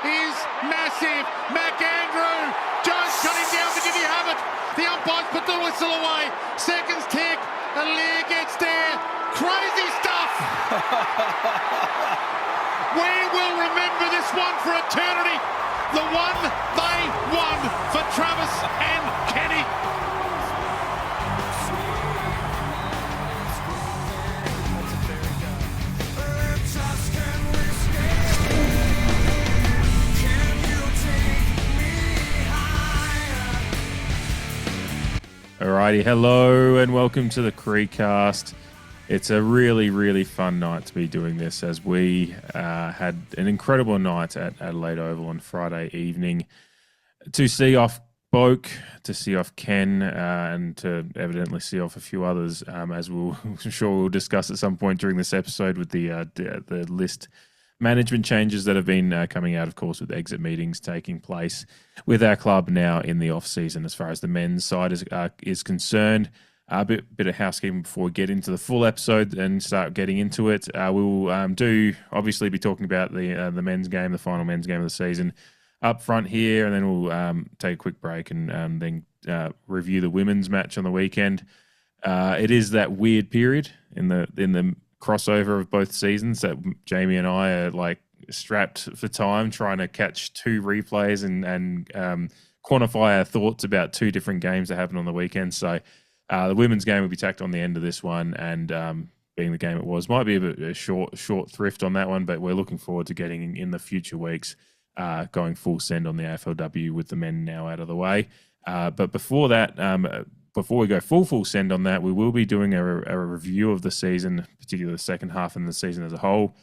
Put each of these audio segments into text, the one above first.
is massive. McAndrew just cutting down, but did he have it? The umpires put the whistle away. Seconds tick. Lear gets there. Crazy stuff. We will remember this one for eternity. The one they won for Travis and Kenny. Alrighty, hello and welcome to the CREEDCAST. It's a really, really fun night to be doing this as we had an incredible night at Adelaide Oval on Friday evening to see off Boak, to see off Ken, and to evidently see off a few others, as I'm sure we'll discuss at some point during this episode with the list management changes that have been coming out, of course, with exit meetings taking place with our club now in the off-season as far as the men's side is concerned. A bit of housekeeping before we get into the full episode and start getting into it. We will obviously be talking about the men's game, the final men's game of the season up front here, and then we'll take a quick break and then review the women's match on the weekend. It is that weird period in the crossover of both seasons that Jamie and I are like strapped for time trying to catch two replays and quantify our thoughts about two different games that happen on the weekend. So the women's game will be tacked on the end of this one, and being the game it was, might be a bit of a short thrift on that one, but we're looking forward to getting in the future weeks going full send on the AFLW with the men now out of the way. But before that, before we go full send on that, we will be doing a review of the season, particularly the second half and the season as a whole,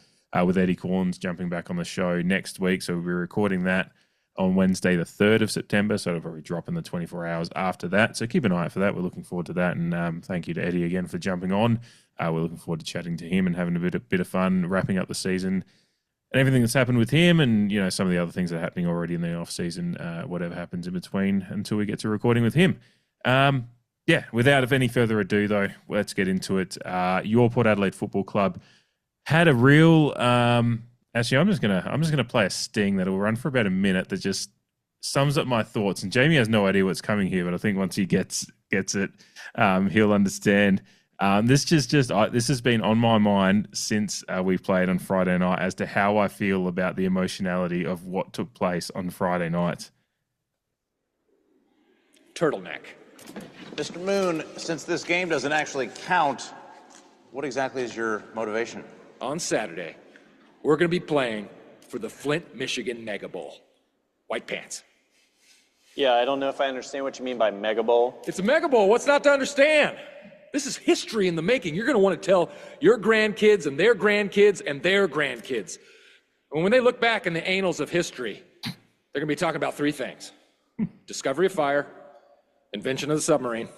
with Eddie Corns jumping back on the show next week. So we'll be recording that on Wednesday, the 3rd of September. So it'll probably drop in the 24 hours after that. So keep an eye out for that. We're looking forward to that. And thank you to Eddie again for jumping on. We're looking forward to chatting to him and having a bit of fun, wrapping up the season and everything that's happened with him, and some of the other things that are happening already in the off season, whatever happens in between until we get to recording with him. Without any further ado, though, let's get into it. Your Port Adelaide Football Club had a real. Actually, I'm just gonna play a sting that'll run for about a minute that just sums up my thoughts. And Jamie has no idea what's coming here, but I think once he gets it, he'll understand. This has been on my mind since we played on Friday night as to how I feel about the emotionality of what took place on Friday night. Turtleneck. Mr. Moon, since this game doesn't actually count, what exactly is your motivation? On Saturday, we're going to be playing for the Flint, Michigan Mega Bowl. White pants. Yeah, I don't know if I understand what you mean by Mega Bowl. It's a Mega Bowl. What's not to understand? This is history in the making. You're going to want to tell your grandkids and their grandkids and their grandkids. And when they look back in the annals of history, they're going to be talking about three things. Discovery of fire, invention of the submarine,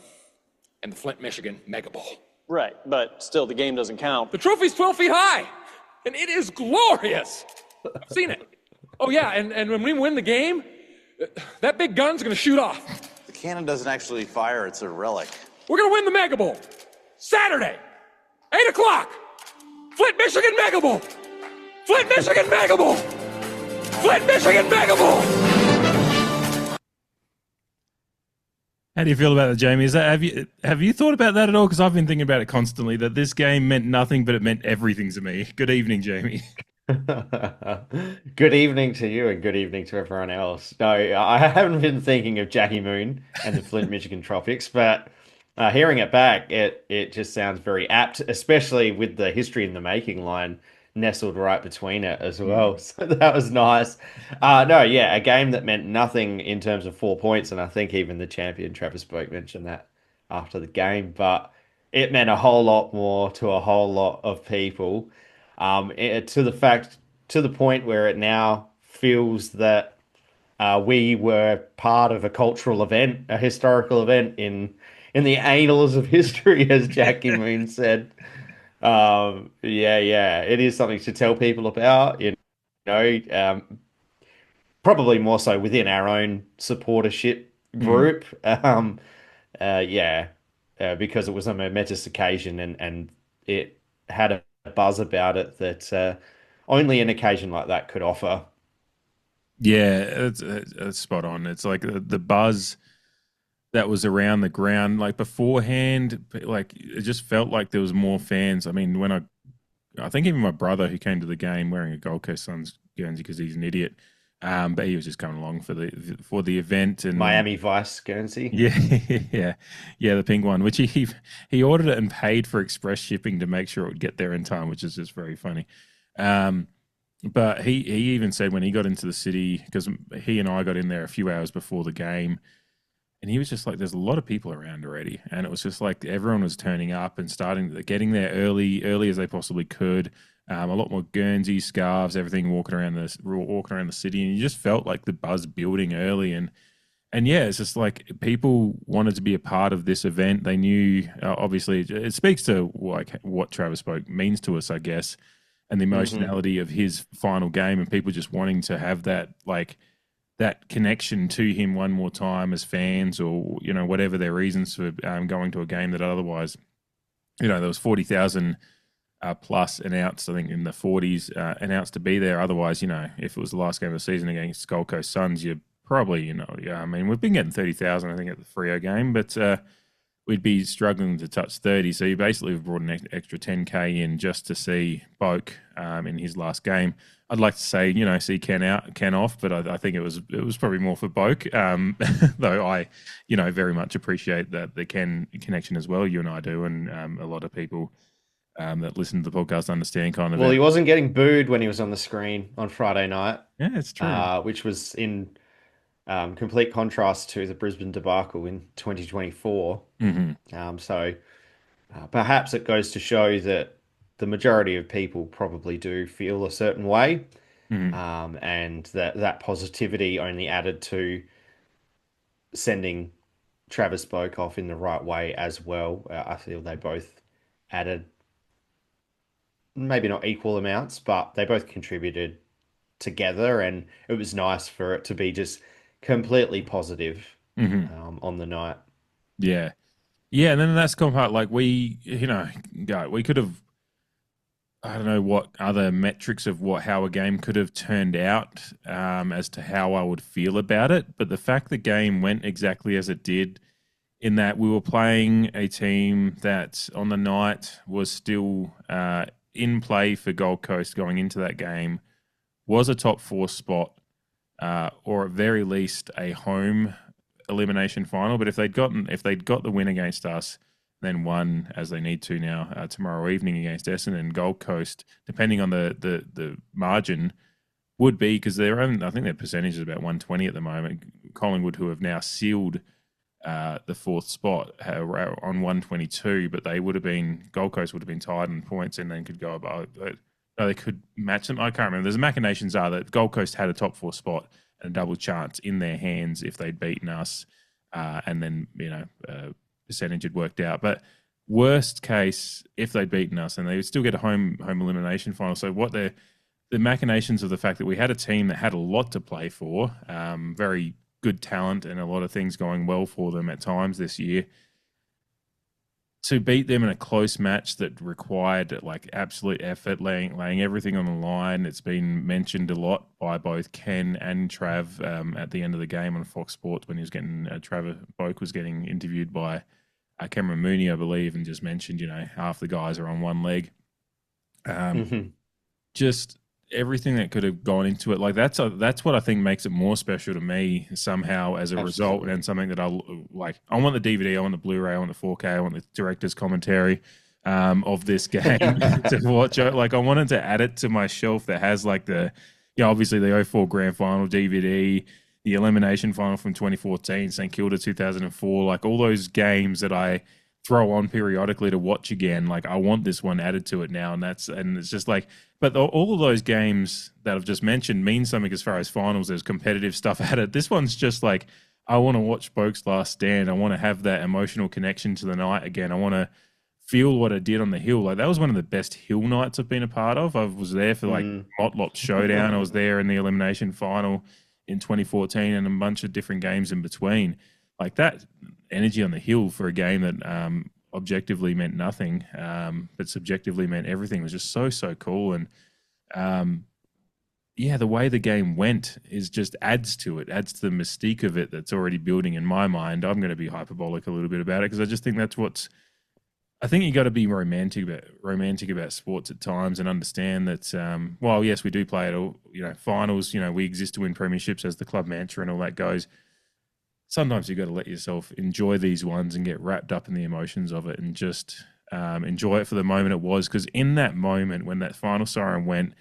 and the Flint, Michigan Mega Bowl. Right, but still the game doesn't count. The trophy's 12 feet high, and it is glorious. I've seen it. Oh, yeah, and when we win the game, that big gun's going to shoot off. The cannon doesn't actually fire, it's a relic. We're going to win the Mega Bowl. Saturday, 8 o'clock. Flint, Michigan Mega Bowl. Flint, Michigan Mega Bowl. Flint, Michigan Mega Bowl. How do you feel about that, Jamie? Have you thought about that at all? Because I've been thinking about it constantly, that this game meant nothing, but it meant everything to me. Good evening, Jamie. Good evening to you and good evening to everyone else. No, I haven't been thinking of Jackie Moon and the Flint, Michigan Tropics, but hearing it back, it just sounds very apt, especially with the history in the making line nestled right between it as well. So that was nice. A game that meant nothing in terms of 4 points, and I think even the champion Travis Boak mentioned that after the game, but it meant a whole lot more to a whole lot of people, to the point where it now feels that we were part of a cultural event, a historical event in the annals of history, as Jackie Moon said. It is something to tell people about, probably more so within our own supportership group. Because it was a momentous occasion and it had a buzz about it that only an occasion like that could offer. Yeah, it's spot on. It's like the buzz that was around the ground, like beforehand, like it just felt like there was more fans. I mean, I think even my brother who came to the game wearing a Gold Coast Suns Guernsey because he's an idiot, but he was just coming along for the event and Miami Vice Guernsey. yeah, yeah, the pink one, which he ordered it and paid for express shipping to make sure it would get there in time, which is just very funny. Um, but he even said when he got into the city, because he and I got in there a few hours before the game, and he was just like, "There's a lot of people around already," and it was just like everyone was turning up and getting there early as they possibly could. A lot more Guernsey scarves, everything walking around the city, and you just felt like the buzz building early, and yeah, it's just like people wanted to be a part of this event. They knew, obviously, it speaks to like what Travis Spoke means to us, I guess, and the emotionality of his final game, and people just wanting to have that that connection to him one more time as fans, or whatever their reasons for going to a game that otherwise, there was 40,000 plus announced, I think in the 40s announced to be there. Otherwise, if it was the last game of the season against Gold Coast Suns, you probably, I mean, we've been getting 30,000, I think, at the Freo game, but we'd be struggling to touch 30. So you basically have brought an extra 10K in just to see Boak in his last game. I'd like to say, see Ken off, but I think it was probably more for Boak. Though I, very much appreciate the Ken connection as well. You and I do, and a lot of people that listen to the podcast understand kind of. Well, he wasn't getting booed when he was on the screen on Friday night. Yeah, it's true. Which was in complete contrast to the Brisbane debacle in 2024. So perhaps it goes to show that the majority of people probably do feel a certain way, and that positivity only added to sending Travis Boak off in the right way as well. I feel they both added maybe not equal amounts, but they both contributed together, and it was nice for it to be just completely positive on the night. Yeah. Yeah, and then that's kind of part, like we could have, I don't know what other metrics of how a game could have turned out as to how I would feel about it. But the fact the game went exactly as it did, in that we were playing a team that on the night was still in play for Gold Coast going into that game, was a top 4 spot, or at very least a home elimination final. But if they'd got the win against us, then won as they need to now tomorrow evening against Essendon, Gold Coast, depending on the margin, would be, because I think their percentage is about 120 at the moment. Collingwood, who have now sealed the 4th spot, on 122, but Gold Coast would have been tied in points and then could go above. They could match them. I can't remember. The machinations are that Gold Coast had a top 4 spot and a double chance in their hands if they'd beaten us, and then percentage had worked out. But worst case, if they'd beaten us, and they would still get a home elimination final. So what the machinations of the fact that we had a team that had a lot to play for, very good talent and a lot of things going well for them at times this year, to beat them in a close match that required like absolute effort, laying everything on the line. It's been mentioned a lot by both Ken and Trav at the end of the game on Fox Sports when he was getting Travis Boak was getting interviewed by Cameron Mooney, I believe, and just mentioned half the guys are on one leg. Just everything that could have gone into it, like that's what I think makes it more special to me somehow as a result, and something that I like. I want the DVD, I want the Blu-ray, I want the 4K, I want the director's commentary of this game to watch. Like I wanted to add it to my shelf that has like obviously the 04 Grand Final DVD, the elimination final from 2014, St Kilda 2004, like all those games that I throw on periodically to watch again. Like I want this one added to it now, and it's just like, but all of those games that I've just mentioned mean something as far as finals. There's competitive stuff added. This one's just like, I want to watch Boak's last stand. I want to have that emotional connection to the night again. I want to feel what I did on the hill. Like that was one of the best hill nights I've been a part of. I was there for like Motlop Showdown. I was there in the elimination final in 2014 and a bunch of different games in between. Like that energy on the hill for a game that objectively meant nothing, but subjectively meant everything, was just so cool. And yeah, the way the game went is just adds to it, adds to the mystique of it that's already building in my mind. I'm going to be hyperbolic a little bit about it because I just think that's what's. I think you got to be romantic about sports at times and understand that. While yes, we do play at all, finals. We exist to win premierships as the club mantra and all that goes. Sometimes you got to let yourself enjoy these ones and get wrapped up in the emotions of it and just enjoy it for the moment it was. Because in that moment when that final siren went,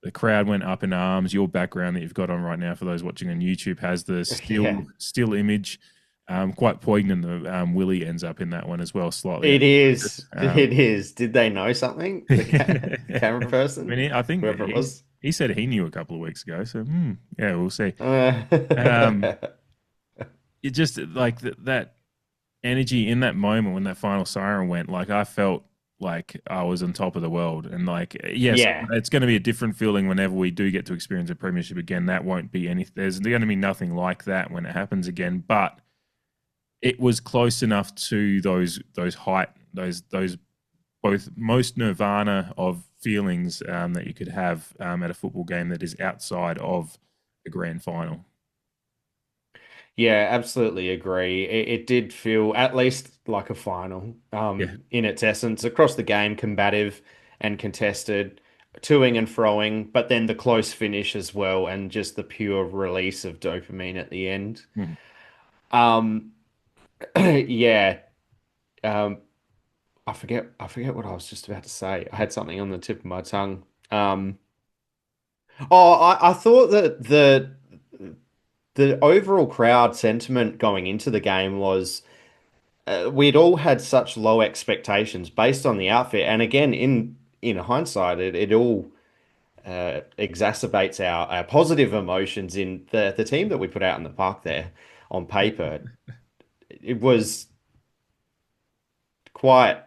the crowd went up in arms. Your background that you've got on right now, for those watching on YouTube, has the still image. Quite poignant. Willie ends up in that one as well, slightly. It is. It is. Did they know something? The camera person? I think whoever it was. He said he knew a couple of weeks ago. So, yeah, we'll see. It just like that energy in that moment when that final siren went, like I felt like I was on top of the world. And like, yes, it's going to be a different feeling whenever we do get to experience a premiership again. That won't be there's going to be nothing like that when it happens again. But it was close enough to those both most nirvana of feelings that you could have at a football game that is outside of the grand final. Yeah, absolutely agree. It did feel at least like a final in its essence, across the game, combative and contested, toing and froing, but then the close finish as well, and just the pure release of dopamine at the end. Yeah. I forget what I was just about to say. I had something on the tip of my tongue. I thought that the overall crowd sentiment going into the game was we'd all had such low expectations based on the outfit, and again, in hindsight, it all exacerbates our positive emotions in the team that we put out in the park there on paper. It was quite,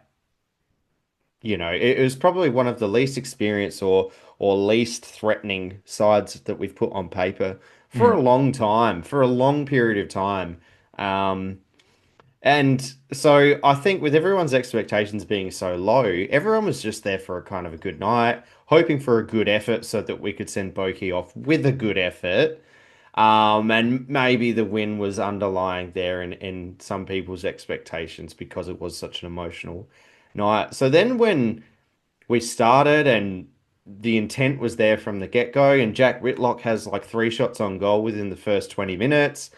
it was probably one of the least experienced or least threatening sides that we've put on paper for a long time, for a long period of time. And so I think with everyone's expectations being so low, everyone was just there for a kind of a good night, hoping for a good effort so that we could send Boki off with a good effort. And maybe the win was underlying there in some people's expectations because it was such an emotional night. So then when we started and the intent was there from the get-go, and Jack Whitlock has like 3 shots on goal within the first 20 minutes,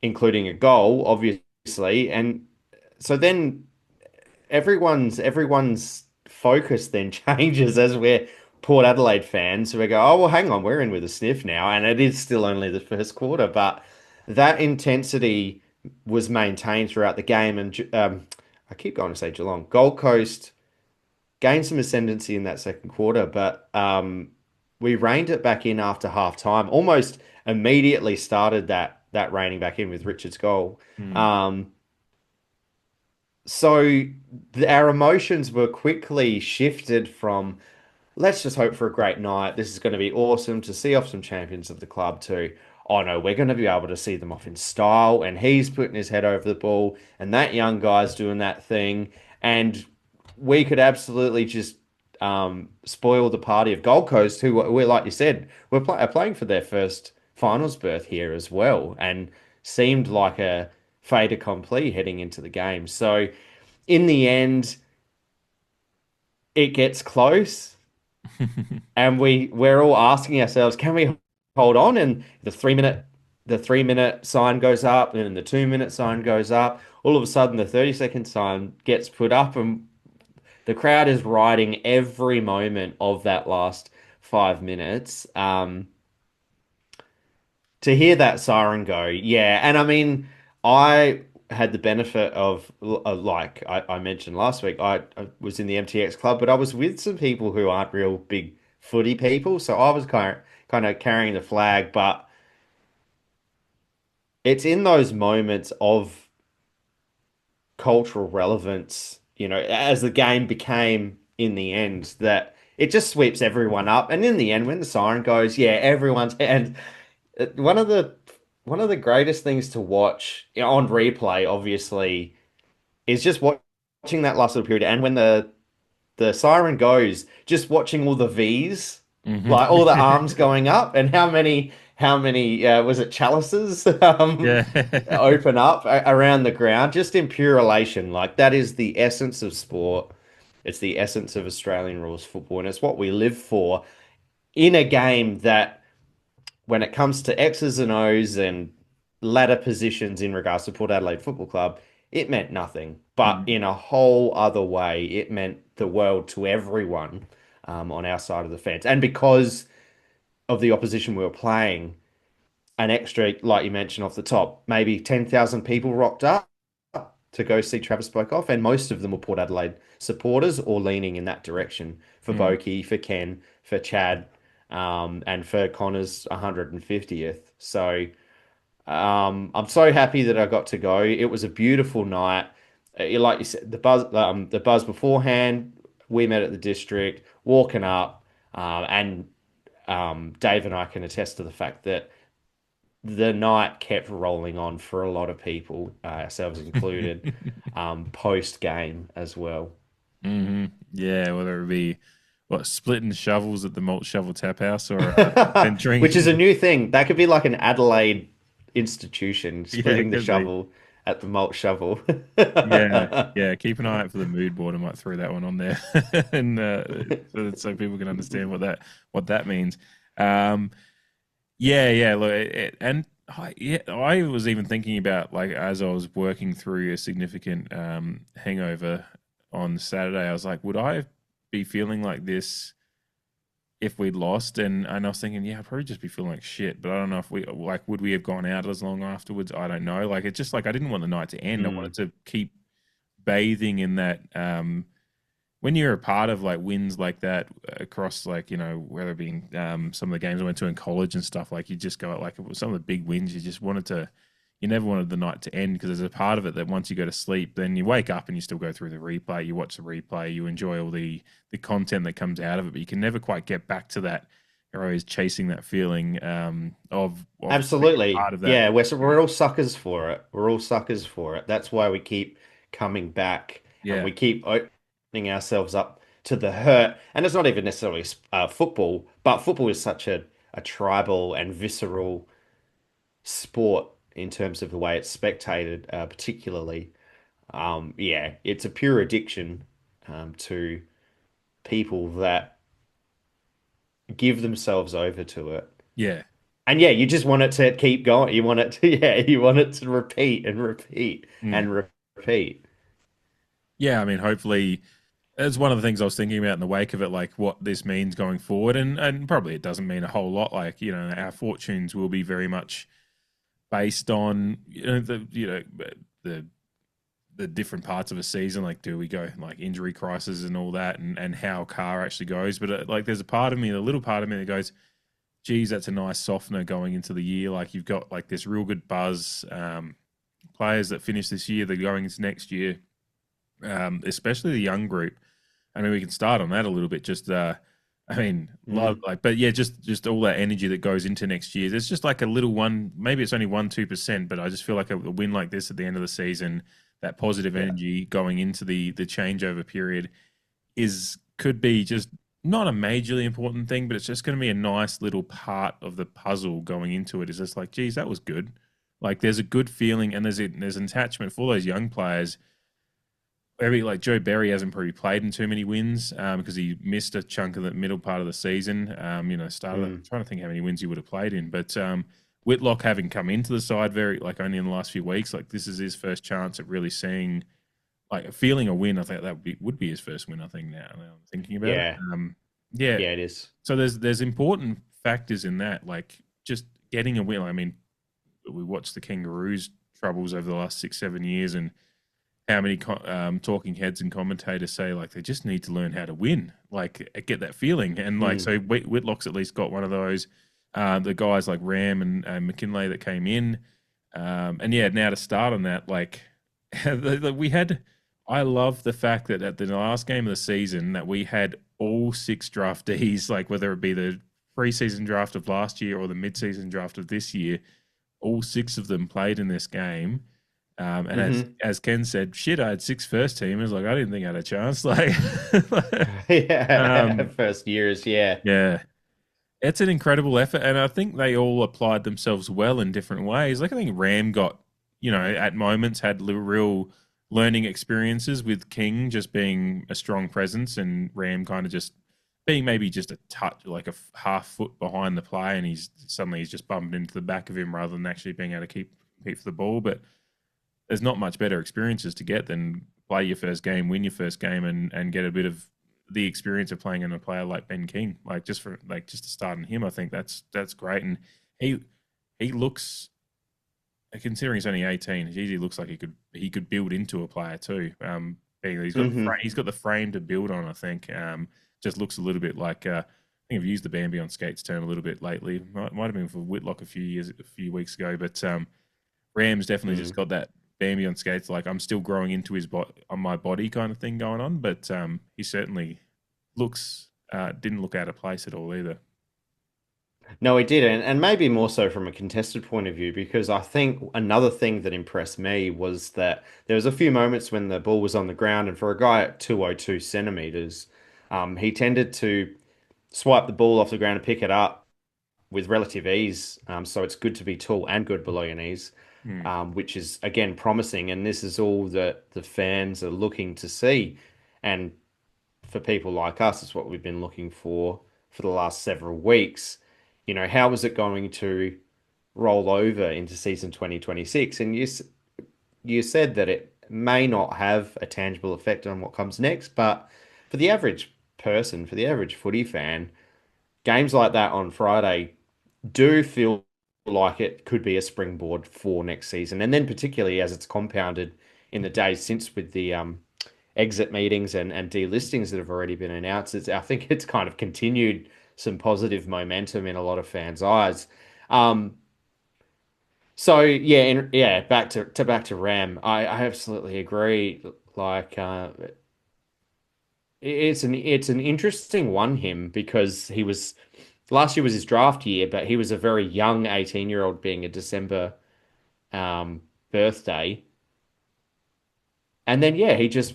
including a goal, obviously. And so then everyone's focus then changes as we're Port Adelaide fans. So we go, oh, well, hang on, we're in with a sniff now. And it is still only the first quarter, but that intensity was maintained throughout the game. And I keep going to say Geelong. Gold Coast gained some ascendancy in that second quarter, but we reined it back in after half time, almost immediately started that reining back in with Richard's goal. So our emotions were quickly shifted from, let's just hope for a great night. This is going to be awesome to see off some champions of the club too. Oh no, we're going to be able to see them off in style, and he's putting his head over the ball, and that young guy's doing that thing, and we could absolutely just spoil the party of Gold Coast, who we're, like you said, we're playing for their first finals berth here as well, and seemed like a fait accompli heading into the game. So in the end, it gets close. And we're all asking ourselves, can we hold on? And the 3-minute sign goes up, and then the 2-minute sign goes up. All of a sudden, the 30-second sign gets put up, and the crowd is riding every moment of that last 5 minutes. To hear that siren go, yeah. And I mean, I had the benefit of, like I mentioned last week, I was in the MTX club, but I was with some people who aren't real big footy people, so I was kind of carrying the flag. But it's in those moments of cultural relevance, as the game became in the end, that it just sweeps everyone up. And in the end, when the siren goes, yeah, everyone's, and one of the greatest things to watch on replay, obviously, is just watching that last little period. And when the siren goes, just watching all the V's Like all the arms going up, and how many was it chalices Yeah. open up around the ground, just in pure elation. Like that is the essence of sport. It's the essence of Australian rules football, and it's what we live for in a game that, when it comes to X's and O's and ladder positions in regards to Port Adelaide Football Club, it meant nothing. But in a whole other way, it meant the world to everyone on our side of the fence. And because of the opposition we were playing, an extra, like you mentioned off the top, maybe 10,000 people rocked up to go see Travis Boak off, and most of them were Port Adelaide supporters or leaning in that direction for Boakey, for Ken, for Chad, and for Connor's 150th. So I'm so happy that I got to go. It was a beautiful night. Like you said, the buzz beforehand, we met at the district, walking up, and Dave and I can attest to the fact that the night kept rolling on for a lot of people, ourselves included, post game as well. Yeah, whether it be splitting shovels at the malt shovel tap house or drinking. Which is a new thing. That could be like an Adelaide institution, splitting the shovel at the malt shovel. Yeah. Keep an eye out for the mood board. I might throw that one on there, and so people can understand what that means. Look, I was even thinking about, like, as I was working through a significant hangover on Saturday, I was like, would I be feeling like this if we'd lost? And I was thinking, I'd probably just be feeling like shit. But I don't know if would we have gone out as long afterwards? I don't know. Like, it's just like I didn't want the night to end. I wanted to keep bathing in that. When you're a part of like wins like that across, like, whether it be some of the games I went to in college and stuff, like you just go, like, some of the big wins, you never wanted the night to end, because there's a part of it that once you go to sleep, then you wake up and you still go through the replay, you watch the replay, you enjoy all the content that comes out of it, but you can never quite get back to that. You're always chasing that feeling of absolutely part of that. Yeah, we're all suckers for it. We're all suckers for it. That's why we keep coming back, and we keep opening ourselves up to the hurt. And it's not even necessarily football, but football is such a tribal and visceral sport in terms of the way it's spectated, particularly. It's a pure addiction to people that give themselves over to it. Yeah. And you just want it to keep going. You want it to repeat and repeat and repeat. Yeah, I mean, hopefully, it's one of the things I was thinking about in the wake of it, like what this means going forward, and probably it doesn't mean a whole lot. Like, our fortunes will be very much based on the different parts of a season. Like, do we go like injury crisis and all that, and how Carr actually goes? But like, there's a little part of me that goes, geez, that's a nice softener going into the year. Like, you've got like this real good buzz, players that finish this year, they're going into next year, especially the young group. I mean, we can start on that a little bit. Just, love, like, but yeah, just all that energy that goes into next year. There's just like a little one, maybe it's only 1-2%, but I just feel like a win like this at the end of the season, that positive energy going into the changeover period could be just not a majorly important thing, but it's just going to be a nice little part of the puzzle going into it. Is just like, geez, that was good. Like, there's a good feeling, and there's an attachment for those young players. Like Joe Berry hasn't probably played in too many wins because he missed a chunk of the middle part of the season. I'm trying to think how many wins he would have played in. But Whitlock, having come into the side only in the last few weeks, like, this is his first chance at really seeing, like, feeling a win. I think that would be his first win, I think, now I'm thinking about it. Yeah, it is. So there's important factors in that, like just getting a win. I mean, we watched the Kangaroos' troubles over the last 6-7 years, and how many talking heads and commentators say, like, they just need to learn how to win, like, get that feeling. And like, so Whitlock's at least got one of those. The guys like Ram and McKinley that came in, and now to start on that, like, I love the fact that at the last game of the season that we had all 6 draftees, like whether it be the preseason draft of last year or the mid-season draft of this year, all 6 of them played in this game. And as Ken said, shit, I had 6 first teamers. Like, I didn't think I had a chance. Like, first years, yeah. It's an incredible effort, and I think they all applied themselves well in different ways. Like I think Ram got, at moments had real learning experiences with King just being a strong presence, and Ram kind of just being maybe just a touch, like a half foot behind the play, and he's just bumped into the back of him rather than actually being able to keep for the ball. But there's not much better experiences to get than play your first game, win your first game, and get a bit of the experience of playing in a player like Ben King. Just to start on him, I think that's great. And he looks, considering he's only 18, he easily looks like he could build into a player too. He's got the frame to build on. I think just looks a little bit like. I think I've used the Bambi on skates term a little bit lately. Might have been for Whitlock a few weeks ago, but Ram's definitely just got that Bambi on skates. Like I'm still growing into on my body kind of thing going on, but he certainly didn't look out of place at all either. No, he didn't, and maybe more so from a contested point of view, because I think another thing that impressed me was that there was a few moments when the ball was on the ground, and for a guy at 202 centimeters, he tended to swipe the ball off the ground and pick it up with relative ease. So it's good to be tall and good below your knees, which is again promising. And this is all that the fans are looking to see, and for people like us, it's what we've been looking for the last several weeks. How is it going to roll over into season 2026? And you said that it may not have a tangible effect on what comes next, but for the average person, for the average footy fan, games like that on Friday do feel like it could be a springboard for next season. And then particularly as it's compounded in the days since with the exit meetings and delistings that have already been announced, I think it's kind of continued some positive momentum in a lot of fans' eyes. So yeah, back to Ram. I absolutely agree. Like it's an interesting one, him, because last year was his draft year, but he was a very young 18-year-old being a December birthday. And then he just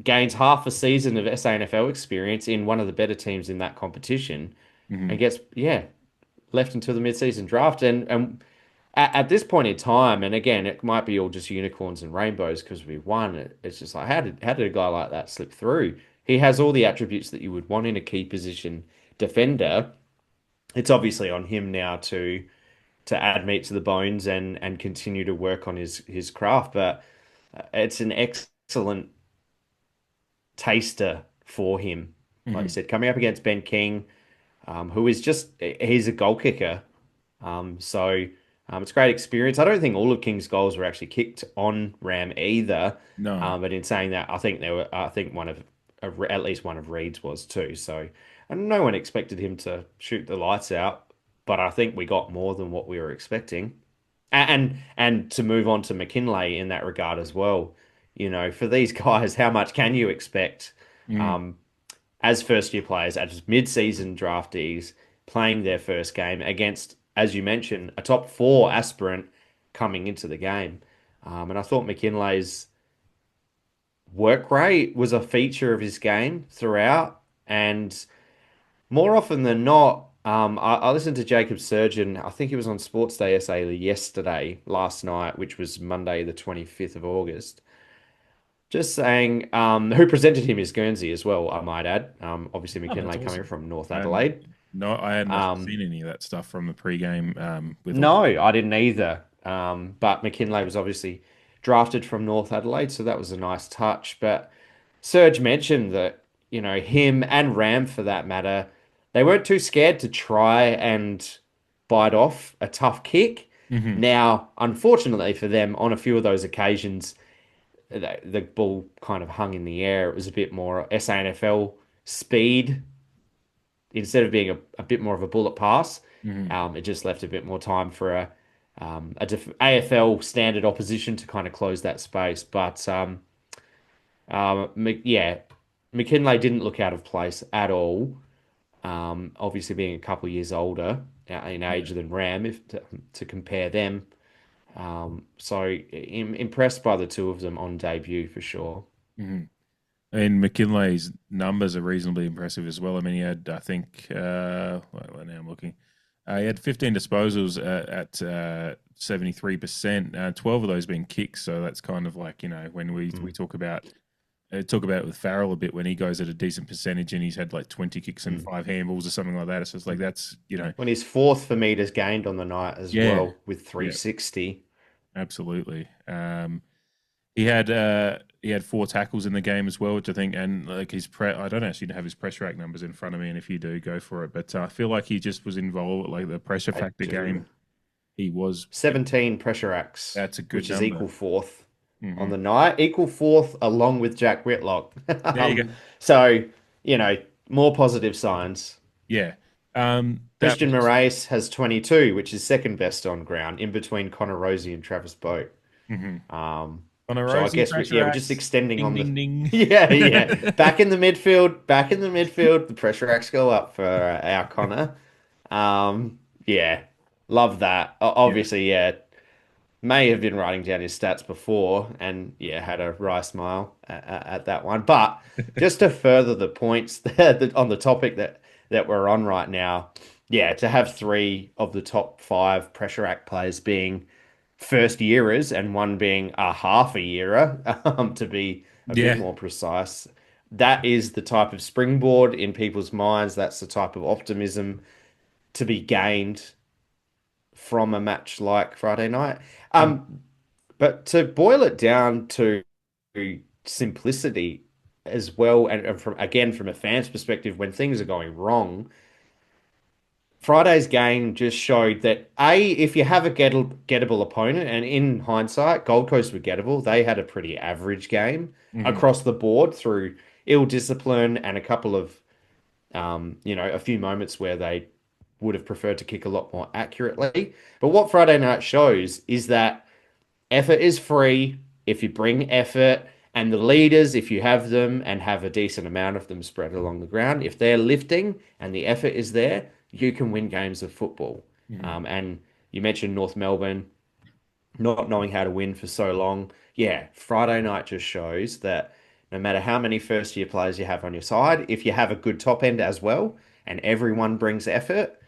gains half a season of SANFL experience in one of the better teams in that competition, and gets left until the mid-season draft. And at this point in time, and again, it might be all just unicorns and rainbows because we won. It's just like how did a guy like that slip through? He has all the attributes that you would want in a key position defender. It's obviously on him now to add meat to the bones and continue to work on his craft. But it's an excellent taster for him. Like you said, coming up against Ben King, who is he's a goal kicker. So it's a great experience. I don't think all of King's goals were actually kicked on Ram either. No. But in saying that, I think at least one of Reed's was too. So, and no one expected him to shoot the lights out, but I think we got more than what we were expecting. And to move on to McKinlay in that regard as well, for these guys, how much can you expect as first-year players, as mid-season draftees, playing their first game against, as you mentioned, a top 4 aspirant coming into the game? And I thought McKinlay's work rate was a feature of his game throughout, and more often than not, I listened to Jacob Surgeon. I think he was on Sports Day SA last night, which was Monday the 25th of August. Just saying, who presented him is Guernsey as well, I might add. Obviously McKinlay coming from North Adelaide. No, I hadn't seen any of that stuff from the pre-game. No, I didn't either. But McKinlay was obviously drafted from North Adelaide, so that was a nice touch. But Serge mentioned that, him and Ram, for that matter, they weren't too scared to try and bite off a tough kick. Now, unfortunately for them, on a few of those occasions, the ball kind of hung in the air. It was a bit more SANFL speed instead of being a bit more of a bullet pass. It just left a bit more time for a AFL standard opposition to kind of close that space. But McKinlay didn't look out of place at all. Obviously being a couple of years older in age than Ram, to compare them. So impressed by the two of them on debut for sure. And McKinley's numbers are reasonably impressive as well. I mean, he had, I think, now I'm looking. He had 15 disposals at 73%, 12 of those being kicks. So that's kind of like, when we talk about with Farrell a bit, when he goes at a decent percentage and he's had like 20 kicks and 5 handballs or something like that. So it's like that's, When he's fourth for meters gained on the night as well with 360. Absolutely. He had 4 tackles in the game as well, which I think, and like I don't actually have his pressure act numbers in front of me, and if you do, go for it. But I feel like he just was involved, like the pressure factor game. He was 17 pressure acts. That's a good which number. is equal fourth on the night, equal fourth along with Jack Whitlock. There you go. So more positive signs. Yeah. Christian Moraes has 22, which is second best on ground, in between Connor Rosie and Travis Boak. So I guess we're just extending on the ding. Yeah. Back in the midfield. The pressure acts go up for our Connor. Love that. Obviously, may have been writing down his stats before, and had a wry smile at that one. But just to further the points on the topic that we're on right now, to have 3 of the top 5 pressure act players being first yearers and one being a half a yearer, to be a bit more precise. That is the type of springboard in people's minds. That's the type of optimism to be gained from a match like Friday night. But to boil it down to simplicity as well, and from a fan's perspective, when things are going wrong, Friday's game just showed that, if you have a gettable opponent, and in hindsight, Gold Coast were gettable, they had a pretty average game across the board through ill discipline and a couple of, a few moments where they would have preferred to kick a lot more accurately. But what Friday night shows is that effort is free if you bring effort, and the leaders, if you have them and have a decent amount of them spread along the ground, if they're lifting and the effort is there, you can win games of football. And you mentioned North Melbourne not knowing how to win for so long. Friday night just shows that no matter how many first-year players you have on your side, if you have a good top end as well, and everyone brings effort,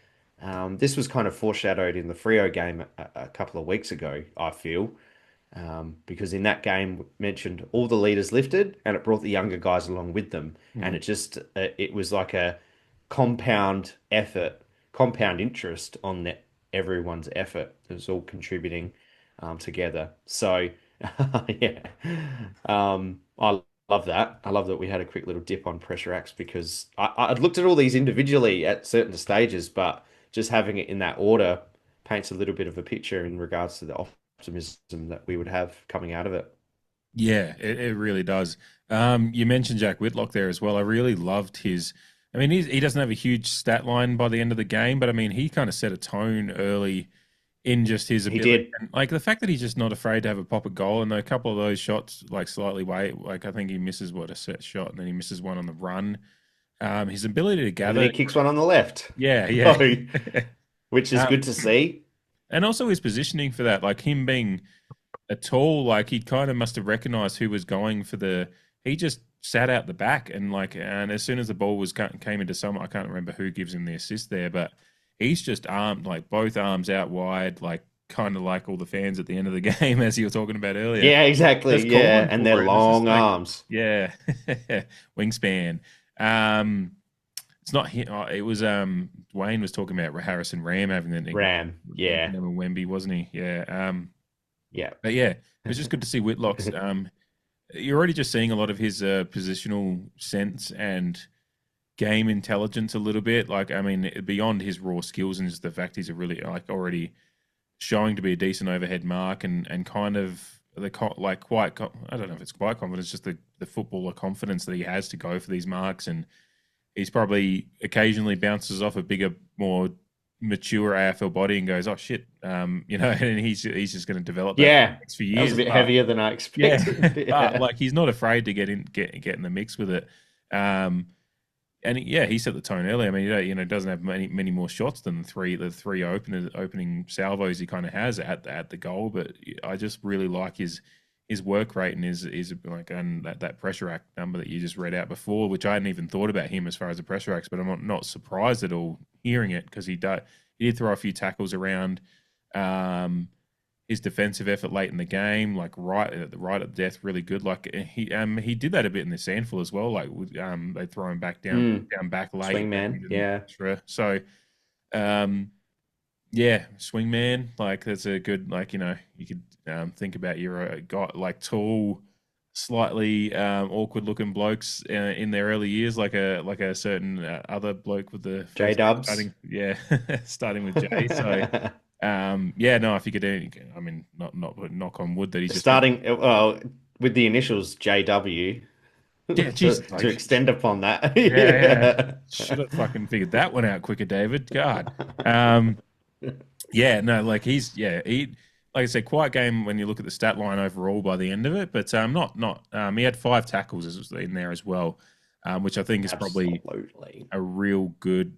this was kind of foreshadowed in the Freo game a couple of weeks ago, I feel, because in that game, mentioned all the leaders lifted, and it brought the younger guys along with them. And it was like a compound interest on everyone's effort. It was all contributing together. So, I love that. I love that we had a quick little dip on pressure acts, because I'd looked at all these individually at certain stages, but just having it in that order paints a little bit of a picture in regards to the optimism that we would have coming out of it. Yeah, it really does. You mentioned Jack Whitlock there as well. I really loved his... I mean, he doesn't have a huge stat line by the end of the game, but I mean, he kind of set a tone early in just his ability. He did. And, like, the fact that he's just not afraid to have a pop a goal, and a couple of those shots, like, slightly I think he misses a set shot, and then he misses one on the run. His ability to gather. And he kicks one on the left. Yeah. Which is good to see. And also his positioning for that, like him being a tall, like he kind of must have recognized who was going for he just sat out the back, and as soon as the ball came into I can't remember who gives him the assist there, but he's just armed, like both arms out wide, like kind of like all the fans at the end of the game, as you were talking about earlier. Yeah, exactly. And their long arms. Yeah, wingspan. It's not him. It was Wayne was talking about Harrison Ram having the Ram. Yeah, Wemby, wasn't he? Yeah. Yeah. But it was just good to see Whitlock's. You're already just seeing a lot of his positional sense and game intelligence a little bit. Like, I mean, beyond his raw skills, and just the fact he's already showing to be a decent overhead mark, and kind of I don't know if it's quite confidence, just the footballer confidence that he has to go for these marks. And he's probably occasionally bounces off a bigger, more mature AFL body and goes, oh shit, and he's just going to develop that for years. That was a bit heavier than I expected. But like, he's not afraid to get in the mix with it. And he set the tone early. I mean, doesn't have many more shots than the three opening salvos he kind of has at the goal. But I just really like his his work rate and his like and that pressure act number that you just read out before, which I hadn't even thought about him as far as the pressure acts, but I'm not surprised at all hearing it because he did throw a few tackles around. His defensive effort late in the game, like right at death, really good. Like he did that a bit in the sandful as well. Like they throw him back down back late. Swingman, yeah. So, yeah, swingman. Like that's a good you could think about your guy like tall, slightly awkward looking blokes in their early years, like a certain other bloke with the J Dubs. Starting with J. So. No, if you could, I mean, not knock on wood that he's starting with the initials JW. Yeah, to extend upon that. Yeah. Should have fucking figured that one out quicker, David. God. Like he like I said, quiet game when you look at the stat line overall by the end of it, but he had 5 tackles in there as well, which I think is probably a real good.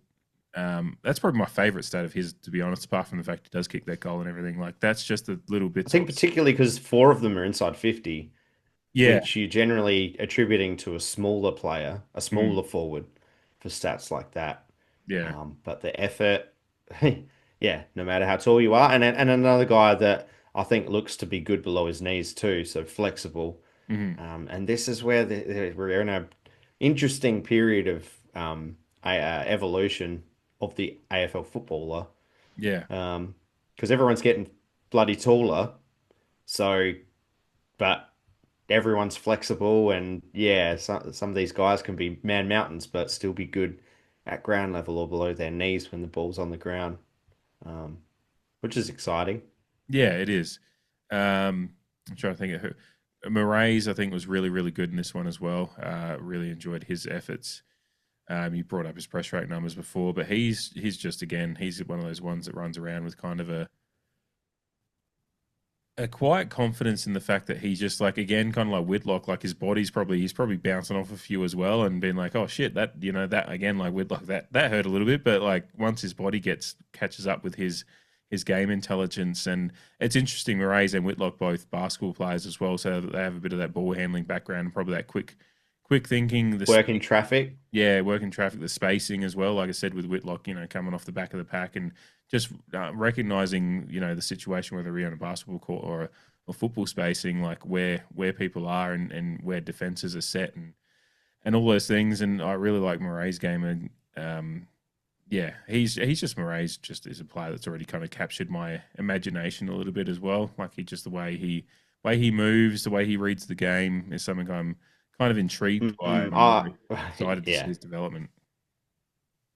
That's probably my favourite stat of his, to be honest, apart from the fact he does kick that goal and everything. Like, that's just a little bit. I think particularly because 4 of them are inside 50, which you're generally attributing to a smaller player, a smaller forward for stats like that. Yeah. But the effort, no matter how tall you are. And another guy that I think looks to be good below his knees too, so flexible. And this is where we're in a interesting period of evolution of the AFL footballer. Yeah. Because everyone's getting bloody taller. So, but everyone's flexible and some of these guys can be man mountains, but still be good at ground level or below their knees when the ball's on the ground, which is exciting. Yeah, it is. I'm trying to think of who. Murray's, I think, was really, really good in this one as well. Really enjoyed his efforts. You brought up his pressure rate numbers before, but he's just, again, he's one of those ones that runs around with kind of a quiet confidence in the fact that he's just like, again, kind of like Whitlock, like he's probably bouncing off a few as well and being like, oh shit, that again, like Whitlock, that hurt a little bit, but like once his body catches up with his game intelligence. And it's interesting, Murray's and Whitlock both basketball players as well, so they have a bit of that ball handling background and probably that quick thinking, working traffic. Yeah, working traffic, the spacing as well. Like I said, with Whitlock, coming off the back of the pack and just recognizing, the situation, whether we're on a basketball court or football spacing, like where people are and where defenses are set and all those things. And I really like Murray's game. And he's just Murray's just is a player that's already kind of captured my imagination a little bit as well. Like the way he moves, the way he reads the game is something I'm kind of intrigued by. I'm excited to see his development.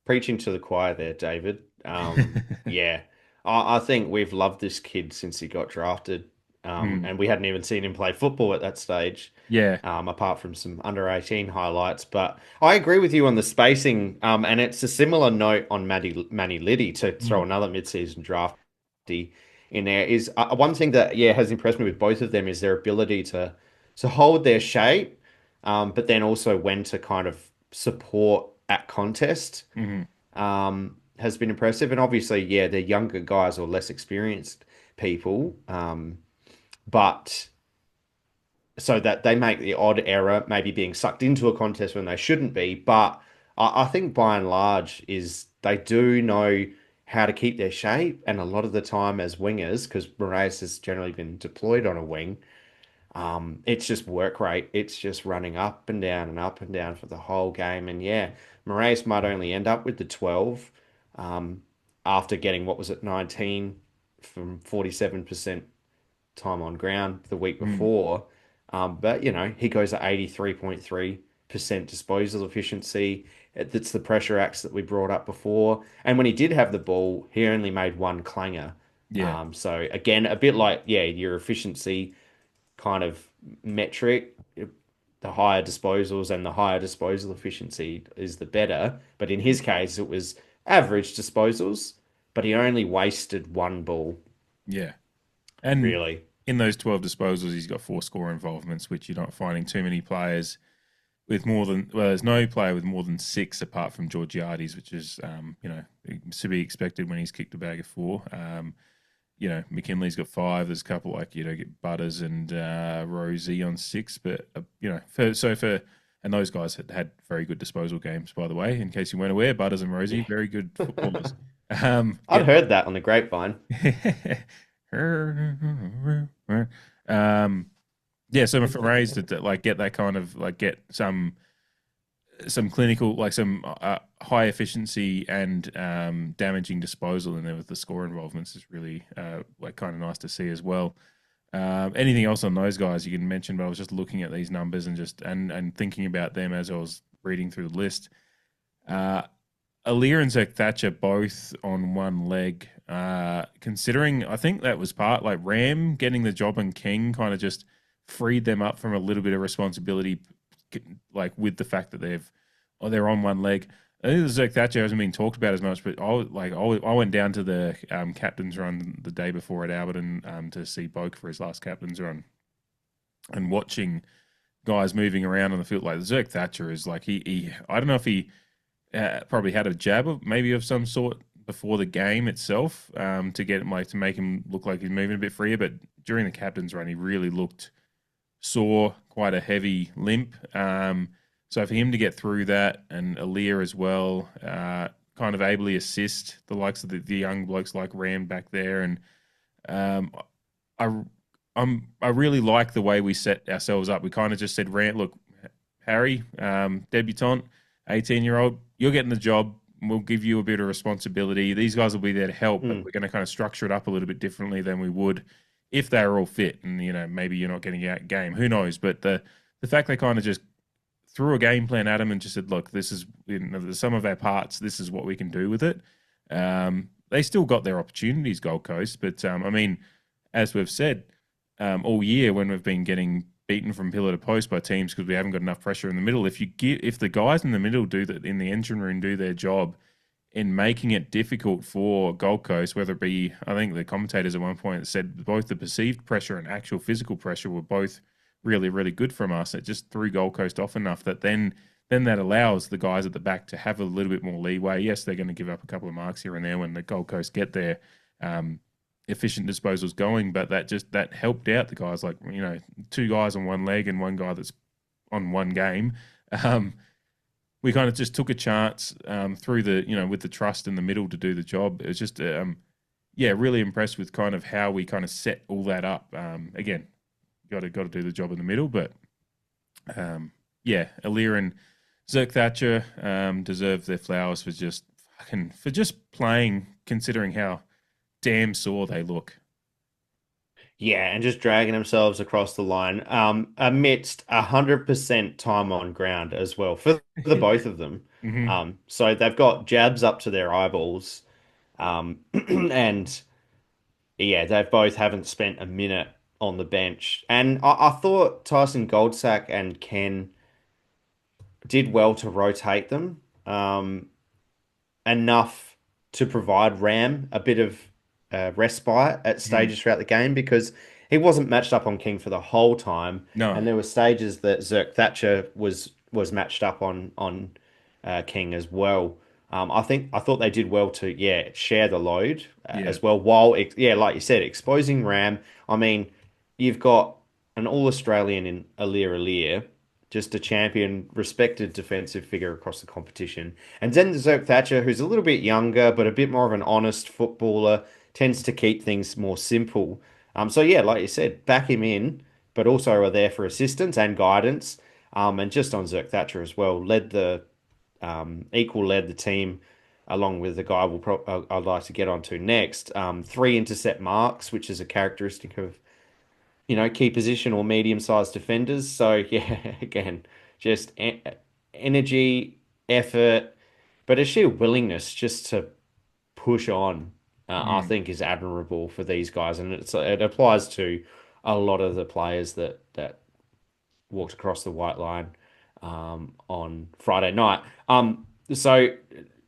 Preaching to the choir there, David. I think we've loved this kid since he got drafted, and we hadn't even seen him play football at that stage. Yeah. Apart from some under-18 highlights, but I agree with you on the spacing. And it's a similar note on Manny Liddy to throw another mid-season drafty in there. Is one thing that has impressed me with both of them is their ability to hold their shape. But then also when to kind of support at contest has been impressive. And obviously, they're younger guys or less experienced people. But so that they make the odd error, maybe being sucked into a contest when they shouldn't be. But I think by and large they do know how to keep their shape. And a lot of the time as wingers, because Moraes has generally been deployed on a wing, it's just work rate. It's just running up and down for the whole game. And Moraes might only end up with the 12 after getting, 19 from 47% time on ground the week before. But, he goes at 83.3% disposal efficiency. That's the pressure acts that we brought up before. And when he did have the ball, he only made 1 clanger. Yeah. So, again, a bit like, your efficiency kind of metric, the higher disposals and the higher disposal efficiency is the better. But in his case, it was average disposals, but he only wasted 1 ball. Yeah. And really, in those 12 disposals, he's got 4 score involvements, which you're not finding too many players with more than, there's no player with more than 6 apart from Georgiades, which is, to be expected when he's kicked a bag of 4. McKinley's got 5. There's a couple like, get Butters and Rosie on 6. But, and those guys had very good disposal games, by the way, in case you weren't aware. Butters and Rosie, very good footballers. I'd heard that on the grapevine. So I'm raised to like get that kind of like get some clinical, like some high efficiency and damaging disposal in there with the score involvements is really like kind of nice to see as well. Anything else on those guys you can mention? But I was just looking at these numbers and just and thinking about them as I was reading through the list. Aliir and Zach Thatcher both on one leg. Considering, I think that was part like Ram getting the job and King kind of just freed them up from a little bit of responsibility, like with the fact that they're on one leg. I think the Zach Thatcher hasn't been talked about as much, but I went down to the captain's run the day before at Alberton to see Boak for his last captain's run, and watching guys moving around on the field like Zach Thatcher is like he I don't know if he probably had a jab of some sort before the game itself to get to make him look like he's moving a bit freer, but during the captain's run he really looked sore, quite a heavy limp. So for him to get through that, and Aliir as well, kind of ably assist the likes of the young blokes like Ram back there, and I really like the way we set ourselves up. We kind of just said, look, Harry, debutant, 18-year-old, you're getting the job. We'll give you a bit of responsibility. These guys will be there to help, but we're going to kind of structure it up a little bit differently than we would if they were all fit. And maybe you're not getting out game. Who knows? But the fact they kind of just threw a game plan at him and just said, look, this is the sum of our parts. This is what we can do with it. They still got their opportunities, Gold Coast. But, as we've said all year when we've been getting beaten from pillar to post by teams because we haven't got enough pressure in the middle, if the guys in the middle do that in the engine room do their job in making it difficult for Gold Coast, whether it be, I think the commentators at one point said both the perceived pressure and actual physical pressure were both really, really good from us. It just threw Gold Coast off enough that then that allows the guys at the back to have a little bit more leeway. Yes, they're going to give up a couple of marks here and there when the Gold Coast get their efficient disposals going, but that helped out the guys. Like, 2 guys on one leg and 1 guy that's on one game. We kind of just took a chance through with the trust in the middle to do the job. It was just, really impressed with kind of how we kind of set all that up. Again, got to do the job in the middle, but Aliir and Zerk Thatcher deserve their flowers for just playing, considering how damn sore they look. Yeah, and just dragging themselves across the line amidst 100% time on ground as well for the both of them. Mm-hmm. So they've got jabs up to their eyeballs, and they both haven't spent a minute on the bench. And I thought Tyson Goldsack and Ken did well to rotate them enough to provide Ram a bit of respite at stages throughout the game, because he wasn't matched up on King for the whole time. No. And there were stages that Zerk Thatcher was matched up on King as well. I thought they did well to share the load as well, while like you said, exposing Ram. I mean, you've got an All-Australian in Aliir, just a champion, respected defensive figure across the competition. And then Zerk Thatcher, who's a little bit younger, but a bit more of an honest footballer, tends to keep things more simple. Like you said, back him in, but also are there for assistance and guidance. And just on Zerk Thatcher as well, led the team along with the guy I'd like to get onto next. 3 intercept marks, which is a characteristic of key position or medium-sized defenders. So again, just energy, effort, but a sheer willingness just to push on. I think is admirable for these guys, and it applies to a lot of the players that walked across the white line on Friday night. So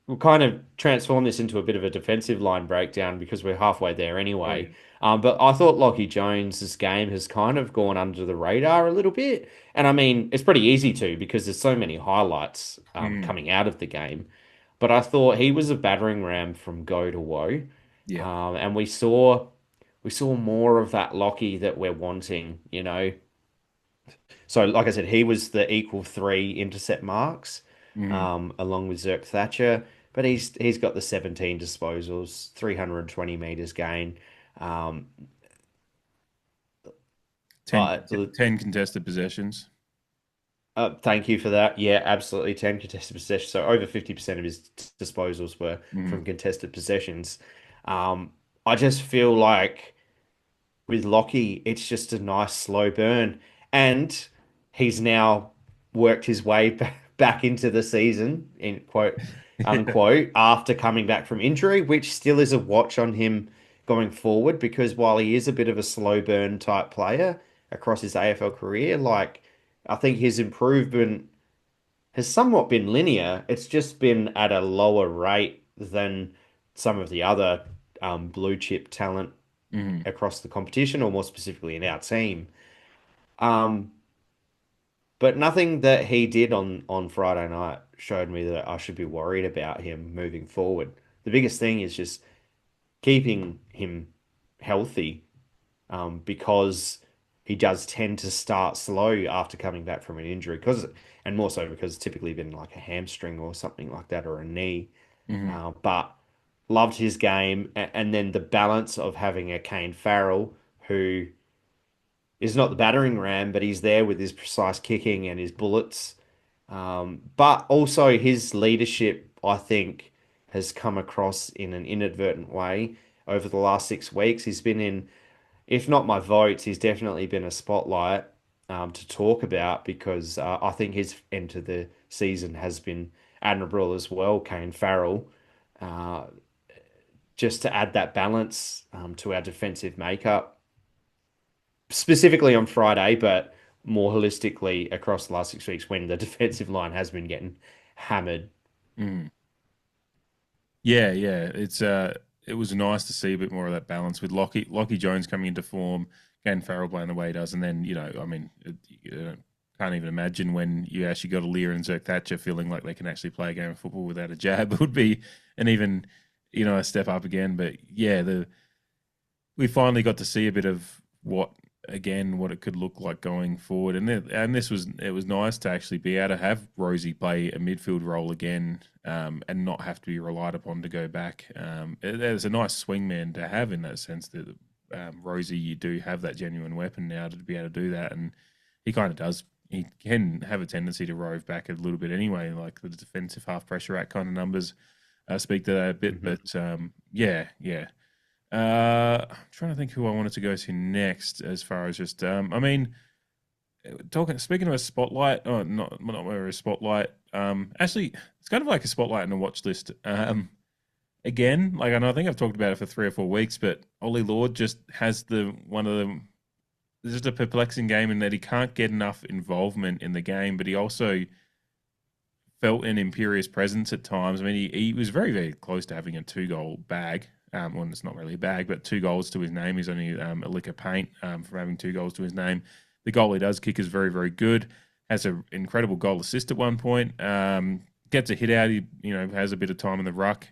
we'll kind of transform this into a bit of a defensive line breakdown because we're halfway there anyway. But I thought Lachie Jones's game has kind of gone under the radar a little bit, and I mean it's pretty easy to because there's so many highlights coming out of the game. But I thought he was a battering ram from go to woe. Yeah. And we saw we saw more of that Lockie that we're wanting, you know. So, like I said, he was the equal 3 intercept marks, along with Zerk Thatcher. But he's got the 17 disposals, 320 meters gain. Um, 10, uh, 10 contested possessions. Thank you for that. Yeah, absolutely. 10 contested possessions. So over 50% of his disposals were from contested possessions. I just feel like with Lockie, it's just a nice slow burn. And he's now worked his way back into the season, in quote unquote, after coming back from injury, which still is a watch on him going forward, because while he is a bit of a slow burn type player across his AFL career, like I think his improvement has somewhat been linear. It's just been at a lower rate than some of the other blue chip talent across the competition, or more specifically in our team. Um, but nothing that he did on Friday night showed me that I should be worried about him moving forward. The biggest thing is just keeping him healthy, because he does tend to start slow after coming back from an injury, and more so because it's typically been like a hamstring or something like that, or a knee. But loved his game, and then the balance of having a Kane Farrell who is not the battering ram, but he's there with his precise kicking and his bullets. But also his leadership, I think, has come across in an inadvertent way over the last 6 weeks. He's been in, if not my votes, he's definitely been a spotlight to talk about, because I think his end to the season has been admirable as well, Kane Farrell. Just to add that balance to our defensive makeup, specifically on Friday, but more holistically across the last 6 weeks when the defensive line has been getting hammered. Yeah, it was nice to see a bit more of that balance with Lockie Jones coming into form, Kane Farrell playing the way he does, and then can't even imagine when you actually got a Lear and Zerk Thatcher feeling like they can actually play a game of football without a jab. It would be an even a step up again. But yeah, we finally got to see a bit of what it could look like going forward, and it was nice to actually be able to have Rosie play a midfield role again, and not have to be relied upon to go back. There's a nice swingman to have in that sense that Rosie, you do have that genuine weapon now to be able to do that, and he kind of does. He can have a tendency to rove back a little bit anyway, like the defensive half pressure act kind of numbers speak to that a bit. But yeah. I'm trying to think who I wanted to go to next, as far as just speaking of a spotlight, not a spotlight. Actually, it's kind of like a spotlight and a watch list. Again, like I know I think I've talked about it for 3 or 4 weeks, but Ollie Lord just has it's just a perplexing game in that he can't get enough involvement in the game, but he also felt an imperious presence at times. I mean, he was very, very close to having a 2-goal bag. Well, it's not really a bag, but 2 goals to his name. He's only a lick of paint from having 2 goals to his name. The goal he does kick is very, very good. Has an incredible goal assist at one point. Gets a hit out. He has a bit of time in the ruck.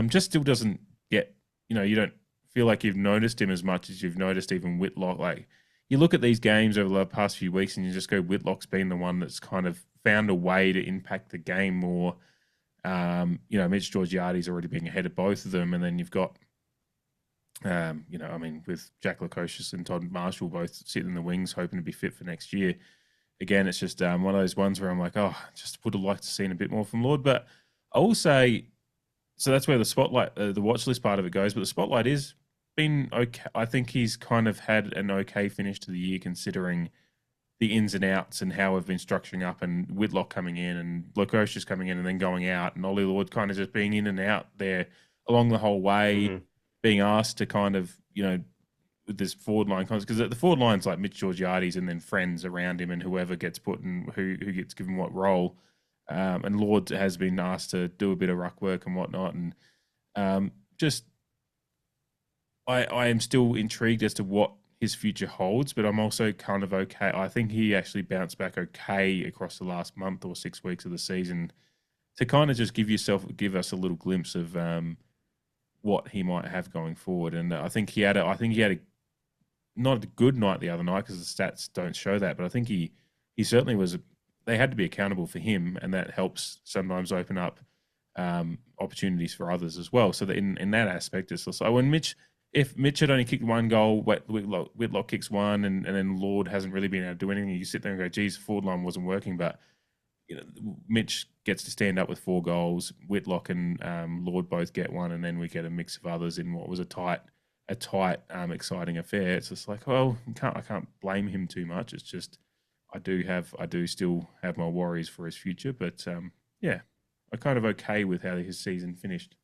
Just still doesn't get. You don't feel like you've noticed him as much as you've noticed even Whitlock. Like you look at these games over the past few weeks, and you just go, Whitlock's been the one that's kind of found a way to impact the game more. Mitch Georgiades already being ahead of both of them, and then you've got, with Jack Lukosius and Todd Marshall both sitting in the wings, hoping to be fit for next year. Again, it's just one of those ones where I'm like, just would have liked to see a bit more from Lord. But I will say, so that's where the spotlight, the watch list part of it goes. But the spotlight is been okay. I think he's kind of had an okay finish to the year, considering the ins and outs and how we've been structuring up, and Whitlock coming in and Lukosius coming in and then going out, and Ollie Lord kind of just being in and out there along the whole way, being asked to kind of, with this forward line, because the forward line's like Mitch Georgiades and then friends around him and whoever gets put and who gets given what role. And Lord has been asked to do a bit of ruck work and whatnot. And I am still intrigued as to what his future holds, but I'm also kind of okay. I think he actually bounced back okay across the last month or 6 weeks of the season to kind of just give us a little glimpse of what he might have going forward. And I think he had a not a good night the other night because the stats don't show that, but I think he certainly was. They had to be accountable for him, and that helps sometimes open up opportunities for others as well. So that in that aspect, it's also when if Mitch had only kicked one goal, Whitlock kicks one, and then Lord hasn't really been able to do anything. You sit there and go, geez, forward line wasn't working, but Mitch gets to stand up with 4 goals. Whitlock and Lord both get one, and then we get a mix of others in what was a tight, exciting affair. It's just like, well, I can't blame him too much. It's just I do still have my worries for his future, but yeah, I'm kind of okay with how his season finished.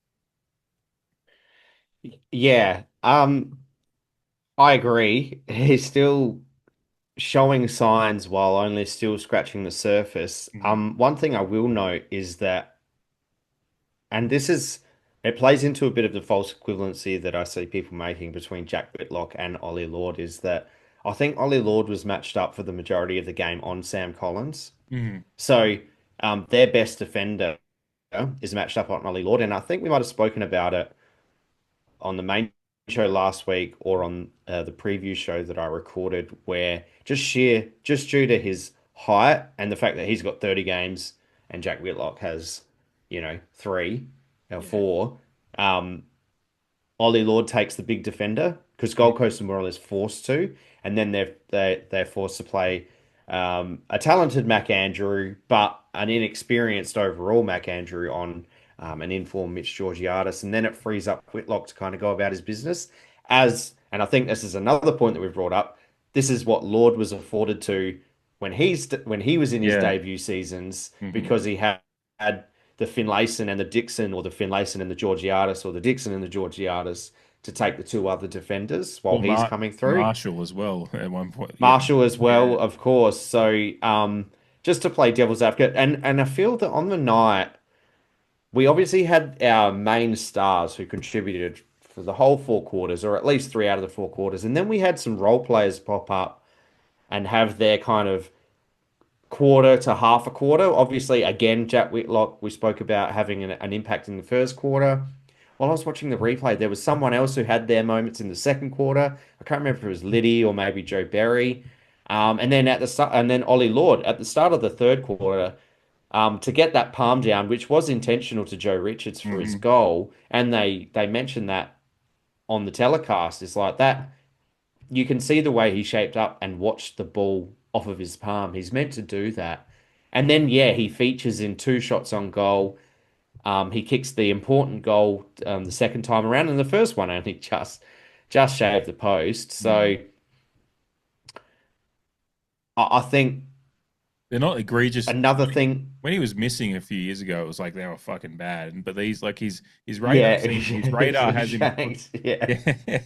Yeah, I agree. He's still showing signs while only still scratching the surface. One thing I will note is that, and it plays into a bit of the false equivalency that I see people making between Jack Whitlock and Ollie Lord, is that I think Ollie Lord was matched up for the majority of the game on Sam Collins. So their best defender is matched up on Ollie Lord, and I think we might have spoken about it on the main show last week or on the preview show that I recorded, where just due to his height and the fact that he's got 30 games and Jack Whitlock has, 3 or 4, Ollie Lord takes the big defender because Gold Coast are more or less forced to, and then they're forced to play a talented Mac Andrew, but an inexperienced overall Mac Andrew on an informed Mitch Georgiadis, and then it frees up Whitlock to kind of go about his business. And I think this is another point that we've brought up. This is what Lord was afforded to when he was in his debut seasons, because he had the Finlayson and the Dixon, or the Finlayson and the Georgiadis, or the Dixon and the Georgiadis to take the 2 other defenders while he's coming through. Marshall as well at one point. Marshall as well, of course. So just to play devil's advocate, and I feel that on the night, we obviously had our main stars who contributed for the whole 4 quarters, or at least 3 out of the 4 quarters. And then we had some role players pop up and have their kind of quarter to half a quarter. Obviously, again, Jack Whitlock, we spoke about having an impact in the first quarter. While I was watching the replay, there was someone else who had their moments in the second quarter. I can't remember if it was Liddy or maybe Joe Berry. And then and then Ollie Lord at the start of the third quarter, to get that palm down, which was intentional to Joe Richards for his goal. And they mentioned that on the telecast. It's like that. You can see the way he shaped up and watched the ball off of his palm. He's meant to do that. And then, he features in 2 shots on goal. He kicks the important goal the second time around, and the first one only just shaved the post. So I think they're not egregious. Another thing, when he was missing a few years ago, it was like they were fucking bad. But his radar, his radar has him.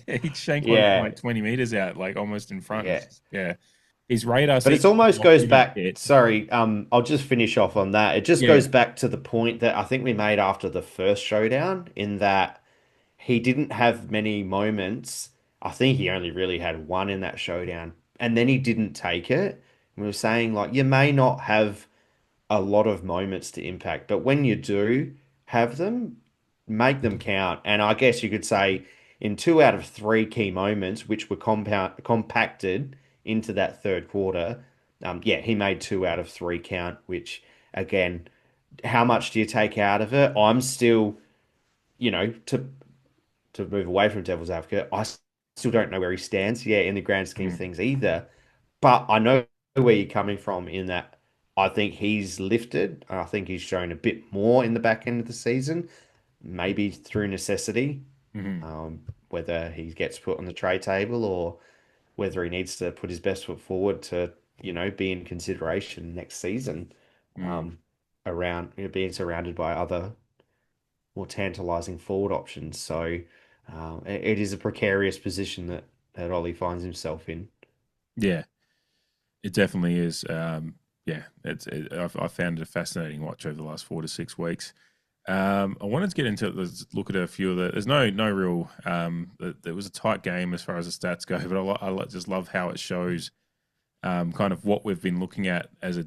He'd shank one from like 20 meters out, like almost in front. His radar. But it almost goes back. Sorry, I'll just finish off on that. It just goes back to the point that I think we made after the first showdown, in that he didn't have many moments. I think he only really had one in that showdown, and then he didn't take it. We were saying, like, you may not have a lot of moments to impact, but when you do have them, make them count. And I guess you could say in 2 out of 3 key moments, which were compacted into that third quarter, he made 2 out of 3 count, which, again, how much do you take out of it? I'm still, to move away from devil's advocate, I still don't know where he stands, in the grand scheme of things either. But I know where you're coming from, in that I think he's lifted. I think he's shown a bit more in the back end of the season, maybe through necessity, whether he gets put on the trade table or whether he needs to put his best foot forward to, be in consideration next season, around being surrounded by other more tantalizing forward options. So it is a precarious position that Ollie finds himself in. Yeah. It definitely is. I found it a fascinating watch over the last 4 to 6 weeks. I wanted to get into it. Let's look at a few of the. There's no real. It was a tight game as far as the stats go, but I just love how it shows, kind of what we've been looking at as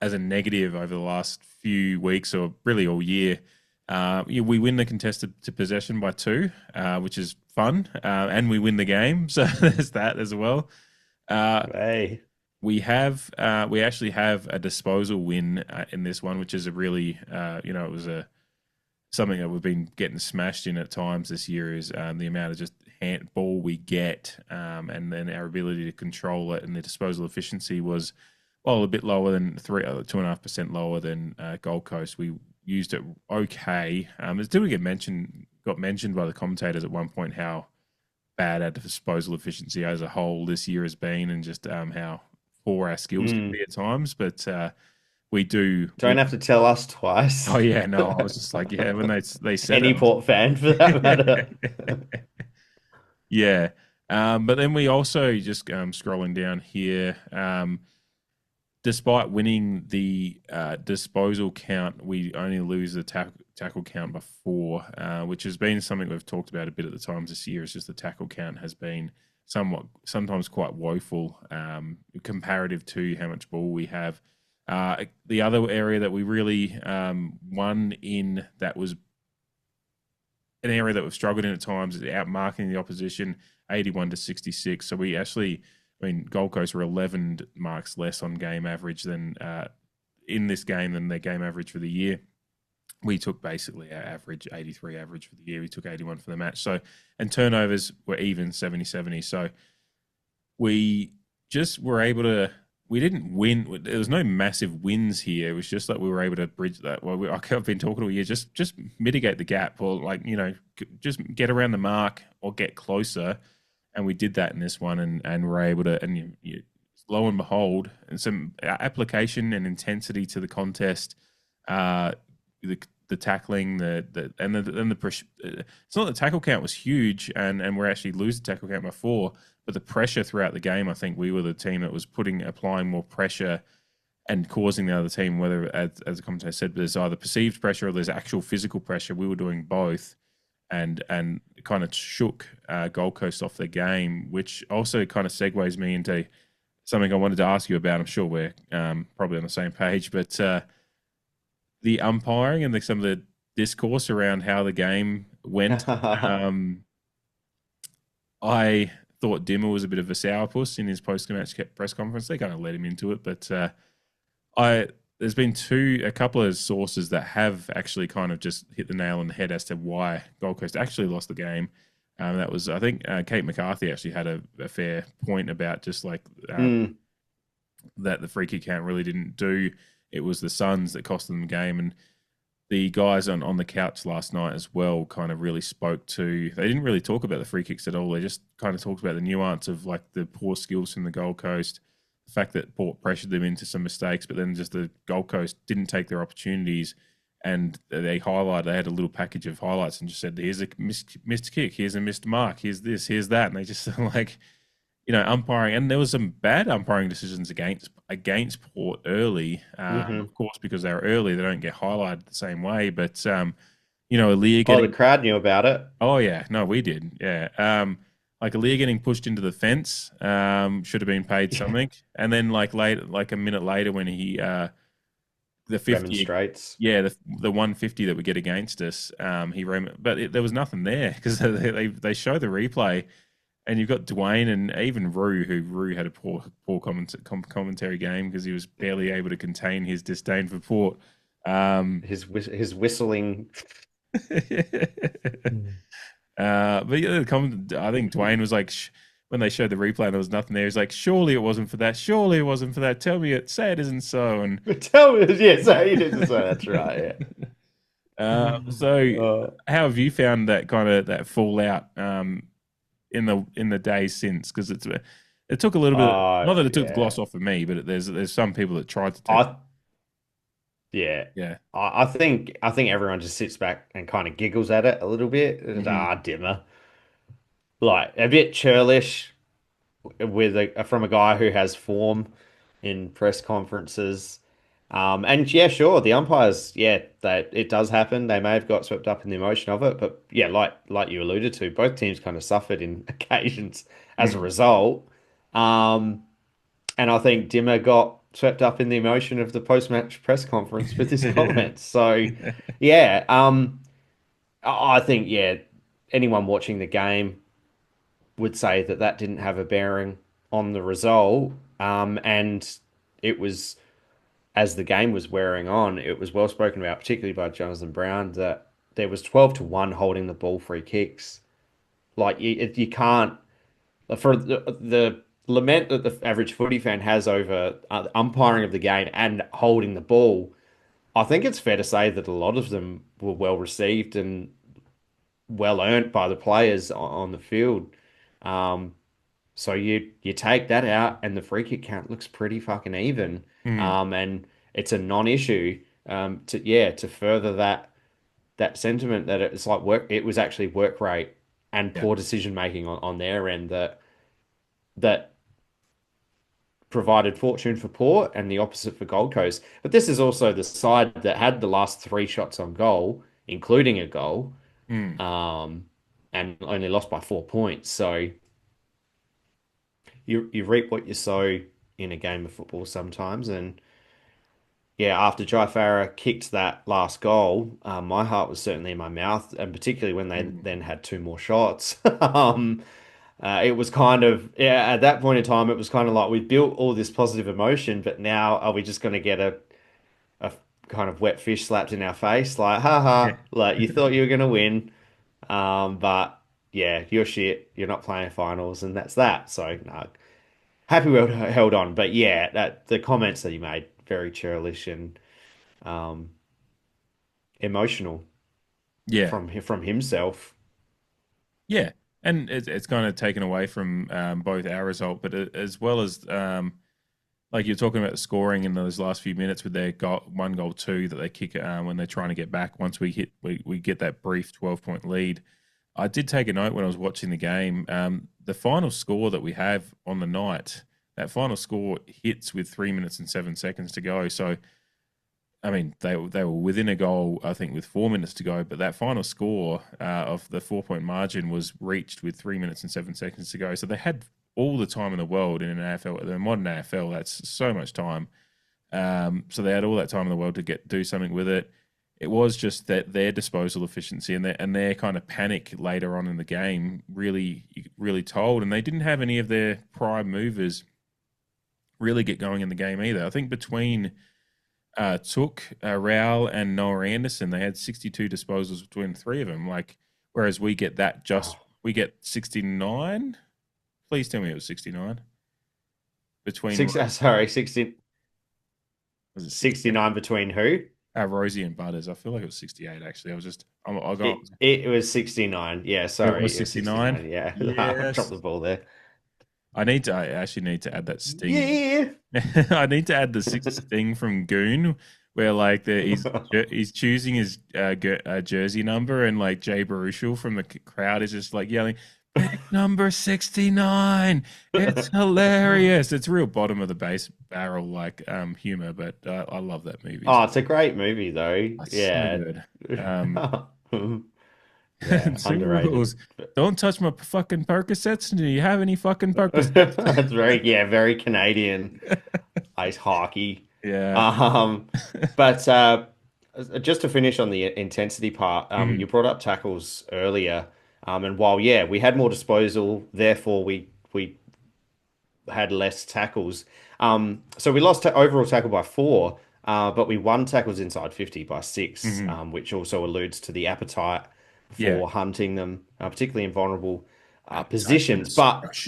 a negative over the last few weeks, or really all year. We win the contested to possession by 2, which is fun, and we win the game. So there's that as well. Hey. We actually have a disposal win in this one, which is a really, it was something that we've been getting smashed in at times this year is the amount of just handball we get, and then our ability to control it, and the disposal efficiency was, a bit lower than 2.5% lower than Gold Coast. We used it okay. It did got mentioned by the commentators at one point how bad our disposal efficiency as a whole this year has been, and just how poor our skills can be at times. But we don't have to tell us twice. Oh yeah, no, I was just like, yeah, when they said any Port fan for that matter. Yeah, but then we also just scrolling down here. Despite winning the disposal count, we only lose the tackle count by 4, which has been something we've talked about a bit at the times this year. It's just the tackle count has been sometimes quite woeful comparative to how much ball we have. The other area that we really won in, that was an area that we've struggled in at times, is outmarking the opposition, 81-66. So we actually, Gold Coast were 11 marks less on game average than in this game than their game average for the year. We took basically our average, 83 average for the year. We took 81 for the match. So, and turnovers were even, 70-70. So we just were able to, we didn't win. There was no massive wins here. It was just that we were able to bridge that. Well, I've been talking all year, just mitigate the gap, or just get around the mark or get closer. And we did that in this one, and we're able to, and lo and behold, and some application and intensity to the contest, the tackling, the pressure. It's not the tackle count was huge, and we're actually losing the tackle count by 4, but the pressure throughout the game, I think we were the team that was applying more pressure and causing the other team, whether, as the commentator said, there's either perceived pressure or there's actual physical pressure. We were doing both, and kind of shook Gold Coast off the game, which also kind of segues me into something I wanted to ask you about. I'm sure we're probably on the same page, but the umpiring and some of the discourse around how the game went. I thought Dimmer was a bit of a sourpuss in his post-match press conference. They kind of let him into it, but there's been a couple of sources that have actually kind of just hit the nail on the head as to why Gold Coast actually lost the game. That was, I think, Kate McCarthy actually had a fair point about just like that the free kick count really didn't do. It was the Suns that cost them the game, and the guys on the couch last night as well kind of really spoke to. They didn't really talk about the free kicks at all. They just kind of talked about the nuance of like the poor skills from the Gold Coast, the fact that Port pressured them into some mistakes, but then just the Gold Coast didn't take their opportunities, and they had a little package of highlights and just said, here's a missed kick, here's a missed mark, here's this, here's that, and they just like, umpiring, and there was some bad umpiring decisions against Port early, of course, because they were early, they don't get highlighted the same way, but Aaliyah getting... the crowd knew about it. Oh yeah, no, we did, yeah. Like Aaliyah getting pushed into the fence should have been paid something, and then like a minute later when he the 50 demonstrates, the 150 that we get against us, there was nothing there because they show the replay. And you've got Dwayne and even Rue had a poor commentary game because he was barely able to contain his disdain for Port. His whistling. But yeah, I think Dwayne was like, when they showed the replay and there was nothing there, he's like, surely it wasn't for that. Surely it wasn't for that. Tell me it. Say it isn't so. And tell me, say it isn't so. That's right. Yeah. How have you found that kind of that fallout? In the days since, because it took a little bit. Not that it took the gloss off of me, but there's some people that tried to take. I think everyone just sits back and kind of giggles at it a little bit. Dimmer, like a bit churlish from a guy who has form in press conferences. And yeah, sure, the umpires, it does happen. They may have got swept up in the emotion of it, but yeah, like you alluded to, both teams kind of suffered in occasions as a result. And I think Dimmer got swept up in the emotion of the post-match press conference with his comments. So, yeah, I think, yeah, anyone watching the game would say that that didn't have a bearing on the result. And it was, as the game was wearing on, it was well spoken about, particularly by Jonathan Brown, that there was 12-1 holding the ball free kicks. Like you can't, for the lament that the average footy fan has over umpiring of the game and holding the ball. I think it's fair to say that a lot of them were well received and well earned by the players on the field. So you take that out, and the free kick count looks pretty fucking even. And it's a non-issue. To further that sentiment that it's like it was actually work rate and poor decision making on their end that provided fortune for Port and the opposite for Gold Coast. But this is also the side that had the last 3 shots on goal, including a goal, and only lost by 4 points. So you reap what you sow in a game of football sometimes. And yeah, after Jai Farah kicked that last goal, my heart was certainly in my mouth, and particularly when they then had 2 more shots. It was kind of, yeah, at that point in time, it was kind of like we built all this positive emotion, but now are we just going to get a kind of wet fish slapped in our face? Like, haha, like you thought you were going to win, but yeah, you're shit. You're not playing finals, and that's that. So, no, happy we held on. But yeah, the comments that he made, very churlish and emotional from himself. Yeah. And it's kind of taken away from both our result, but as well as like you're talking about the scoring in those last few minutes with their 1-2 that they kick when they're trying to get back. Once we get that brief 12-point lead, I did take a note when I was watching the game. The final score that we have on the night, that final score hits with 3 minutes and 7 seconds to go. So, I mean, they were within a goal, I think, with 4 minutes to go. But that final score of the 4-point margin was reached with 3 minutes and 7 seconds to go. So they had all the time in the world in an AFL, the modern AFL. That's so much time. So they had all that time in the world to do something with it. It was just that their disposal efficiency and their kind of panic later on in the game really told. And they didn't have any of their prime movers really get going in the game either. I think between Took, Rowell and Noah Anderson, they had 62 disposals between 3 of them. Like, whereas we get 69. Please tell me it was 69. Between 60. Was it 69 between who? Rosie and Butters. I feel like it was 68 actually. It was 69. Yeah, sorry. It was 69. Yeah. Yes. I dropped the ball there. I actually need to add that sting. Yeah. I need to add the 6th sting from Goon, where like he's choosing his jersey number, and like Jay Baruchel from the crowd is just like yelling, "Pick number 69." It's hilarious. It's real bottom of the base barrel like humor, but I love that movie. Oh, it's a great movie though. Yeah. So good. Yeah, underrated. Rules. Don't touch my fucking Percocets. Do you have any fucking Percocets? That's very Canadian ice hockey. Yeah. But just to finish on the intensity part, you brought up tackles earlier, and while we had more disposal, therefore we had less tackles. So we lost overall tackle by 4, but we won tackles inside 50 by 6, which also alludes to the appetite for hunting them, particularly in vulnerable positions. But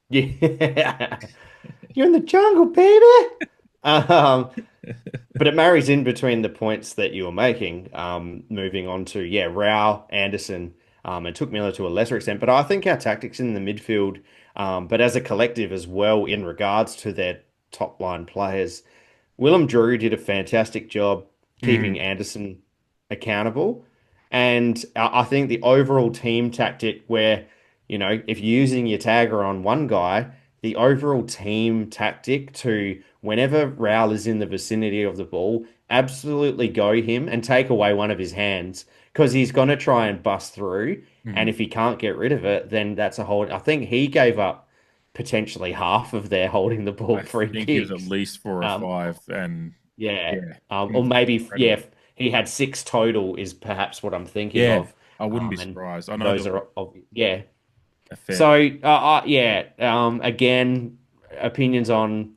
yeah, you're in the jungle, baby. But it marries in between the points that you were making. Moving on to Rao, Anderson, and Took Miller to a lesser extent. But I think our tactics in the midfield, but as a collective as well, in regards to their top line players, Willem Drew did a fantastic job keeping Anderson accountable. And I think the overall team tactic where, if you're using your tagger on one guy, the overall team tactic to whenever Raul is in the vicinity of the ball, absolutely go him and take away one of his hands because he's going to try and bust through. And if he can't get rid of it, then that's a whole... I think he gave up potentially half of their holding the ball I free think he was at kicks. least 4 or 5, and Yeah. yeah, Or maybe, incredible. he had 6 total is perhaps what I'm thinking Yeah, of. I wouldn't be And surprised. I know those there were are, yeah. a fair. So, yeah. Again, opinions on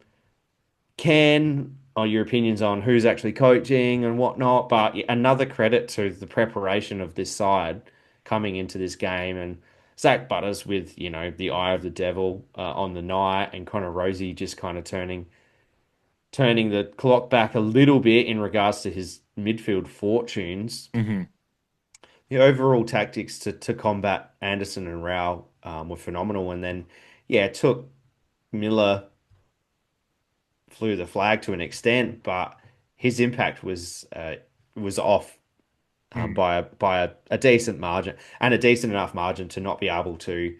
your opinions on who's actually coaching and whatnot. But another credit to the preparation of this side coming into this game, and Zach Butters with, the eye of the devil on the night, and Connor Rosie just kind of turning the clock back a little bit in regards to his midfield fortunes. Hmm. The overall tactics to combat Anderson and Rao were phenomenal. And then, yeah, it took Miller flew the flag to an extent, but his impact was off by a decent margin, and a decent enough margin to not be able to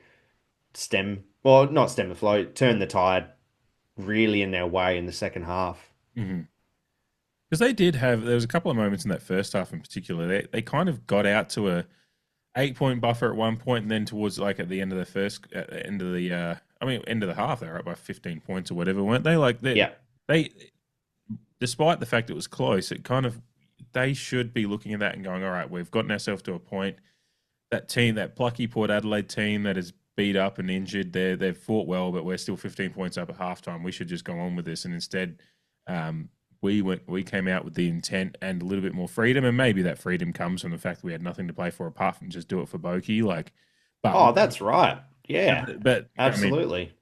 not stem the flow, turn the tide really in their way in the second half. Hmm. Because there was a couple of moments in that first half in particular. They kind of got out to a 8 point buffer at one point, and then towards like at the end of the end of the half, they were up by 15 points or whatever, weren't they? Like Yeah. they, despite the fact it was close, they should be looking at that and going, all right, we've gotten ourselves to a point. That team, that plucky Port Adelaide team that is beat up and injured, they've fought well, but we're still 15 points up at halftime. We should just go on with this, and instead, we came out with the intent and a little bit more freedom, and maybe that freedom comes from the fact that we had nothing to play for apart from just do it for Boki. Oh, that's right. Yeah, but absolutely. I mean,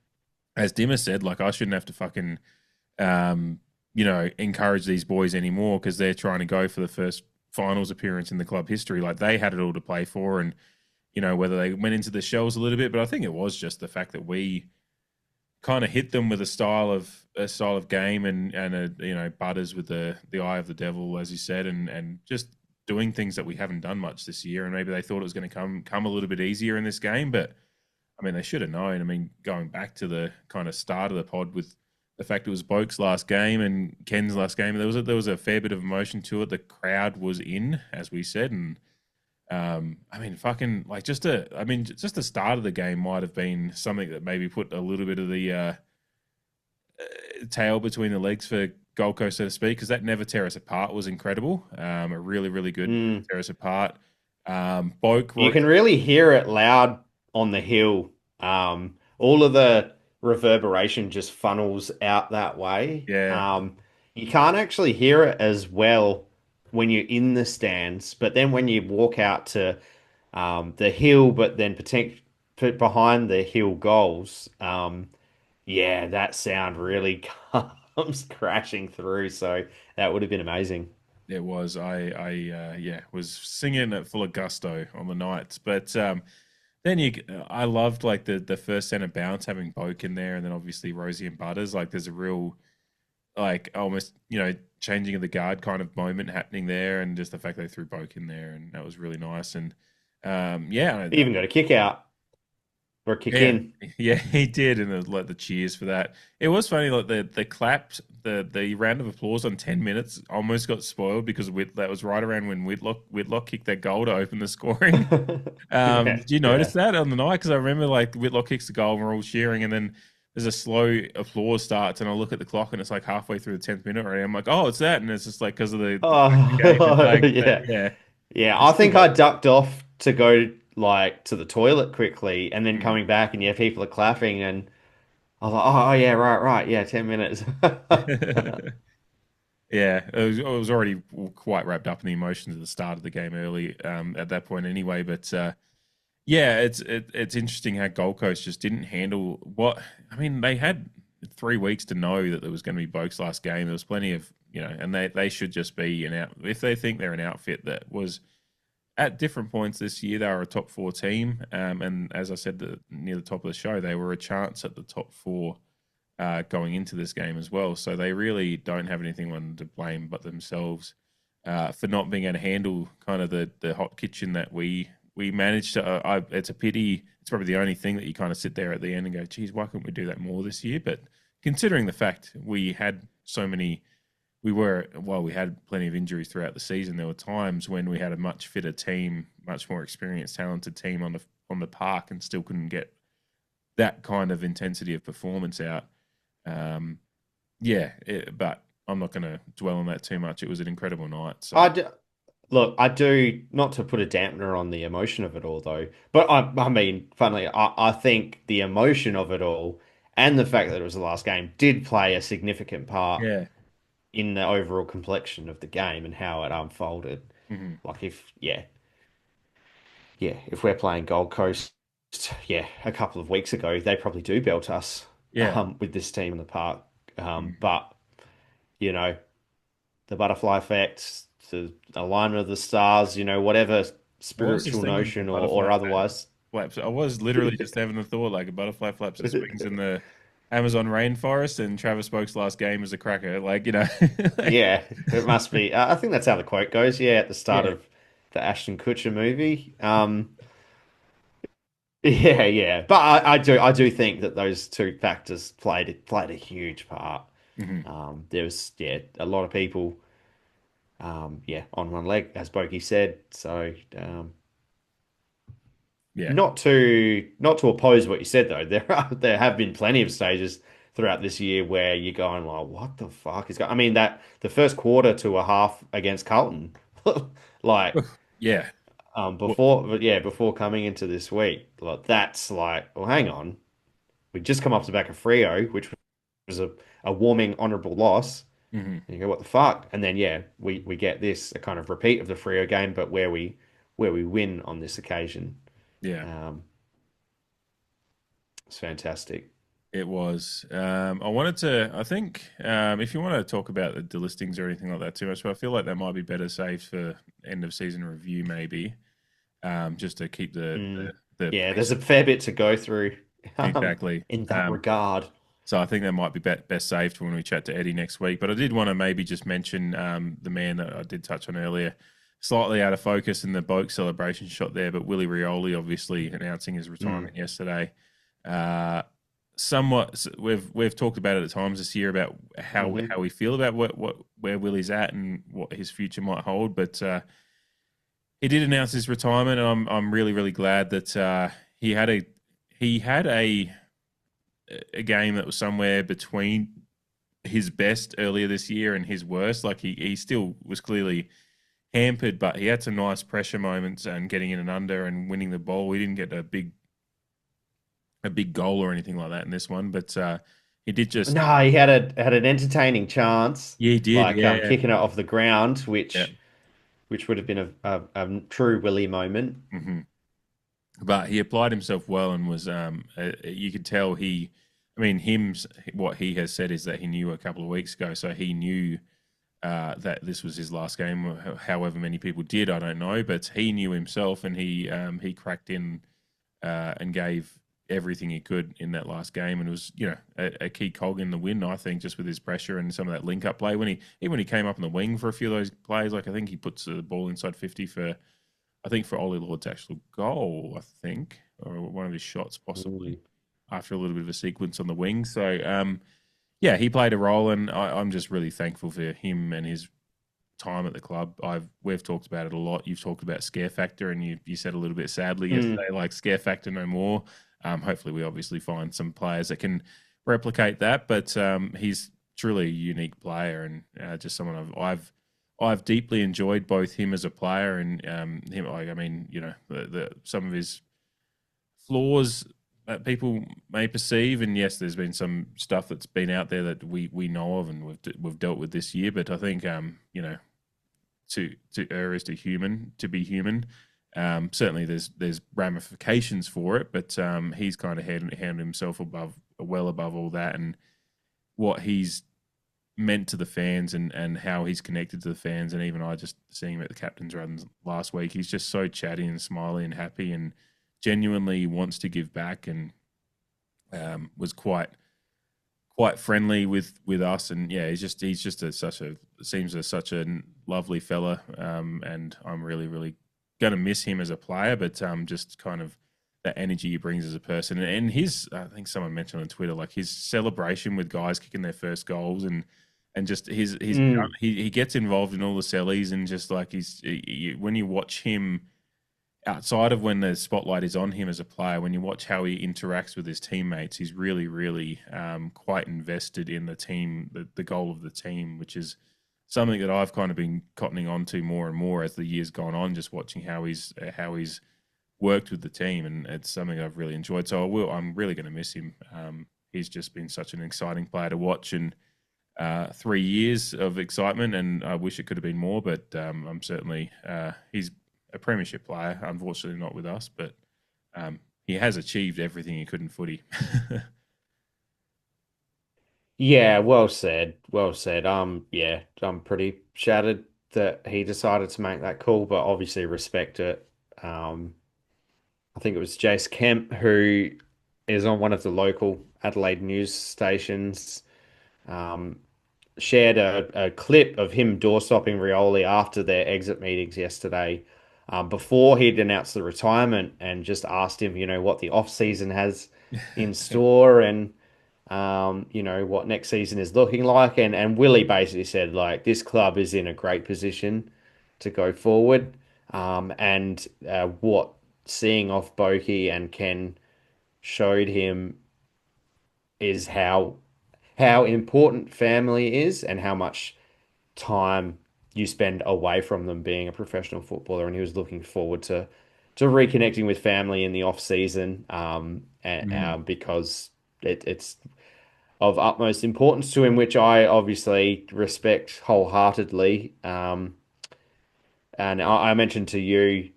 as Dimmer said, like I shouldn't have to fucking, encourage these boys anymore because they're trying to go for the first finals appearance in the club history. Like they had it all to play for, and whether they went into the shells a little bit, but I think it was just the fact that we kind of hit them with a style of game, and Butters with the eye of the devil, as you said, and just doing things that we haven't done much this year. And maybe they thought it was going to come a little bit easier in this game, but I mean they should have known. I mean, going back to the kind of start of the pod with the fact it was Boak's last game and Ken's last game, there was a fair bit of emotion to it. The crowd was in, as we said, and I mean, fucking like just the start of the game might have been something that maybe put a little bit of the tail between the legs for Gold Coast, so to speak, because that Never Tear Us Apart was incredible. A really, really good Never Tear Us Apart. Boak, you can really hear it loud on the hill. All of the reverberation just funnels out that way. Yeah. You can't actually hear it as well when you're in the stands, but then when you walk out to the hill, but then behind the hill goals, that sound really comes crashing through. So that would have been amazing. It was. I was singing it full of gusto on the nights, but then I loved like the first centre bounce having Boak in there, and then obviously Rosie and Butters. Like there's a real like almost changing of the guard kind of moment happening there, and just the fact they threw Boak in there, and that was really nice. And He even got a kick out or a kick in. Yeah, he did, and the cheers for that. It was funny, like the claps, the round of applause on 10 minutes almost got spoiled because that was right around when Whitlock kicked that goal to open the scoring. Did you notice that on the night? Because I remember like Whitlock kicks the goal and we're all cheering, and then there's a slow applause starts, and I look at the clock and it's like halfway through the 10th minute already. I'm like, oh, it's that, and it's just like because of the game. Yeah. I think I ducked off to go like to the toilet quickly, and then coming back, and people are clapping, and I was like, oh yeah, right, yeah, 10 minutes. Yeah, it was already quite wrapped up in the emotions at the start of the game early at that point anyway. But it's interesting how Gold Coast just didn't handle they had 3 weeks to know that there was going to be Boak's last game. There was plenty of, and they should just be if they think they're an outfit that was at different points this year, they were a top 4 team. And as I said near the top of the show, they were a chance at the top 4 going into this game as well. So they really don't have anything to blame but themselves for not being able to handle kind of the hot kitchen that we managed to. It's a pity. It's probably the only thing that you kind of sit there at the end and go, geez, why couldn't we do that more this year? But considering the fact we had we had plenty of injuries throughout the season. There were times when we had a much fitter team, much more experienced, talented team on the park, and still couldn't get that kind of intensity of performance out. But I'm not going to dwell on that too much. It was an incredible night. So. I do, not to put a dampener on the emotion of it all, though, but I mean, funnily, I think the emotion of it all and the fact that it was the last game did play a significant part in the overall complexion of the game and how it unfolded. Mm-hmm. Like, if we're playing Gold Coast, a couple of weeks ago, they probably do belt us with this team in the park. But, you know, the butterfly effect, the alignment of the stars, you know, whatever spiritual notion or otherwise. Flaps. I was literally just having a thought, like a butterfly flaps its wings in the Amazon rainforest, and Travis Boak's last game was a cracker. Like, you know. Yeah, it must be. I think that's how the quote goes. Yeah, at the start of the Ashton Kutcher movie. But I do think that those two factors played a huge part. Mm-hmm. There was a lot of people on one leg, as Bokey said. So not to oppose what you said, though. There have been plenty of stages throughout this year where you're going, well, what the fuck is going? I mean, that the first quarter to a half against Carlton, like before coming into this week, like that's like, well, hang on, we just come off the back of Freo, which was a warming honourable loss. Mm-hmm. And you go, what the fuck? And then we get this, a kind of repeat of the Freo game, but where we win on this occasion. Yeah, it's fantastic. It was. I wanted to. I think if you want to talk about the delistings or anything like that too much, but I feel like that might be better saved for end of season review, maybe. Just to keep the there's a fair bit to go through. Exactly in that regard. So I think that might be best saved for when we chat to Eddie next week. But I did want to maybe just mention the man that I did touch on earlier, slightly out of focus in the Boak celebration shot there, but Willie Rioli obviously announcing his retirement yesterday. Somewhat, we've talked about it at times this year about how we feel about where Willie's at and what his future might hold. But he did announce his retirement, and I'm really, really glad that he had a game that was somewhere between his best earlier this year and his worst. Like he still was clearly hampered, but he had some nice pressure moments and getting in and under and winning the ball. We didn't get a big goal or anything like that in this one, but he did just. No, he had an entertaining chance. Yeah, he did. Like kicking it off the ground, which would have been a true Willie moment. Mm-hmm. But he applied himself well and was. You could tell what he has said is that he knew a couple of weeks ago, so he knew that this was his last game. However many people did, I don't know, but he knew himself, and he cracked in and gave everything he could in that last game, and it was a key cog in the win, I think, just with his pressure and some of that link up play. When he came up on the wing for a few of those plays, like I think he puts the ball inside 50 for Ollie Lord's actual goal, I think, or one of his shots possibly after a little bit of a sequence on the wing. So he played a role, and I'm just really thankful for him and his time at the club. We've talked about it a lot. You've talked about scare factor, and you said a little bit sadly yesterday, like scare factor no more. Hopefully we obviously find some players that can replicate that, but he's truly a unique player, and just someone I've deeply enjoyed both him as a player and him. Like, I mean, some of his flaws that people may perceive, and yes, there's been some stuff that's been out there that we know of and we've dealt with this year. But I think to err is to be human. Certainly, there's ramifications for it, but he's kind of handled himself well above all that, and what he's meant to the fans and how he's connected to the fans. And even I just seeing him at the captain's runs last week, he's just so chatty and smiley and happy and genuinely wants to give back, and was quite friendly with us. And he's just such a lovely fella, and I'm really, really going to miss him as a player, but just kind of that energy he brings as a person. And his, I think someone mentioned on Twitter, like his celebration with guys kicking their first goals and just he gets involved in all the sellies, and just like when you watch him outside of when the spotlight is on him as a player, when you watch how he interacts with his teammates, he's really, really quite invested in the team, the goal of the team, which is something that I've kind of been cottoning on to more and more as the years gone on, just watching how he's worked with the team, and it's something I've really enjoyed. So I'm really going to miss him. He's just been such an exciting player to watch, and 3 years of excitement, and I wish it could have been more, but I'm certainly he's a premiership player, unfortunately not with us, but he has achieved everything he could in footy. Yeah, well said. Well said. Yeah, I'm pretty shattered that he decided to make that call, but obviously respect it. I think it was Jace Kemp who is on one of the local Adelaide news stations, shared a clip of him door-stopping Rioli after their exit meetings yesterday, before he'd announced the retirement, and just asked him, what the off-season has in store, and what next season is looking like. And Willie basically said, like, this club is in a great position to go forward. And what seeing off Boki and Ken showed him is how important family is, and how much time you spend away from them being a professional footballer. And he was looking forward to reconnecting with family in the off season, because it's of utmost importance to him, which I obviously respect wholeheartedly. And I mentioned to you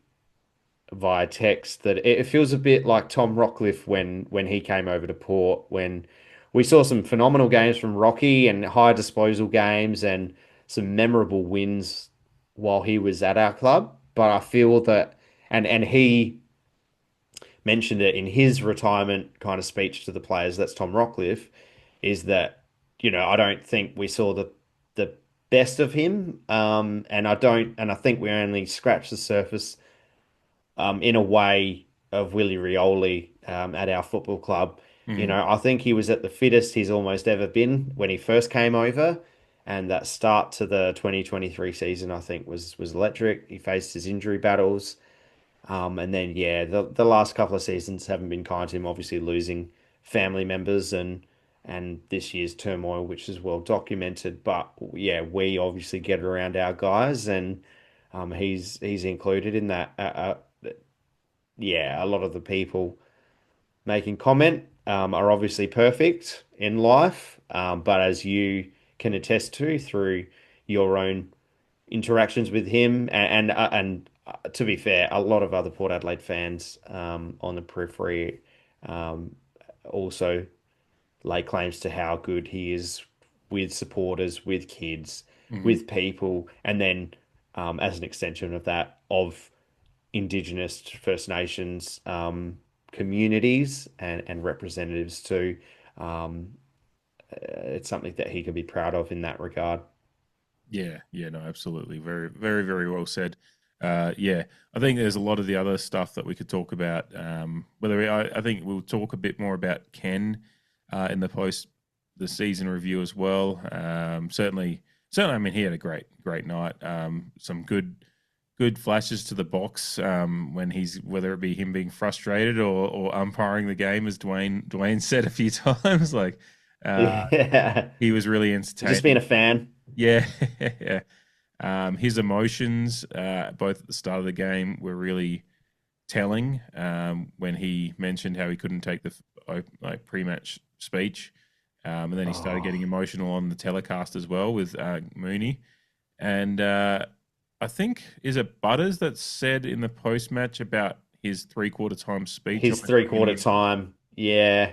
via text that it feels a bit like Tom Rockcliffe when he came over to Port, when we saw some phenomenal games from Rocky and high disposal games and some memorable wins while he was at our club. But I feel that, and he mentioned it in his retirement kind of speech to the players, that's Tom Rockcliffe, is that, I don't think we saw the best of him. And I think we only scratched the surface, in a way, of Willie Rioli, at our football club. I think he was at the fittest he's almost ever been when he first came over. And that start to the 2023 season, I think, was electric. He faced his injury battles. And then, yeah, the last couple of seasons haven't been kind to him, obviously losing family members and this year's turmoil, which is well documented. But yeah, we obviously get around our guys, and he's included in that. Yeah, a lot of the people making comment are obviously perfect in life, but as you can attest to through your own interactions with him, and to be fair, a lot of other Port Adelaide fans on the periphery also lay claims to how good he is with supporters, with kids, with people, and then as an extension of that, of Indigenous First Nations communities and representatives too. It's something that he can be proud of in that regard. Yeah, no, absolutely. Very, very, very well said. Yeah, I think there's a lot of the other stuff that we could talk about. I think we'll talk a bit more about Ken in the season review as well. Certainly, I mean, he had a great night. Some good flashes to the box when whether it be him being frustrated or umpiring the game, as Dwayne said a few times. Like, he was really entertaining. Just being a fan. Yeah, yeah. His emotions, both at the start of the game, were really telling. When he mentioned how he couldn't take the pre-match speech, and then he started getting emotional on the telecast as well with Mooney. And I think, is it Butters that said in the post-match about his three-quarter time speech? His three-quarter time, yeah.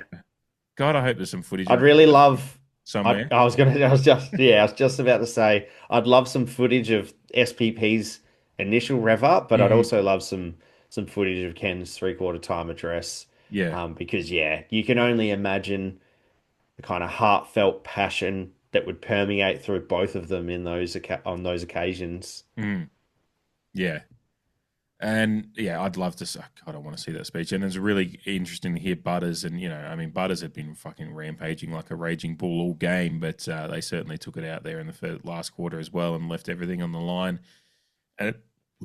God, I hope there's some footage. I'd really love somewhere. I was just about to say, I'd love some footage of SPP's initial rev up, but I'd also love some footage of Ken's three-quarter time address. Yeah. Because you can only imagine the kind of heartfelt passion that would permeate through both of them on those occasions. Yeah. And yeah, I'd love to. God, I want to see that speech. And it's really interesting to hear Butters. And Butters had been fucking rampaging like a raging bull all game, but they certainly took it out there in the last quarter as well and left everything on the line. And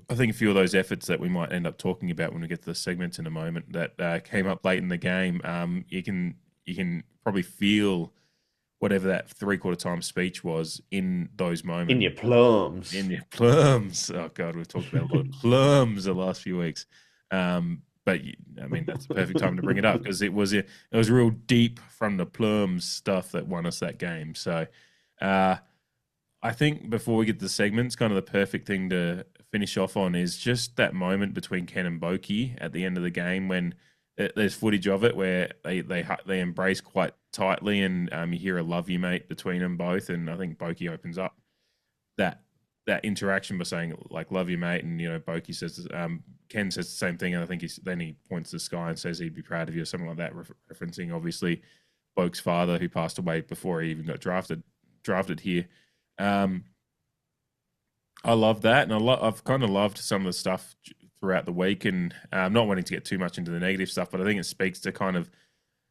I think a few of those efforts that we might end up talking about when we get to the segments in a moment that came up late in the game, you can probably feel whatever that three-quarter time speech was in those moments. In your plums. In your plums. Oh God, we've talked about a lot of plums the last few weeks. But I mean, that's the perfect time to bring it up because it was real deep from the plums stuff that won us that game. So I think before we get to the segments, kind of the perfect thing to finish off on is just that moment between Ken and Boki at the end of the game when there's footage of it where they embrace quite tightly and you hear a "love you mate" between them both, and I think Boki opens up that interaction by saying like "love you mate," and Boki says Ken says the same thing, and I think then he points to the sky and says he'd be proud of you or something like that, referencing obviously Boke's father who passed away before he even got drafted here. I love that, and I've kind of loved some of the stuff throughout the week, and I'm not wanting to get too much into the negative stuff, but I think it speaks to kind of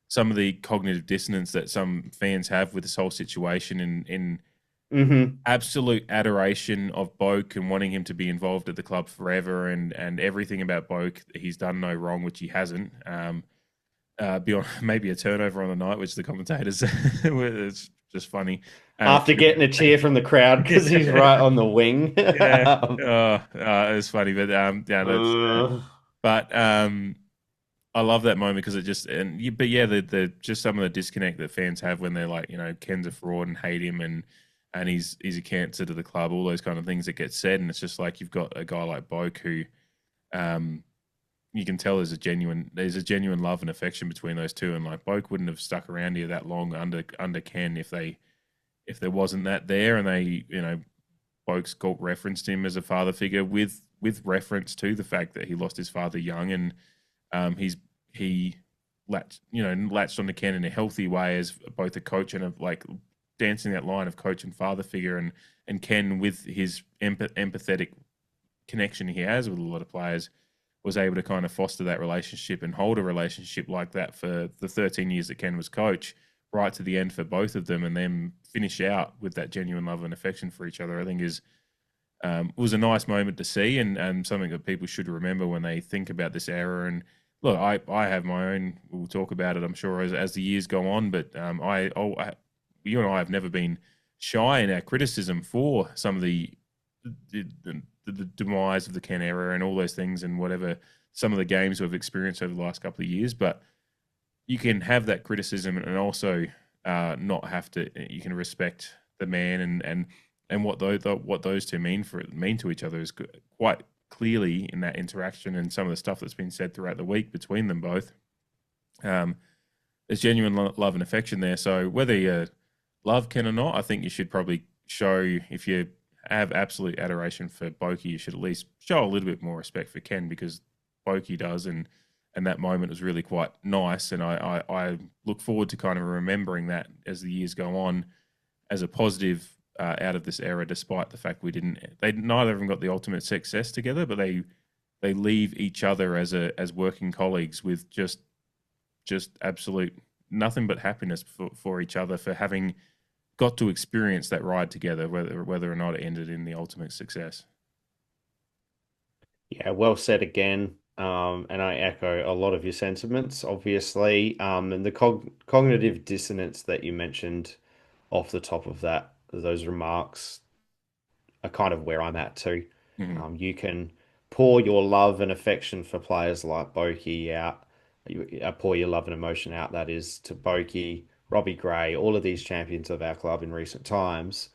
some of the cognitive dissonance that some fans have with this whole situation in absolute adoration of Boke and wanting him to be involved at the club forever and everything about Boke. He's done no wrong, which he hasn't. Beyond maybe a turnover on the night, which the commentators, it's just funny. After getting a cheer from the crowd because he's right on the wing. Yeah. It was funny, but I love that moment because it just the just some of the disconnect that fans have when they're like, Ken's a fraud and hate him and he's a cancer to the club, all those kind of things that get said, and it's just like you've got a guy like Boke who, you can tell there's a genuine love and affection between those two, and like Boke wouldn't have stuck around here that long under Ken if there wasn't that there, and they Boke's referenced him as a father figure with reference to the fact that he lost his father young, and he latched onto Ken in a healthy way as both a coach and like dancing that line of coach and father figure, and Ken with his empathetic connection he has with a lot of players was able to kind of foster that relationship and hold a relationship like that for the 13 years that Ken was coach, right to the end for both of them, and then finish out with that genuine love and affection for each other. I think was a nice moment to see, and something that people should remember when they think about this era. And look, I have my own. We'll talk about it, I'm sure, as the years go on. But you and I have never been shy in our criticism for some of the demise of the Ken era and all those things, and whatever some of the games we've experienced over the last couple of years. But you can have that criticism and also not have to. You can respect the man and what those two mean to each other is quite clearly in that interaction and some of the stuff that's been said throughout the week between them both. There's genuine love and affection there. So whether you love Ken or not, I think you should probably show, if you have absolute adoration for Boki, you should at least show a little bit more respect for Ken, because Boki does, and that moment was really quite nice, and I look forward to kind of remembering that as the years go on as a positive out of this era, despite the fact neither of them got the ultimate success together, but they leave each other as working colleagues with just absolute nothing but happiness for each other for having got to experience that ride together, whether or not it ended in the ultimate success. Yeah, well said again. And I echo a lot of your sentiments, obviously. And the cognitive dissonance that you mentioned off the top of those remarks are kind of where I'm at too. Mm-hmm. You can pour your love and affection for players like Boki out, pour your love and emotion out, that is, to Boki, Robbie Gray, all of these champions of our club in recent times.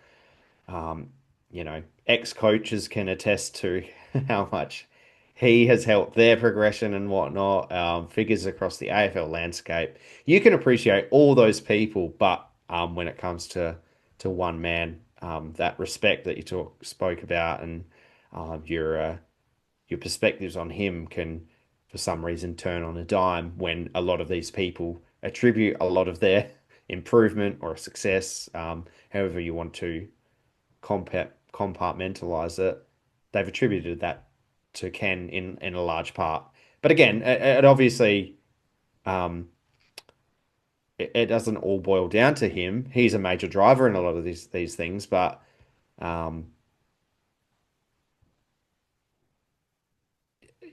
Ex-coaches can attest to how much he has helped their progression and whatnot. Figures across the AFL landscape. You can appreciate all those people, but when it comes to one man, that respect that you spoke about, and your perspectives on him can, for some reason, turn on a dime when a lot of these people attribute a lot of their improvement or success, however you want to compartmentalize it. They've attributed that to Ken in a large part. But again, it obviously it doesn't all boil down to him. He's a major driver in a lot of these things, but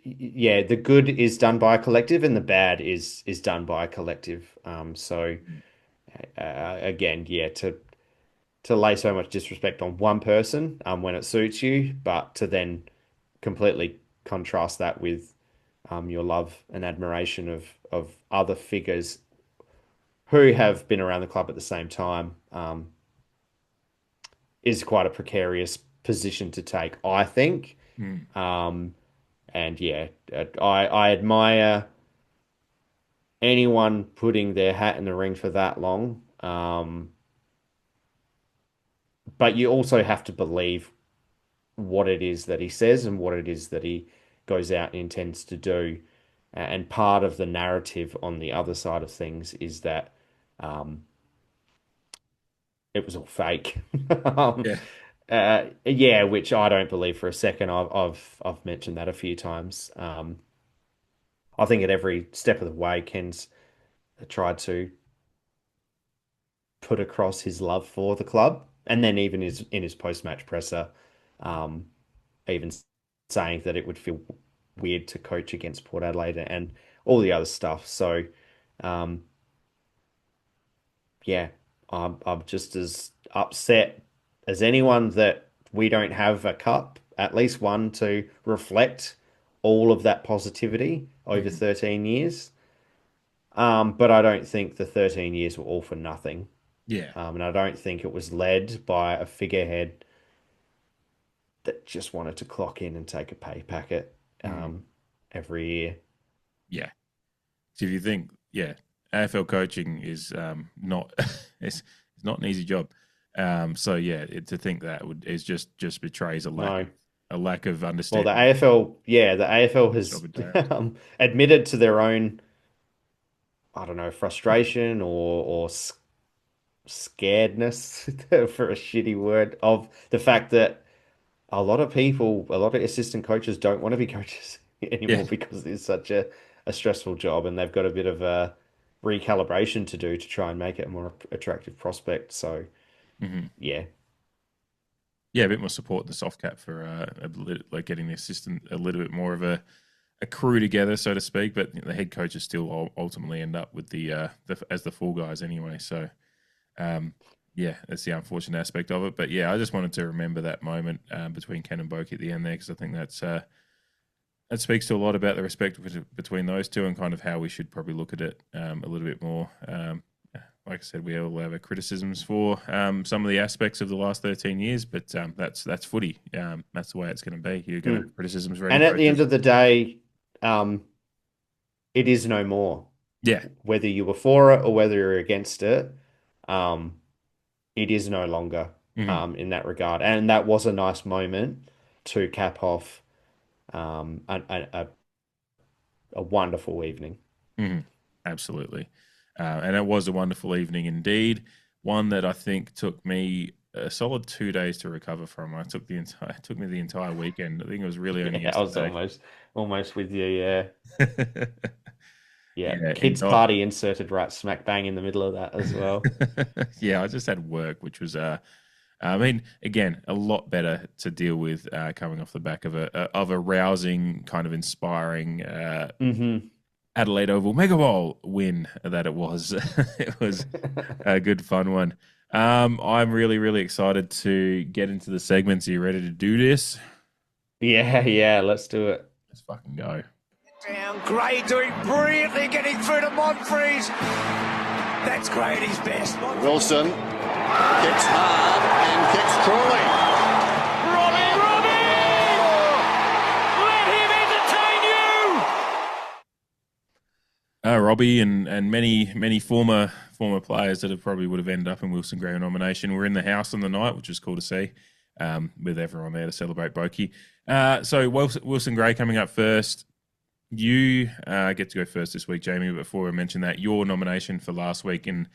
yeah, the good is done by a collective, and the bad is done by a collective. So again, yeah, to lay so much disrespect on one person when it suits you, but to then completely contrast that with your love and admiration of other figures who have been around the club at the same time is quite a precarious position to take, I think. And yeah, I admire anyone putting their hat in the ring for that long. But you also have to believe what it is that he says and what it is that he goes out and intends to do. And part of the narrative on the other side of things is that it was all fake. Yeah. Yeah, which I don't believe for a second. I've mentioned that a few times. I think at every step of the way, Ken's tried to put across his love for the club, and then even in his post-match presser, even saying that it would feel weird to coach against Port Adelaide and all the other stuff. So, yeah, I'm just as upset as anyone that we don't have a cup, at least one to reflect all of that positivity over 13 years. But I don't think the 13 years were all for nothing. Yeah. And I don't think it was led by a figurehead that just wanted to clock in and take a pay packet every year. Yeah. So if you think, yeah, AFL coaching is not it's not an easy job. So yeah, to think that is just betrays a lack of Well, understanding. the AFL has admitted to their own, I don't know, frustration or scaredness, for a shitty word, of the fact that a lot of assistant coaches don't want to be coaches anymore because it's such a stressful job, and they've got a bit of a recalibration to do to try and make it a more attractive prospect. So, yeah. Yeah, a bit more support in the soft cap for like getting the assistant a little bit more of a crew together, so to speak. But the head coaches still ultimately end up with the as the full guys anyway. So, yeah, that's the unfortunate aspect of it. But yeah, I just wanted to remember that moment between Ken and Boak at the end there, because I think that speaks to a lot about the respect between those two and kind of how we should probably look at it a little bit more. Like I said, we all have our criticisms for some of the aspects of the last 13 years, but that's footy. That's the way it's going to be. You're going to have criticisms for And at the end of the day, it is no more. Yeah. Whether you were for it or whether you're against it, it is no longer in that regard. And that was a nice moment to cap off a wonderful evening. Absolutely. And it was a wonderful evening indeed. One that I think took me a solid 2 days to recover from. It took me the entire weekend. I think it was really only yesterday. I was almost with you, yeah. Yeah, kids party inserted right smack bang in the middle of that as well. Yeah, I just had work, which was I mean, again, a lot better to deal with coming off the back of a rousing, kind of inspiring Adelaide Oval Megabowl win that it was. It was a good fun one. I'm really, really excited to get into the segments. Are you ready to do this? Yeah, let's do it. Let's fucking go. Down, Gray doing brilliantly, getting through to Monfries. That's Grady's best. Wilson kicks hard and kicks truly. Robbie! Let him entertain you! Robbie and many former players that probably would have ended up in Wilson Gray nomination were in the house on the night, which was cool to see, with everyone there to celebrate Boakey. So Wilson Gray coming up first. You get to go first this week, Jamie. But before I mention that, your nomination for last week and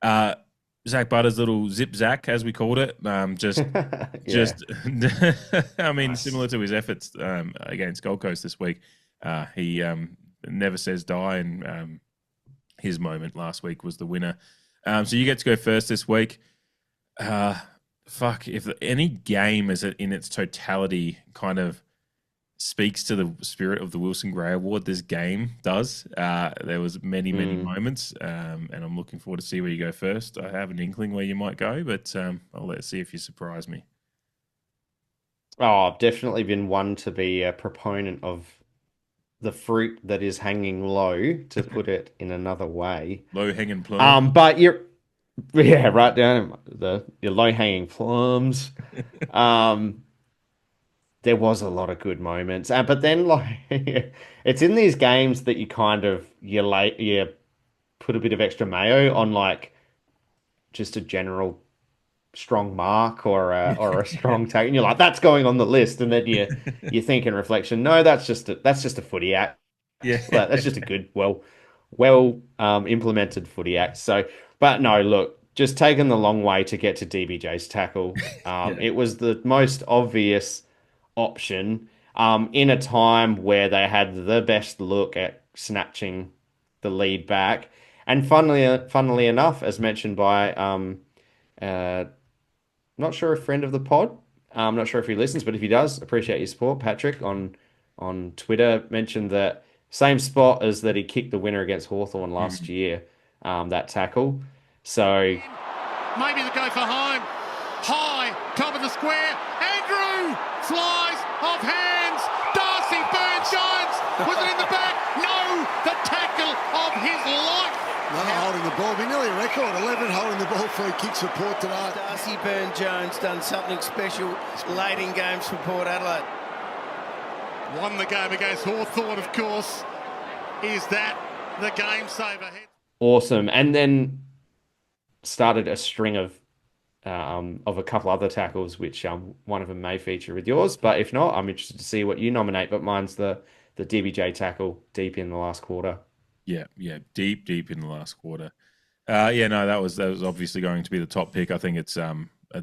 Zach Butter's little zip Zach, as we called it, just I mean, nice. Similar to his efforts against Gold Coast this week, he never says die, and his moment last week was the winner. So you get to go first this week. If any game is in its totality kind of speaks to the spirit of the Wilson Gray Award. This game does. There was many moments, and I'm looking forward to see where you go first. I have an inkling where you might go, but let's see if you surprise me. Oh, I've definitely been one to be a proponent of the fruit that is hanging low, to put it in another way. Low hanging plum. But yeah, right down your low hanging plums. There was a lot of good moments, but then like it's in these games that you kind of you put a bit of extra mayo on, like just a general strong mark or a strong take, and you're like, that's going on the list, and then you think in reflection, no, that's just a footy act. Yeah, that's just a good, well implemented footy act. So, but no, look, just taken the long way to get to DBJ's tackle. It was the most obvious option in a time where they had the best look at snatching the lead back, and funnily enough, as mentioned by not sure a friend of the pod. I'm not sure if he listens, but if he does, appreciate your support. Patrick on Twitter mentioned that same spot as that he kicked the winner against Hawthorn last year, that tackle. So maybe the go for home. High, top of the square. Andrew flies off hands. Darcy Burns-Jones. Was it in the back? No, the tackle of his life. No, holding the ball. Be nearly a record. 11 holding the ball free kick support tonight. Darcy Burns-Jones done something special late in games for Port Adelaide. Won the game against Hawthorn, of course. Is that the game saver? Awesome. And then started a string of a couple other tackles, which one of them may feature with yours. But if not, I'm interested to see what you nominate. But mine's the DBJ tackle deep in the last quarter. Yeah, deep in the last quarter. That was obviously going to be the top pick. I think it's a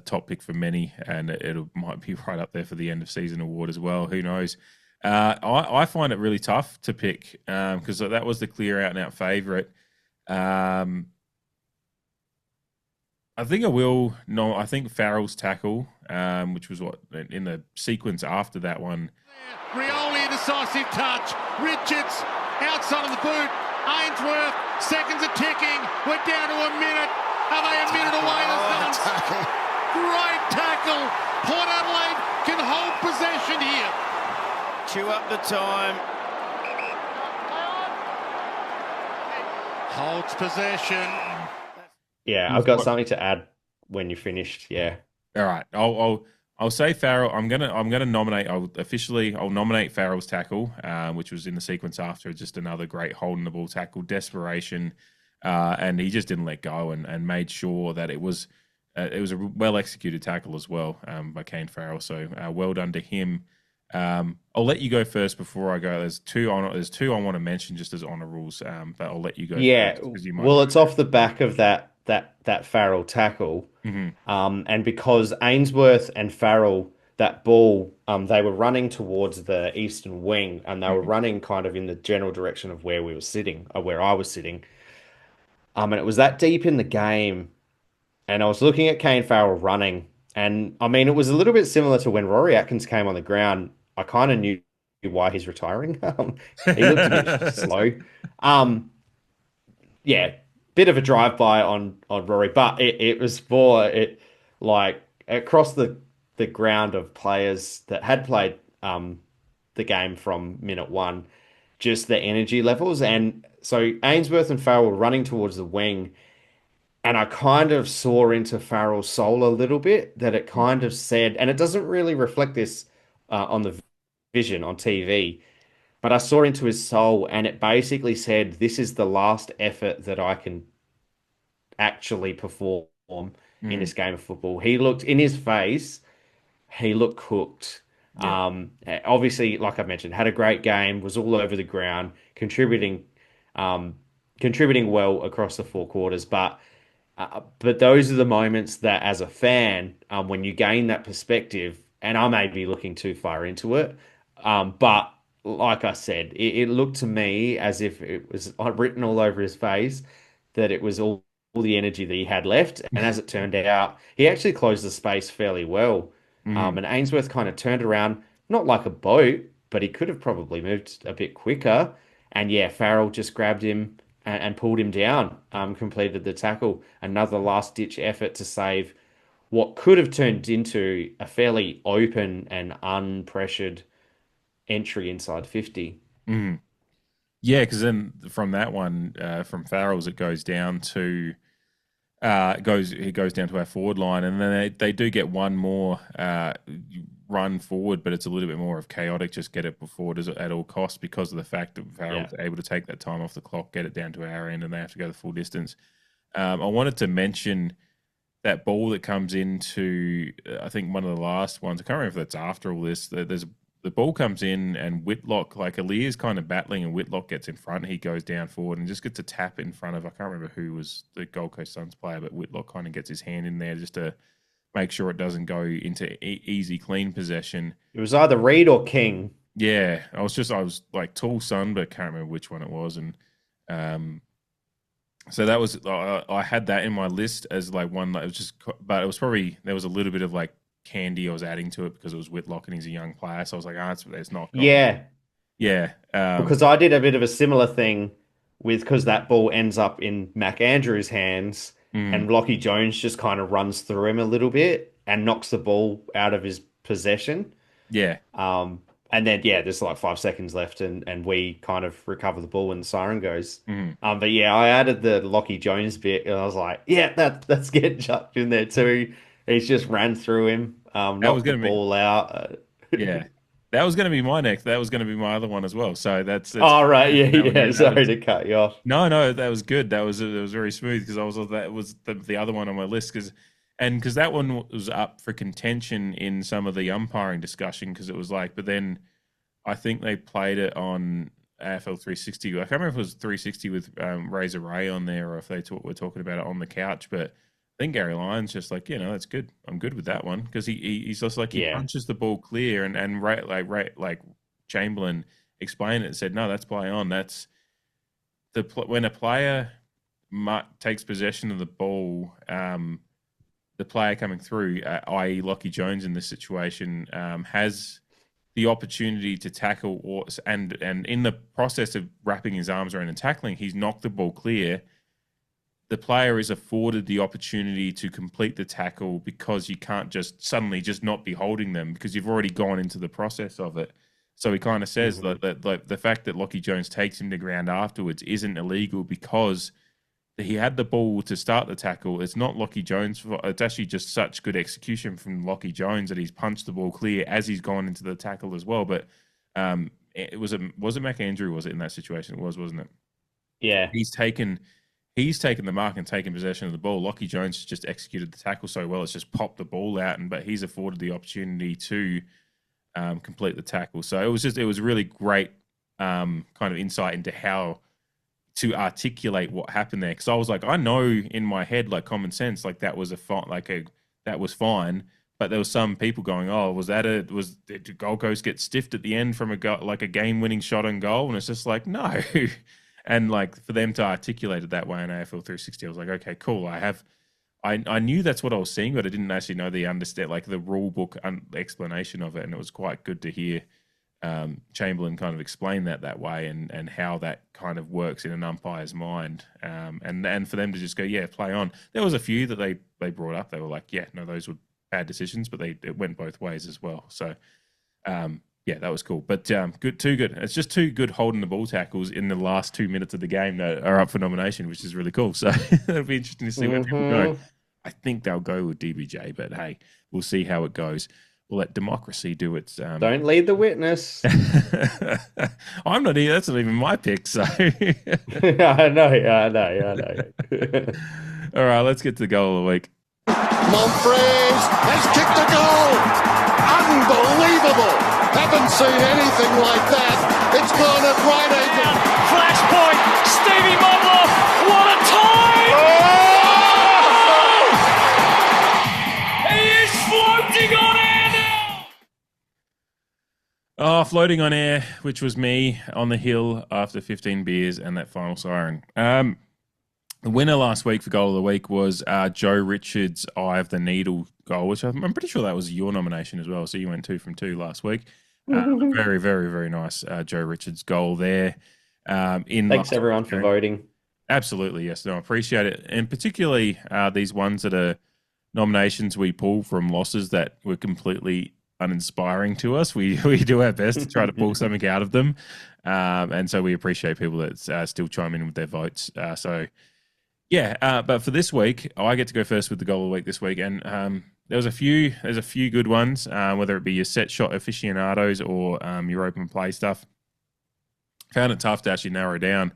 top pick for many, and it might be right up there for the end of season award as well. Who knows? I find it really tough to pick because that was the clear out and out favourite. I think I think Farrell's tackle, which was what in the sequence after that one. Rioli, decisive touch. Richards outside of the boot. Ainsworth, seconds are ticking. We're down to a minute. Are they a minute away, the Suns? Great tackle. Port Adelaide can hold possession here. Chew up the time. Holds possession. Yeah, I've got something to add when you're finished. Yeah. All right. I'll say Farrell. I'm gonna nominate. I'll nominate Farrell's tackle, which was in the sequence after, just another great holding the ball tackle, desperation, and he just didn't let go and made sure that it was a well executed tackle as well by Kane Farrell. So well done to him. I'll let you go first before I go. There's two I want to mention just as honor rules, but I'll let you go. Yeah. First, it's off the back of that Farrell tackle. And because Ainsworth and Farrell, that ball, they were running towards the eastern wing, and they were running kind of in the general direction of where we were sitting, or where I was sitting. And it was that deep in the game, and I was looking at Kane Farrell running, and I mean, it was a little bit similar to when Rory Atkins came on the ground. I kind of knew why he's retiring. He looked a bit slow. Bit of a drive-by on Rory, but it was for it, like across the ground of players that had played the game from minute one, just the energy levels. And so Ainsworth and Farrell were running towards the wing, and I kind of saw into Farrell's soul a little bit, that it kind of said, and it doesn't really reflect this on the vision on TV, but I saw into his soul, and it basically said, this is the last effort that I can actually perform in this game of football. He looked, in his face, he looked cooked. Yeah. Obviously, like I mentioned, had a great game, was all over the ground, contributing well across the four quarters. But those are the moments that, as a fan, when you gain that perspective, and I may be looking too far into it, but like I said, it looked to me as if it was written all over his face that it was all the energy that he had left. And as it turned out, he actually closed the space fairly well. And Ainsworth kind of turned around, not like a boat, but he could have probably moved a bit quicker. And yeah, Farrell just grabbed him and pulled him down, completed the tackle. Another last-ditch effort to save what could have turned into a fairly open and unpressured entry inside 50. Mm. Yeah, because then from that one, from Farrell's, it goes down to it goes down to our forward line, and then they do get one more run forward, but it's a little bit more of chaotic. Just get it forward at all costs because of the fact that Farrell's able to take that time off the clock, get it down to our end, and they have to go the full distance. I wanted to mention that ball that comes into, I think one of the last ones. I can't remember if that's after all this. The ball comes in and Whitlock, like Aliyah's kind of battling and Whitlock gets in front. He goes down forward and just gets a tap in front of, I can't remember who was the Gold Coast Suns player, but Whitlock kind of gets his hand in there just to make sure it doesn't go into easy, clean possession. It was either Reed or King. Yeah, I was like tall son, but I can't remember which one it was. And so that was, I had that in my list as like one that was just, but it was probably, there was a little bit of like candy I was adding to it because it was Whitlock and he's a young player. So I was like, it's not. Yeah. Yeah. Because I did a bit of a similar thing because that ball ends up in Mac Andrews' hands and Lockie Jones just kind of runs through him a little bit and knocks the ball out of his possession. Yeah. And then, there's like 5 seconds left and we kind of recover the ball when the siren goes. But yeah, I added the Lockie Jones bit and I was like, that's getting chucked in there too. He's just ran through him, knocked the ball out. Yeah. That was going to be my next. That was going to be my other one as well. So that's oh, right. Yeah. Sorry to cut you off. No, that was good. It was very smooth because that was the other one on my list because that one was up for contention in some of the umpiring discussion because it was like, but then I think they played it on AFL 360. I can't remember if it was 360 with Razor Ray on there or if they were talking about it on the couch, but I think Gary Lyon's just like, that's good. I'm good with that one because he's just like he punches the ball clear and like Chamberlain explained it and said, no, that's play on. That's when a player takes possession of the ball, the player coming through, i.e. Lockie Jones in this situation, has the opportunity to tackle and in the process of wrapping his arms around and tackling, he's knocked the ball clear. The player is afforded the opportunity to complete the tackle because you can't just suddenly just not be holding them because you've already gone into the process of it. So he kind of says that the fact that Lockie Jones takes him to ground afterwards isn't illegal because he had the ball to start the tackle. It's not Lockie Jones. It's actually just such good execution from Lockie Jones that he's punched the ball clear as he's gone into the tackle as well. But was it Mac Andrew? Was it in that situation? It was, wasn't it? Yeah. He's taken the mark and taken possession of the ball. Lockie Jones has just executed the tackle so well, it's just popped the ball out, but he's afforded the opportunity to complete the tackle. So it was really great kind of insight into how to articulate what happened there. Because I was like, I know in my head, like common sense, like that was that was fine. But there was some people going, oh, did Gold Coast get stiffed at the end from a game-winning shot on goal? And it's just like, no. And like for them to articulate it that way in AFL 360, I was like, okay, cool. I knew that's what I was seeing, but I didn't actually know the rule book explanation of it. And it was quite good to hear Chamberlain kind of explain that way and how that kind of works in an umpire's mind. And for them to just go, play on. There was a few that they brought up. They were like, those were bad decisions, but it went both ways as well. So, that was cool. But good. It's just two good holding the ball tackles in the last 2 minutes of the game that are up for nomination, which is really cool. So it'll be interesting to see where people go. I think they'll go with DBJ, but hey, we'll see how it goes. We'll let democracy do its... Don't lead the witness. I'm not here. That's not even my pick, so... I know. All right, let's get to the goal of the week. Monfries has kicked a goal. Unbelievable. Haven't seen anything like that. It's gone at right angle. Flashpoint, Stevie Motlop, what a time! Oh! He is floating on air now! Oh, floating on air, which was me on the hill after 15 beers and that final siren. The winner last week for goal of the week was Joe Richards' Eye of the Needle goal, which I'm pretty sure that was your nomination as well. So you went 2 from 2 last week. Very, very, very nice Joe Richards goal there. Thanks everyone for voting. Absolutely, yes. No, I appreciate it. And particularly these ones that are nominations we pull from losses that were completely uninspiring to us. We do our best to try to pull something out of them. And so we appreciate people that still chime in with their votes. But for this week, I get to go first with the goal of the week this week. And there's a few good ones, whether it be your set shot aficionados or your open play stuff. Found it tough to actually narrow down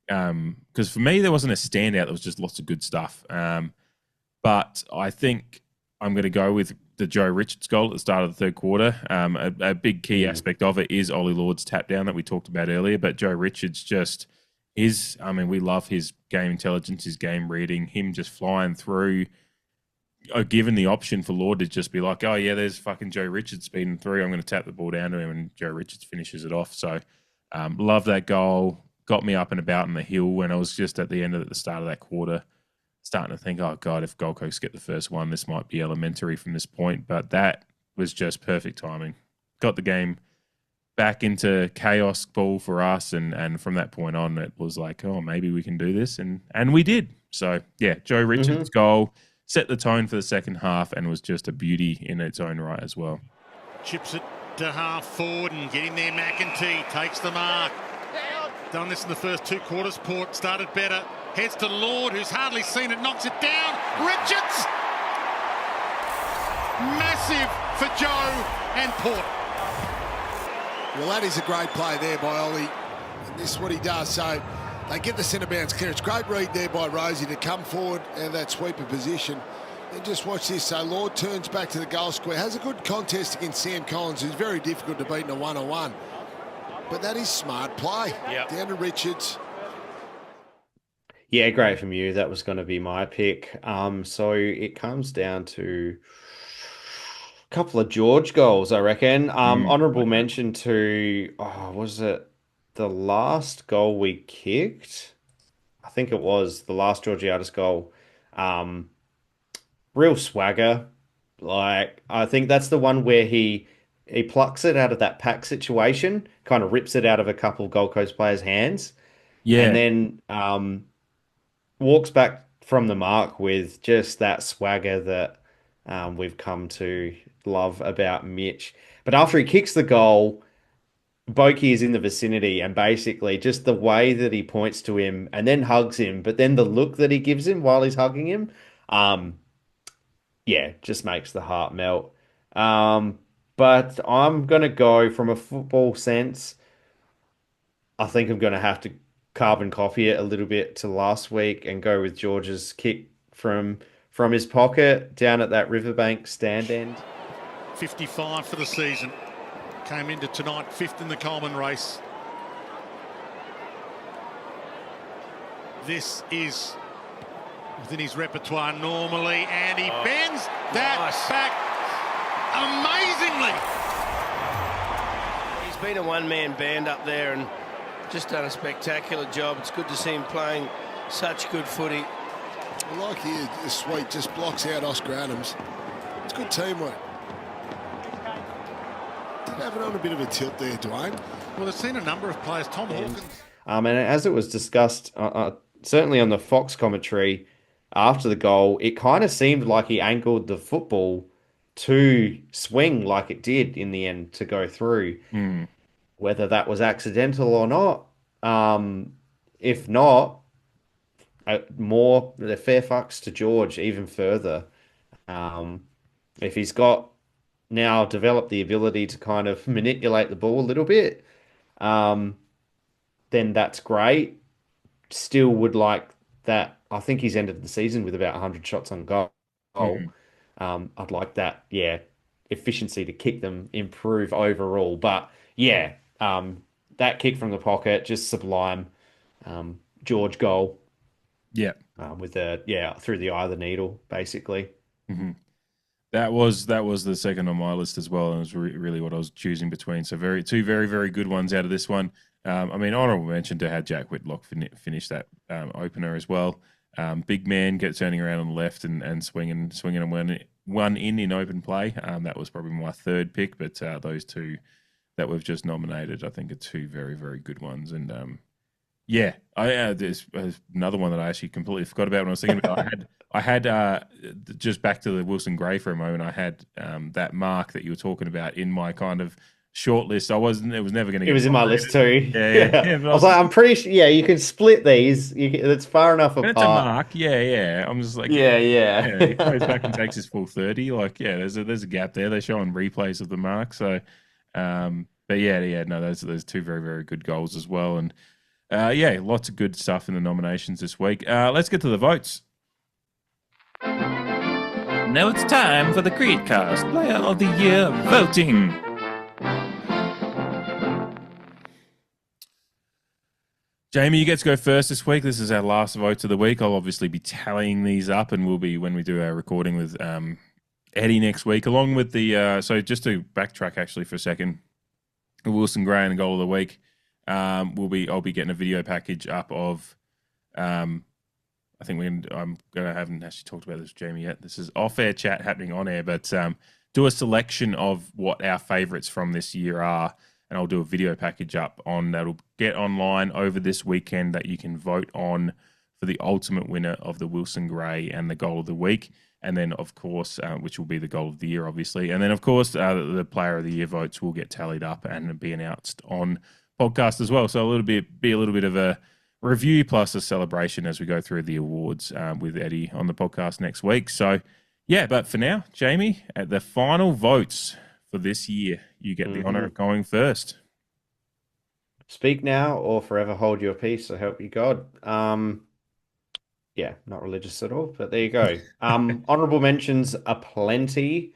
because for me there wasn't a standout. There was just lots of good stuff. But I think I'm going to go with the Joe Richards goal at the start of the third quarter. A big key aspect of it is Ollie Lord's tap down that we talked about earlier. But Joe Richards we love his game intelligence, his game reading, him just flying through. Given the option for Lord to just be like, oh yeah, there's fucking Joe Richards speeding through, I'm going to tap the ball down to him, and Joe Richards finishes it off. So love that goal. Got me up and about in the hill when I was just at the start of that quarter, starting to think, oh God, if Gold Coast get the first one, this might be elementary from this point. But that was just perfect timing. Got the game back into chaos ball for us, and from that point on, it was like, oh, maybe we can do this, and we did. So yeah, Joe Richards' goal set the tone for the second half and was just a beauty in its own right as well. Chips it to half forward and getting there. McEntee takes the mark. Done this in the first two quarters. Port started better. Heads to Lord, who's hardly seen it, knocks it down. Richards! Massive for Joe and Port. Well, that is a great play there by Ollie. And this is what he does. So they get the centre bounce clearance. Great read there by Rosie to come forward and that sweeper position. And just watch this. So Lord turns back to the goal square. Has a good contest against Sam Collins, who's very difficult to beat in a one-on-one. But that is smart play. Yep. Down to Richards. Yeah, great from you. That was going to be my pick. So it comes down to a couple of George goals, I reckon. Honourable mention to, was it the last goal we kicked? I think it was the last Georgiades goal. Real swagger. Like, I think that's the one where he plucks it out of that pack situation, kind of rips it out of a couple of Gold Coast players' hands. Yeah. And then walks back from the mark with just that swagger that we've come to love about Mitch. But after he kicks the goal, Boakey is in the vicinity, and basically just the way that he points to him and then hugs him, but then the look that he gives him while he's hugging him, just makes the heart melt. But I'm going to go from a football sense. I think I'm going to have to carbon copy it a little bit to last week and go with George's kick from his pocket down at that Riverbank stand end. 55 for the season. Came into tonight 5th in the Coleman race. This is within his repertoire normally, and he bends that back amazingly. He's been a one-man band up there and just done a spectacular job. It's good to see him playing such good footy. I like here, the sweet just blocks out Oscar Adams. It's good teamwork. Did have it on a bit of a tilt there, Dwayne. Well, I've seen a number of players. Tom Hawkins. And as it was discussed, certainly on the Fox commentary after the goal, it kind of seemed like he angled the football to swing like it did in the end to go through. Whether that was accidental or not, if not, more the fair fucks to George even further. If he's got now developed the ability to kind of manipulate the ball a little bit, then that's great. Still would like that. I think he's ended the season with about 100 shots on goal. I'd like that, efficiency to kick them improve overall. But that kick from the pocket, just sublime. George goal. With through the eye of the needle, basically. That was the second on my list as well, and it was really what I was choosing between. So two very, very good ones out of this one. Honourable mention to how Jack Whitlock finished that opener as well. Big man turning around on the left and swinging and one in open play. That was probably my third pick, but those two that we've just nominated, I think, are two very, very good ones. And there's another one that I actually completely forgot about when I was thinking about. I had just back to the Wilson Gray for a moment. I had that mark that you were talking about in my kind of short list. It was never going to. It was in my list too. Yeah. I was like, I'm pretty sure. Yeah, you can split these. It's far enough apart. It's a mark. Yeah. I'm just like, He goes back and takes his full 30. Like, there's a gap there. They're showing replays of the mark. So, those two very, very good goals as well. And lots of good stuff in the nominations this week. Let's get to the votes. Now it's time for the CREEDCAST Player of the Year voting. Jamie, you get to go first this week. This is our last vote of the week. I'll obviously be tallying these up, and we'll be, when we do our recording with Eddie next week, along with the so just to backtrack actually for a second, Wilson Gray and the goal of the week. I'll be getting a video package up of I haven't actually talked about this with Jamie yet. This is off-air chat happening on air, but do a selection of what our favourites from this year are, and I'll do a video package up on that'll get online over this weekend that you can vote on for the ultimate winner of the Wilson Gray and the goal of the week. And then, of course, which will be the goal of the year, obviously. And then, of course, the player of the year votes will get tallied up and be announced on podcast as well. So be a little bit of a review plus a celebration as we go through the awards with Eddie on the podcast next week. So, but for now, Jamie, at the final votes for this year, you get the honour of going first. Speak now or forever hold your peace, so help you God. Not religious at all, but there you go. Honourable mentions are plenty.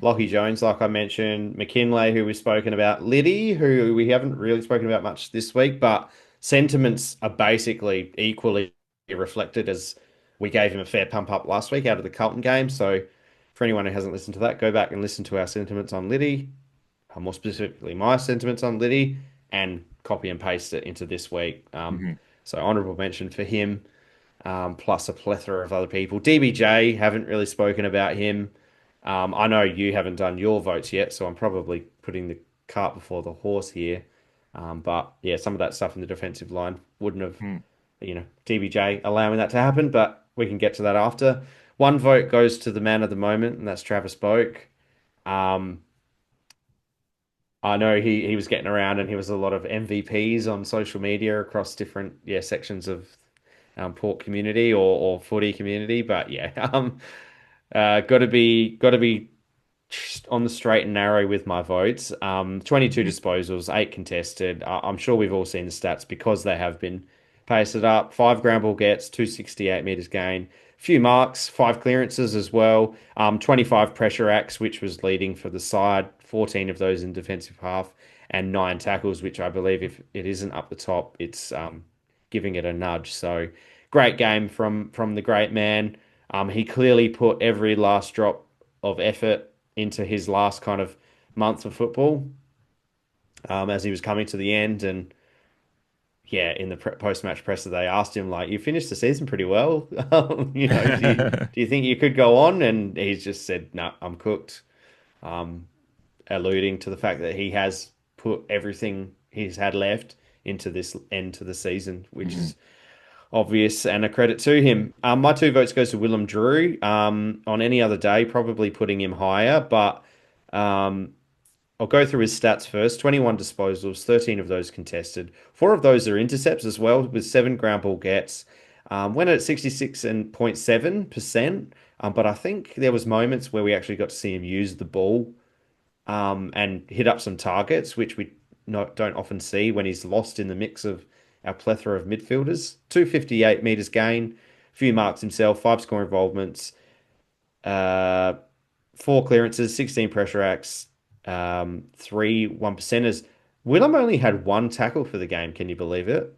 Lockie Jones, like I mentioned, McKinlay, who we've spoken about, Liddy, who we haven't really spoken about much this week, but sentiments are basically equally reflected as we gave him a fair pump up last week out of the Carlton game. So for anyone who hasn't listened to that, go back and listen to our sentiments on Liddy, more specifically my sentiments on Liddy, and copy and paste it into this week. So honourable mention for him. Plus a plethora of other people. DBJ, haven't really spoken about him. I know you haven't done your votes yet, so I'm probably putting the cart before the horse here. But some of that stuff in the defensive line wouldn't have, DBJ allowing that to happen, but we can get to that after. One vote goes to the man of the moment, and that's TRAVIS BOAK. I know he was getting around, and he was a lot of MVPs on social media across different sections of Port community or footy community, but got to be on the straight and narrow with my votes. 22 disposals, 8 contested. I'm sure we've all seen the stats because they have been pasted up. 5 ground ball gets, 268 metres gain, few marks, 5 clearances as well. 25 pressure acts, which was leading for the side, 14 of those in defensive half, and 9 tackles, which I believe if it isn't up the top, it's giving it a nudge. So great game from the great man. He clearly put every last drop of effort into his last kind of month of football as he was coming to the end. And in the post-match presser, they asked him, like, you finished the season pretty well. Do you think you could go on? And he's just said, no, I'm cooked. Alluding to the fact that he has put everything he's had left into this end to the season, which is obvious and a credit to him. My 2 votes goes to Willem Drew. On any other day, probably putting him higher, but I'll go through his stats first. 21 disposals, 13 of those contested. 4 of those are intercepts as well, with 7 ground ball gets. Went at 66.7%, but I think there was moments where we actually got to see him use the ball and hit up some targets, which we don't often see when he's lost in the mix of our plethora of midfielders. 258 metres gain, few marks himself, 5 score involvements, 4 clearances, 16 pressure acts, 3 1%ers. Willem only had 1 tackle for the game. Can you believe it?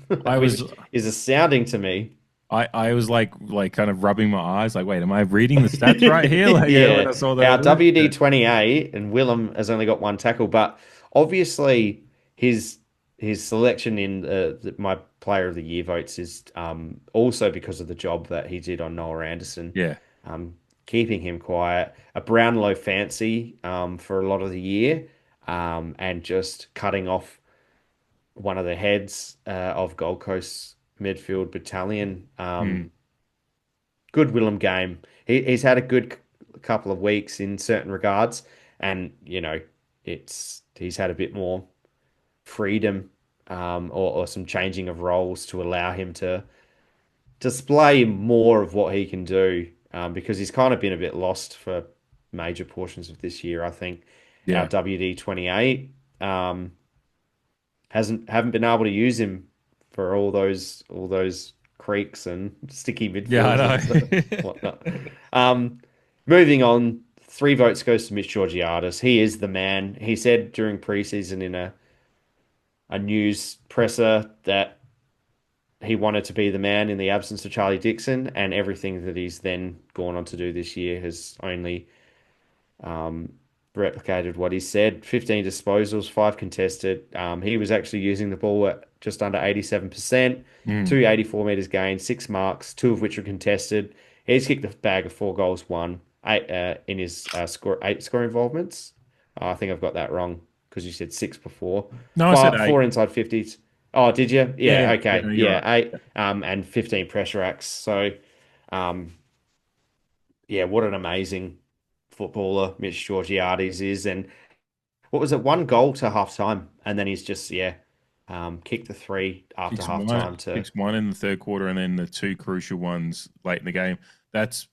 Which is astounding to me. I was like kind of rubbing my eyes, like, wait, am I reading the stats right here? Like, when I saw that. Our WD 28 and Willem has only got 1 tackle, but obviously his selection in my player of the year votes is also because of the job that he did on Noah Anderson. Keeping him quiet. A Brownlow fancy for a lot of the year. and just cutting off one of the heads of Gold Coast midfield battalion. Good Willem game. He's had a good couple of weeks in certain regards, and he's had a bit more freedom or some changing of roles to allow him to display more of what he can do, because he's kind of been a bit lost for major portions of this year. I think our WD-28 haven't been able to use him for all those creeks and sticky midfield. Yeah, I know. Whatnot. Moving on, 3 votes goes to Mitch Georgiadis. He is the man. He said during preseason in a news presser that he wanted to be the man in the absence of Charlie Dixon, and everything that he's then gone on to do this year has only replicated what he said. 15 disposals, 5 contested. He was actually using the ball at just under 87%, 284 metres gained, 6 marks, 2 of which were contested. He's kicked a bag of 4 goals, 1 in his 8 score involvements. I think I've got that wrong because you said 6 before. No, I said 8. 4 inside 50s. Oh, did you? Yeah, okay. Yeah, right. 8 and 15 pressure acts. So, what an amazing footballer Mitch Georgiades is. And what was it? 1 goal to half time, and then he's just kicked the 3 after half time. Kicks 1 in the third quarter, and then the 2 crucial ones late in the game. That's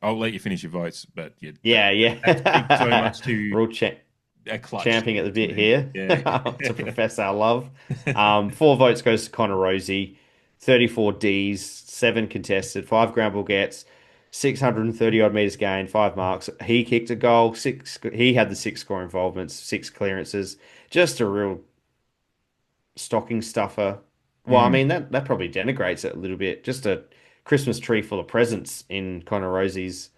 I'll let you finish your votes, but that's so much to real champing at the bit here to profess our love. 4 votes goes to Connor Rosie, 34 Ds, 7 contested, 5 ground ball gets, 630 odd metres gained, 5 marks. He kicked a goal, 6. He had the 6 score involvements, 6 clearances. Just a real stocking stuffer. Well, I mean that probably denigrates it a little bit. Just a Christmas tree full of presents in Connor Rosie's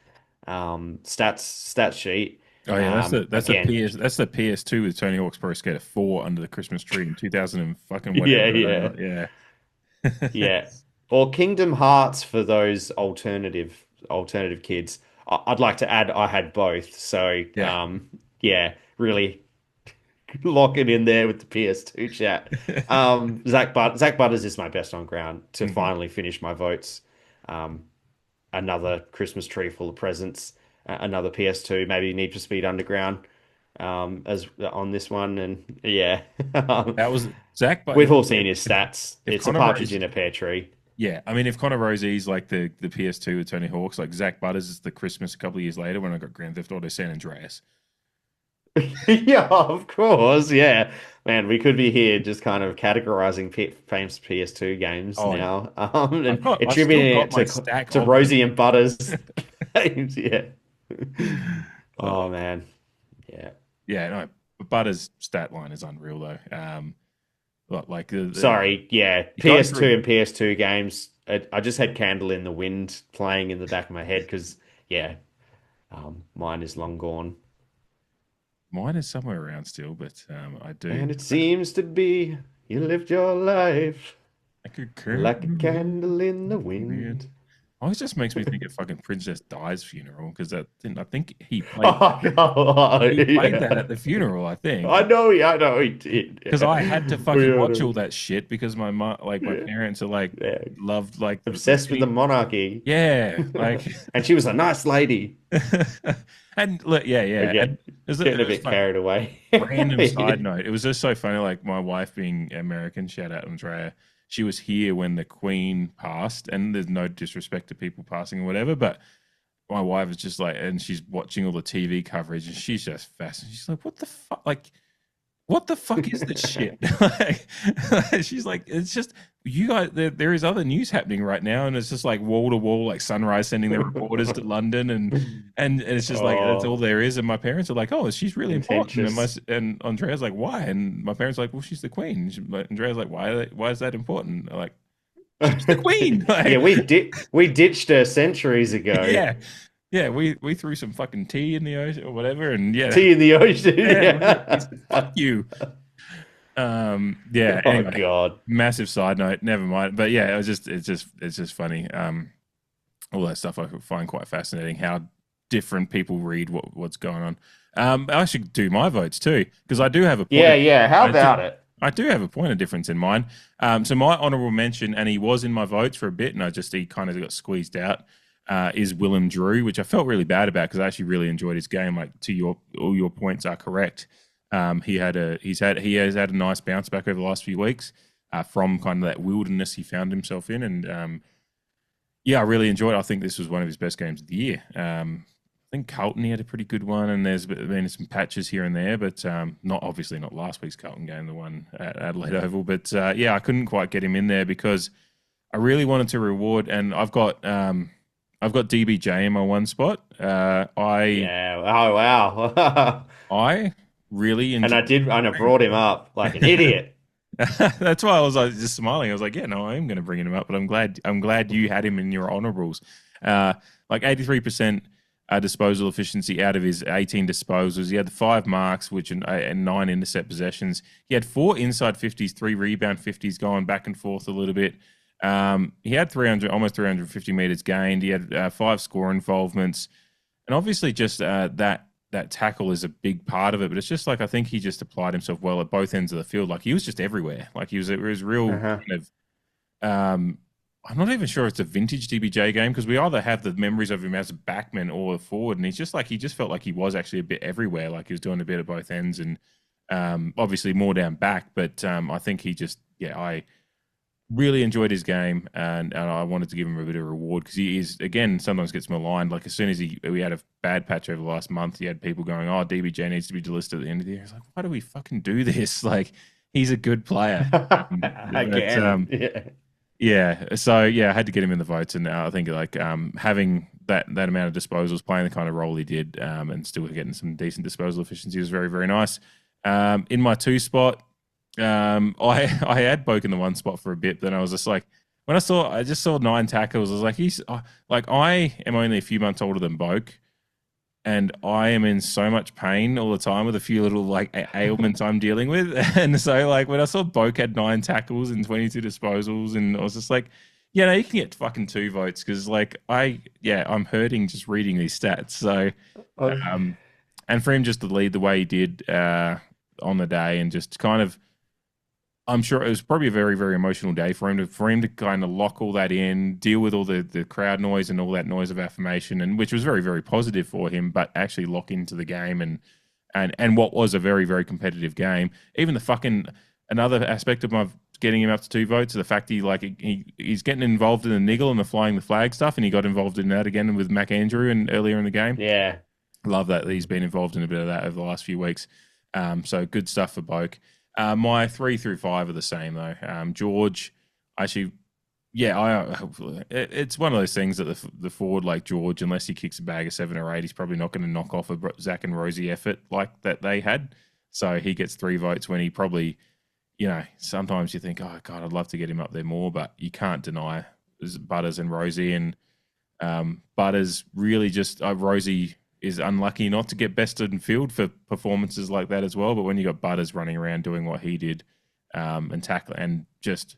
stat sheet. Oh yeah, that's the PS2 with Tony Hawk's Pro Skater 4 under the Christmas tree in 2000 and fucking whatever. Yeah. Or Kingdom Hearts for those alternative kids. I'd like to add I had both. So really lock it in there with the PS2 chat. Zach Butters is my best on ground to finally finish my votes. Another Christmas tree full of presents. Another PS2, maybe Need for Speed Underground as on this one. And that was Zach. We've all seen his stats. It's a partridge in a pear tree. Yeah, I mean, if Connor Rosie's like the PS2 with Tony Hawk's, like Zach Butters is the Christmas a couple of years later when I got Grand Theft Auto San Andreas. Yeah, of course. Yeah, man, we could be here just kind of categorizing famous PS2 games now, and attributing it to Rosie and Butters games. Yeah. Oh man. Yeah. Yeah. No, Butters' stat line is unreal though. Sorry. Yeah. PS2 and PS2 games. I just had Candle in the Wind playing in the back of my head because mine is long gone. Mine is somewhere around still, but I do. And it seems to be you lived your life like a candle in the wind. Oh, it just makes me think of fucking Princess Di's funeral because I think he played, that at the funeral. I think I know he did because I had to fucking watch all that shit because my parents are loved obsessed with the monarchy. Yeah, and she was a nice lady. And look, getting a bit carried away. Random side note: it was just so funny. Like my wife being American, shout out Andrea. She was here when the Queen passed, and there's no disrespect to people passing or whatever, but my wife is just and she's watching all the TV coverage, and she's just fascinated. She's like, what the fuck? What the fuck is this shit? She's like, it's just, you guys, there is other news happening right now, and it's just wall to wall, Sunrise sending their reporters to London, and it's just that's all there is. And my parents are like, oh, she's really important. And Andrea's like, why? And my parents are like, well, she's the Queen. Andrea's like, why is that important? They're like, she's the Queen. We ditched her centuries ago. Yeah, we threw some fucking tea in the ocean or whatever, and tea in the ocean. Yeah. Fuck you. Anyway, oh god, massive side note. Never mind. But yeah, it's just funny. All that stuff I find quite fascinating. How different people read what's going on. I should do my votes too, because I do have a point. Yeah. How about it? I do have a point of difference in mine. So my honourable mention, and he was in my votes for a bit, and he kind of got squeezed out, is Willem Drew, which I felt really bad about because I actually really enjoyed his game. Like all your points are correct. He has had a nice bounce back over the last few weeks from kind of that wilderness he found himself in, and I really enjoyed it. I think this was one of his best games of the year. I think Carlton, he had a pretty good one, and there's been some patches here and there, but not last week's Carlton game, the one at Adelaide Oval. But I couldn't quite get him in there because I really wanted to reward, and I've got DBJ in my one spot. Oh wow! I really enjoyed, and I brought him up like an idiot. That's why I was just smiling. I was like, yeah, no, I am going to bring him up, but I'm glad you had him in your honorables. Like 83%. Disposal efficiency out of his 18 disposals. He had 5 marks, and 9 intercept possessions. He had 4 inside 50s, 3 rebound 50s, going back and forth a little bit. He had almost 350 meters gained. He had 5 score involvements, and obviously just that tackle is a big part of it. But it's just like I think he just applied himself well at both ends of the field. Like he was just everywhere. Like it was real kind of. I'm not even sure it's a vintage DBJ game because we either have the memories of him as a backman or a forward, and he just felt like he was actually a bit everywhere. Like he was doing a bit of both ends, and obviously more down back. But I think I really enjoyed his game, and I wanted to give him a bit of reward because he is, again, sometimes gets maligned. Like as soon as we had a bad patch over the last month, he had people going, "Oh, DBJ needs to be delisted at the end of the year." It's like, why do we fucking do this? Like he's a good player. Yeah, so I had to get him in the votes, and I think having that amount of disposals, playing the kind of role he did, and still getting some decent disposal efficiency was very, very nice. In my 2 spot, I had Boak in the 1 spot for a bit, then I was just like, when I just saw 9 tackles, I was like, I am only a few months older than Boak, and I am in so much pain all the time with a few little ailments I'm dealing with. And so when I saw Boak had 9 tackles and 22 disposals, and I was just like, you can get fucking 2 votes because I'm hurting just reading these stats. So, and for him just to lead the way he did on the day and just kind of, I'm sure it was probably a very, very emotional day for him to kind of lock all that in, deal with all the crowd noise and all that noise of affirmation, and which was very, very positive for him, but actually lock into the game and what was a very, very competitive game. Even another aspect of my getting him up to 2 votes, the fact he's getting involved in the niggle and the flying the flag stuff, and he got involved in that again with McAndrew and earlier in the game. Yeah, love that he's been involved in a bit of that over the last few weeks. So good stuff for Boak. My 3 through 5 are the same though. George, actually, it's one of those things that the forward like George, unless he kicks a bag of 7 or 8, he's probably not going to knock off a Zach and Rosie effort like that they had. So he gets 3 votes when he probably, sometimes you think, oh God, I'd love to get him up there more, but you can't deny Butters and Rosie, and Butters really just Rosie is unlucky not to get bested in field for performances like that as well. But when you got Butters running around doing what he did, and tackle, and just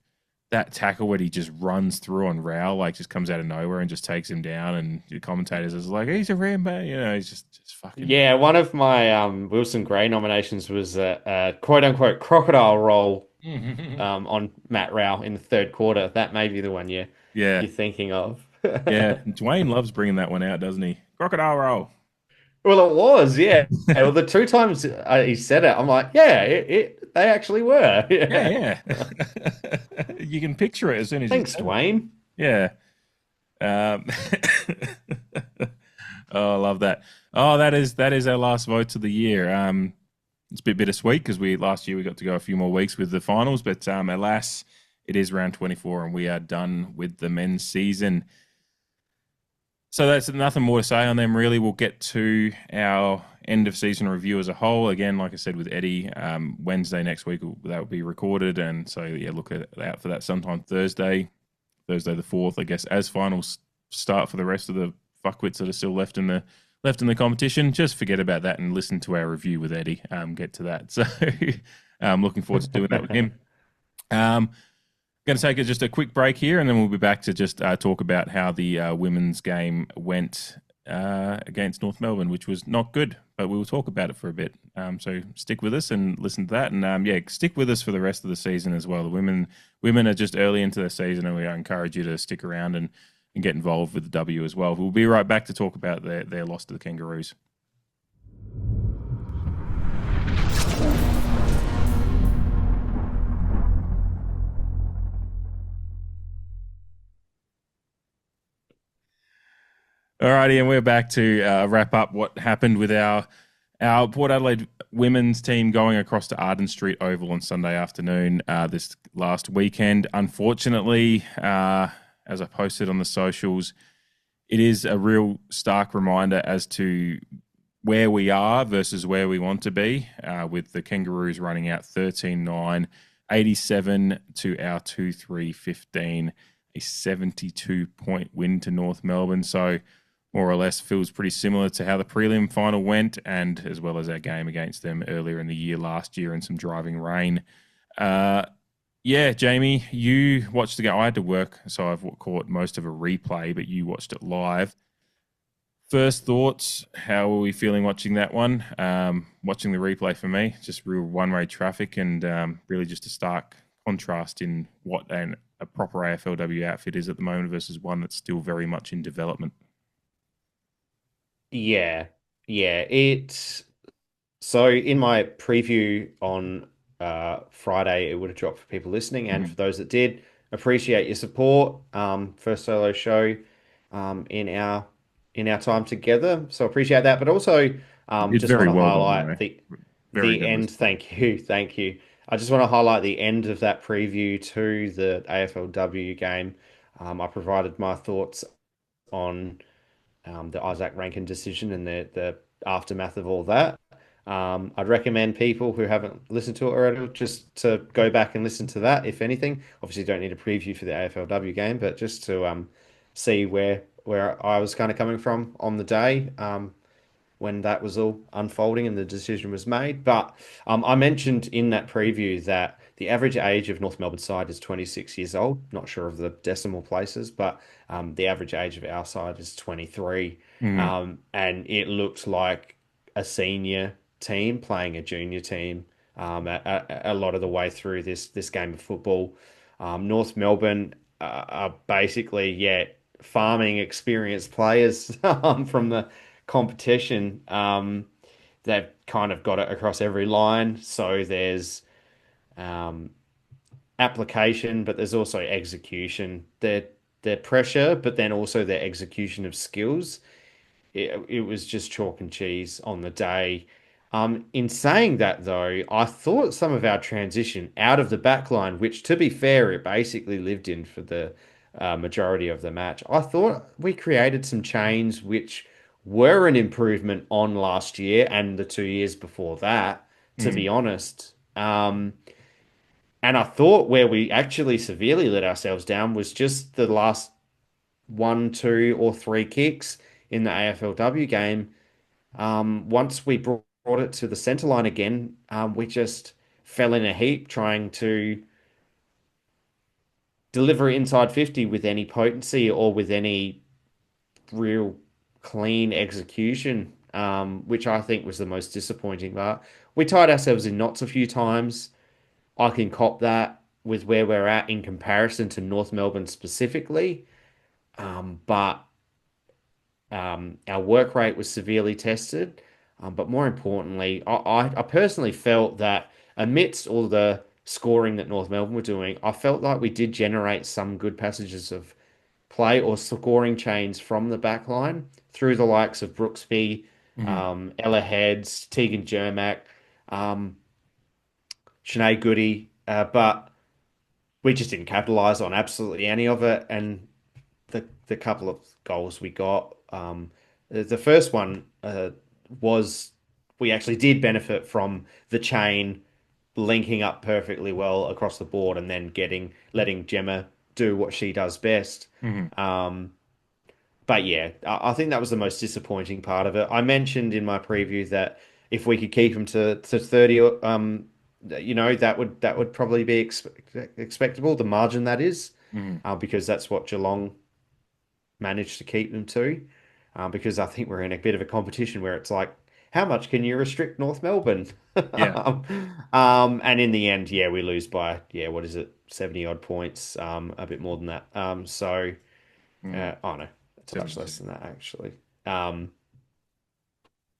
that tackle where he just runs through on Rao, just comes out of nowhere and just takes him down, and the commentators is like, he's a Rambo, he's just fucking. Yeah, one of my Wilson Gray nominations was a quote unquote crocodile roll on Matt Rao in the 3rd quarter. That may be the one you're thinking of. Yeah, Dwayne loves bringing that one out, doesn't he? Crocodile roll. Well, it was, yeah. Well, the 2 times he said it, I'm like, they actually were. Yeah. You can picture it as soon as. Thanks, Dwayne. Yeah. Oh, I love that. Oh, that is our last votes of the year. It's a bit bittersweet because last year we got to go a few more weeks with the finals, but alas, it is round 24 and we are done with the men's season. So that's nothing more to say on them, really. We'll get to our end of season review as a whole. Again, like I said with Eddie, Wednesday next week, that will be recorded. And so, look out for that sometime Thursday the 4th, I guess, as finals start for the rest of the fuckwits that are still left in the competition. Just forget about that and listen to our review with Eddie. Get to that. So I'm looking forward to doing that with him. Going to take just a quick break here, and then we'll be back to just talk about how the women's game went against North Melbourne, which was not good. but we will talk about it for a bit. So stick with us and listen to that. And stick with us for the rest of the season as well. The women are just early into the season, and we encourage you to stick around and get involved with the W as well. We'll be right back to talk about their loss to the Kangaroos. Alrighty, and we're back to wrap up what happened with our Port Adelaide women's team going across to Arden Street Oval on Sunday afternoon this last weekend. Unfortunately, as I posted on the socials, it is a real stark reminder as to where we are versus where we want to be, with the Kangaroos running out 13-9, 87 to our 2-3-15, a 72-point win to North Melbourne. So more or less feels pretty similar to how the prelim final went, and as well as our game against them earlier in the year last year in some driving rain. Jamie, you watched the game. I had to work, so I've caught most of a replay, but you watched it live. First thoughts, how are we feeling watching that one? Watching the replay for me, just real one-way traffic, and really just a stark contrast in what a proper AFLW outfit is at the moment versus one that's still very much in development. Yeah. So in my preview on Friday, it would have dropped for people listening, and for those that did, appreciate your support. First solo show in our time together, so appreciate that. But also, just want to highlight the end. Thank you. I just want to highlight the end of that preview to the AFLW game. I provided my thoughts on the Isaac Rankin decision and the aftermath of all that. I'd recommend people who haven't listened to it already just to go back and listen to that, if anything. Obviously, you don't need a preview for the AFLW game, but just to see where I was kind of coming from on the day when that was all unfolding and the decision was made. But I mentioned in that preview that the average age of North Melbourne side is 26 years old. Not sure of the decimal places, but the average age of our side is 23. And it looked like a senior team playing a junior team a lot of the way through this game of football. North Melbourne are basically, farming experienced players from the competition. They've kind of got it across every line. So there's application, but there's also execution. Their pressure, but then also their execution of skills. It was just chalk and cheese on the day. In saying that, though, I thought some of our transition out of the back line, which, to be fair, it basically lived in for the majority of the match, I thought we created some chains which were an improvement on last year and the 2 years before that, to be honest. And I thought where we actually severely let ourselves down was just the last 1, 2, or 3 kicks in the AFLW game. Once we brought it to the centre line again, we just fell in a heap trying to deliver inside 50 with any potency or with any real clean execution, which I think was the most disappointing part. We tied ourselves in knots a few times. I can cop that with where we're at in comparison to North Melbourne specifically. But our work rate was severely tested. But more importantly, I personally felt that amidst all the scoring that North Melbourne were doing, I felt like we did generate some good passages of play or scoring chains from the back line through the likes of Brooksby, Ella Heads, Tegan Jermack, Sinead Goody, but we just didn't capitalise on absolutely any of it. And the couple of goals we got, the first one was we actually did benefit from the chain linking up perfectly well across the board and then letting Gemma do what she does best. But yeah, I think that was the most disappointing part of it. I mentioned in my preview that if we could keep them to 30, that would probably be expectable, the margin that is, because that's what Geelong managed to keep them to. Because I think we're in a bit of a competition where it's like, how much can you restrict North Melbourne? Yeah. And in the end, yeah, we lose by, what is it, 70 odd points, a bit more than that. Oh no, it's much less than that actually.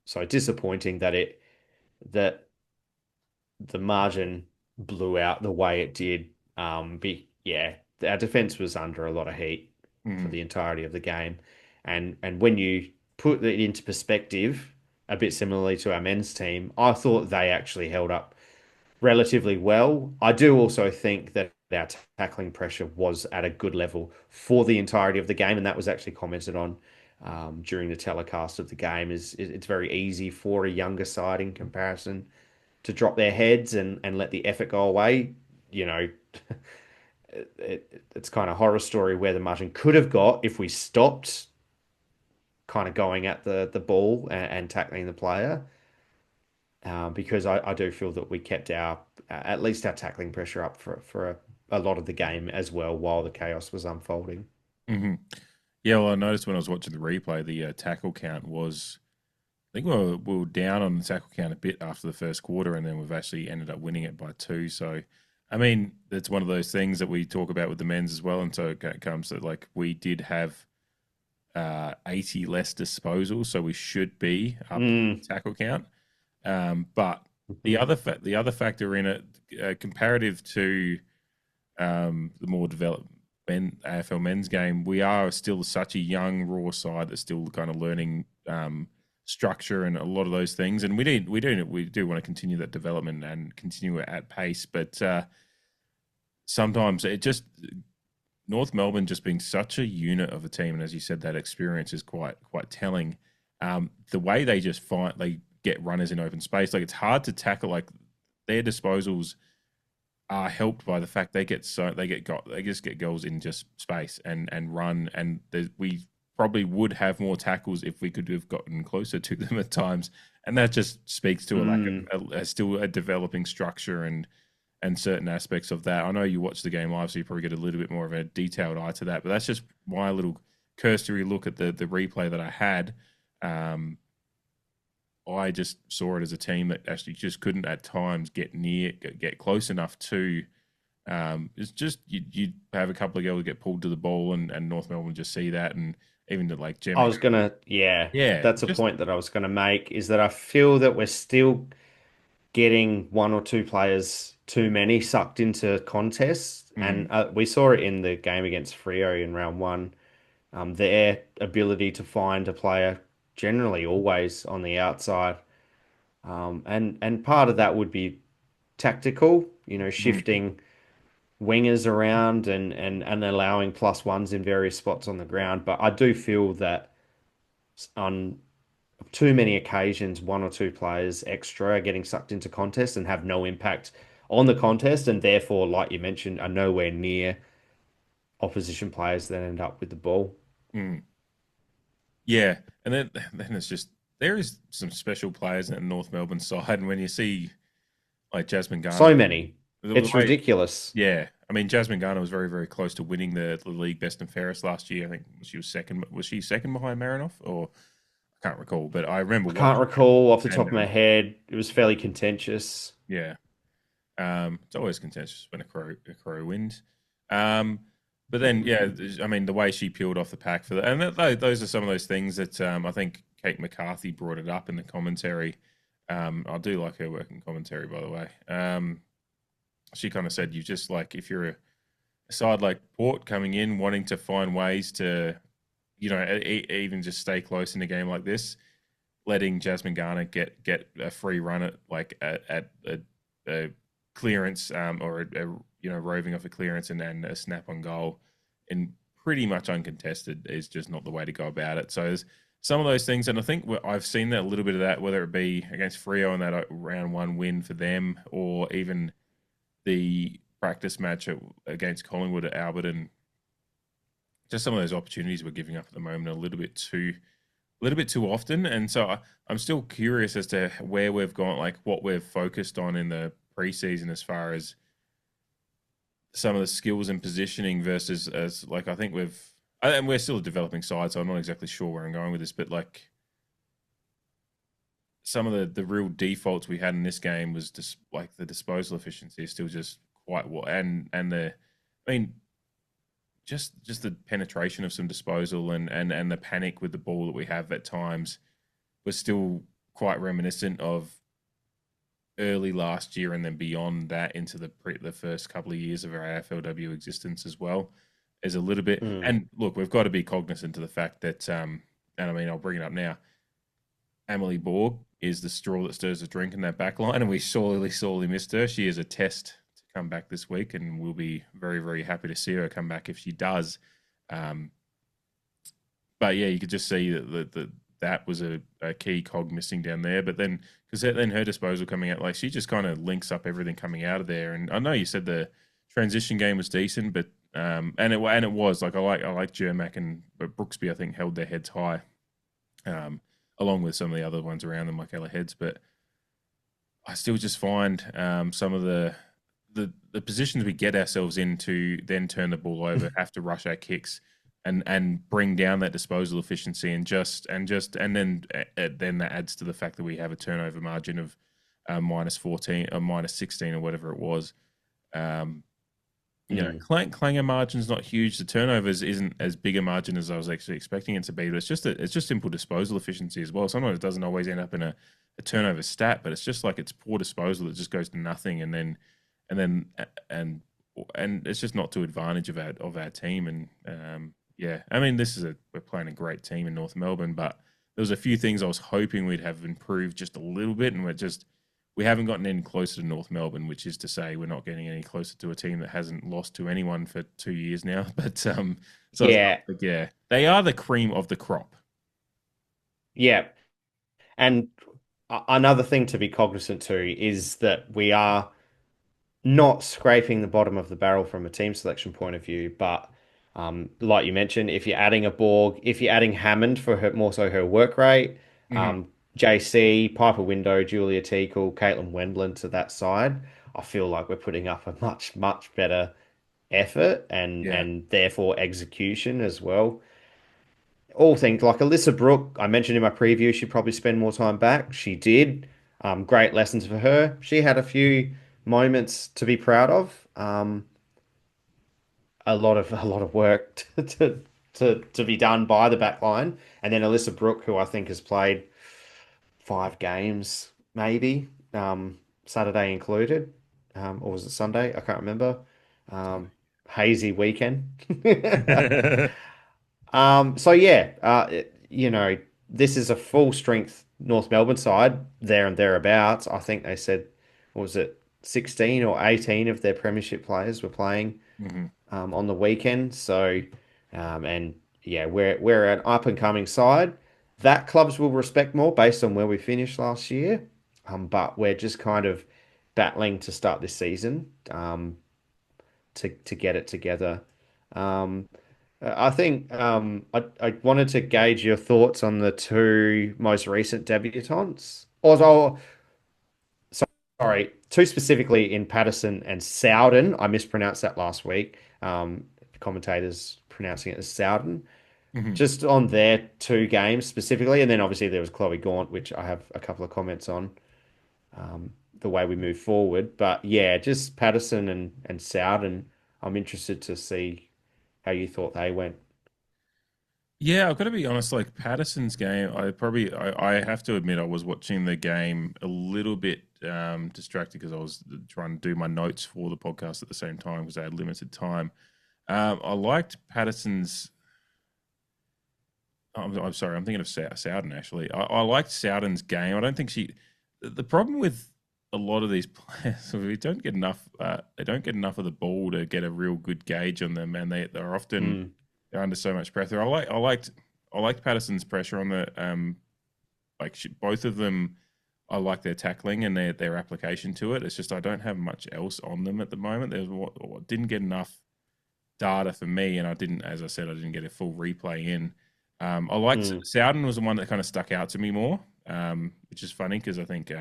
So disappointing that the margin blew out the way it did. Our defense was under a lot of heat for the entirety of the game, and when you put it into perspective, a bit similarly to our men's team, I thought they actually held up relatively well. I do also think that our tackling pressure was at a good level for the entirety of the game, and that was actually commented on during the telecast of the game. It's very easy for a younger side in comparison to drop their heads and let the effort go away. It's kind of horror story where the margin could have got if we stopped kind of going at the ball and tackling the player. Because I do feel that we kept at least our tackling pressure up for a lot of the game as well while the chaos was unfolding. Mm-hmm. Yeah, well, I noticed when I was watching the replay, the tackle count was, I think we were down on the tackle count a bit after the first quarter, and then we've actually ended up winning it by 2. So, I mean, it's one of those things that we talk about with the men's as well. And so it comes to, like, we did have 80 less disposals, so we should be up the tackle count. But the other factor in it, comparative to the more developed AFL men's game, we are still such a young raw side that's still kind of learning structure and a lot of those things. And we do want to continue that development and continue it at pace. But sometimes it just North Melbourne just being such a unit of a team, and as you said, that experience is quite telling. The way they just get runners in open space, like it's hard to tackle. Like their disposals are helped by the fact they just get goals in just space and run, and we probably would have more tackles if we could have gotten closer to them at times, and that just speaks to a lack of still a developing structure and certain aspects of that. I know you watch the game live, so you probably get a little bit more of a detailed eye to that, but that's just my little cursory look at the replay that I had. I just saw it as a team that actually just couldn't at times get close enough to. It's just you'd have a couple of girls get pulled to the ball, and North Melbourne just see that, and even to like Jim. That's a point that I was gonna make, is that I feel that we're still getting 1 or 2 players too many sucked into contests, and we saw it in the game against Freo in round 1. Their ability to find a player generally always on the outside, and part of that would be tactical, shifting wingers around and allowing +1s in various spots on the ground. But I do feel that on too many occasions, 1 or 2 players extra are getting sucked into contests and have no impact on the contest, and therefore, like you mentioned, are nowhere near opposition players that end up with the ball. Yeah, and then it's just, there is some special players in the North Melbourne side, and when you see like Jasmine Garner, so many, it's ridiculous. Yeah, I mean, Jasmine Garner was very, very close to winning the league best and fairest last year. I think she was second. Was she second behind Marinoff, or I can't recall, but I remember. I can't recall off the top of my head. It was fairly contentious. Yeah, it's always contentious when a crow wins. But then, yeah, I mean, the way she peeled off the pack for that, and those are some of those things that I think Kate McCarthy brought it up in the commentary. I do like her work in commentary, by the way. She kind of said, you just like, if you're a side like Port coming in, wanting to find ways to, even just stay close in a game like this, letting Jasmine Garner get a free run at a clearance or roving off a clearance and then a snap on goal and pretty much uncontested is just not the way to go about it. So there's some of those things, and I think I've seen that a little bit of that, whether it be against Freo and that round 1 win for them, or even the practice match against Collingwood at Alberton. Just some of those opportunities we're giving up at the moment a little bit too often, and so I'm still curious as to where we've gone, like what we've focused on in the preseason as far as some of the skills and positioning versus as like I think we're still a developing side, so I'm not exactly sure where I'm going with this, but like some of the real defaults we had in this game was just like the disposal efficiency is still just quite and the, I mean, just the penetration of some disposal and the panic with the ball that we have at times was still quite reminiscent of early last year, and then beyond that into the first couple of years of our AFLW existence as well, is a little bit. And look, we've got to be cognizant of the fact that, and I mean, I'll bring it up now. Emily Borg is the straw that stirs the drink in that back line, and we sorely missed her. She is a test to come back this week, and we'll be very, very happy to see her come back if she does. But yeah, you could just see that was a key cog missing down there. But then, because then her disposal coming out, like she just kind of links up everything coming out of there. And I know you said the transition game was decent, but and it was like I like Jermack but Brooksby, I think, held their heads high, along with some of the other ones around them like Ella Heads. But I still just find some of the positions we get ourselves into, then turn the ball over, have to rush our kicks, and bring down that disposal efficiency, and then that adds to the fact that we have a turnover margin of minus 14 or minus 16 or whatever it was. Clanger margin's not huge. The turnovers isn't as big a margin as I was actually expecting it to be, but it's just simple disposal efficiency as well. Sometimes it doesn't always end up in a turnover stat, but it's just like it's poor disposal that just goes to nothing, and it's just not to advantage of our team. And yeah, I mean, we're playing a great team in North Melbourne, but there was a few things I was hoping we'd have improved just a little bit, and we haven't gotten any closer to North Melbourne, which is to say we're not getting any closer to a team that hasn't lost to anyone for 2 years now. But yeah, they are the cream of the crop. Yeah, and another thing to be cognizant to is that we are not scraping the bottom of the barrel from a team selection point of view, but like you mentioned, if you're adding a Borg, if you're adding Hammond for her work rate, JC, Piper Window, Julia Teakle, Caitlin Wendland to that side, I feel like we're putting up a much, much better effort and therefore execution as well. All things like Alyssa Brooke, I mentioned in my preview, she'd probably spend more time back. She did. Great lessons for her. She had a few moments to be proud of. A lot of work to be done by the back line. And then Alyssa Brooke, who I think has played 5 games, maybe, Saturday included. Or was it Sunday? I can't remember. Hazy weekend. So yeah, this is a full strength North Melbourne side there and thereabouts. I think they said, what was it, 16 or 18 of their premiership players were playing on the weekend. So, and yeah, we're an up and coming side that clubs will respect more based on where we finished last year. But we're just kind of battling to start this season to get it together. I think I wanted to gauge your thoughts on the 2 most recent debutantes. Sorry, 2 specifically in Patterson and Sowden. I mispronounced that last week. Commentators pronouncing it as Sowden. Just on their 2 games specifically. And then obviously there was Chloe Gaunt, which I have a couple of comments on the way we move forward. But yeah, just Patterson and Sowden. I'm interested to see how you thought they went. Yeah, I've got to be honest, like Patterson's game, I have to admit I was watching the game a little bit distracted because I was trying to do my notes for the podcast at the same time because I had limited time. I liked Patterson's... I'm sorry, I'm thinking of Sowden, actually. I liked Sowden's game. I don't think the problem with a lot of these players, we don't get enough. They don't get enough of the ball to get a real good gauge on them, and they're often they're under so much pressure. I liked Patterson's pressure on the both of them. I like their tackling and their application to it. It's just I don't have much else on them at the moment. Didn't get enough data for me, and I didn't get a full replay in. I liked Sowden was the one that kind of stuck out to me more, which is funny because I think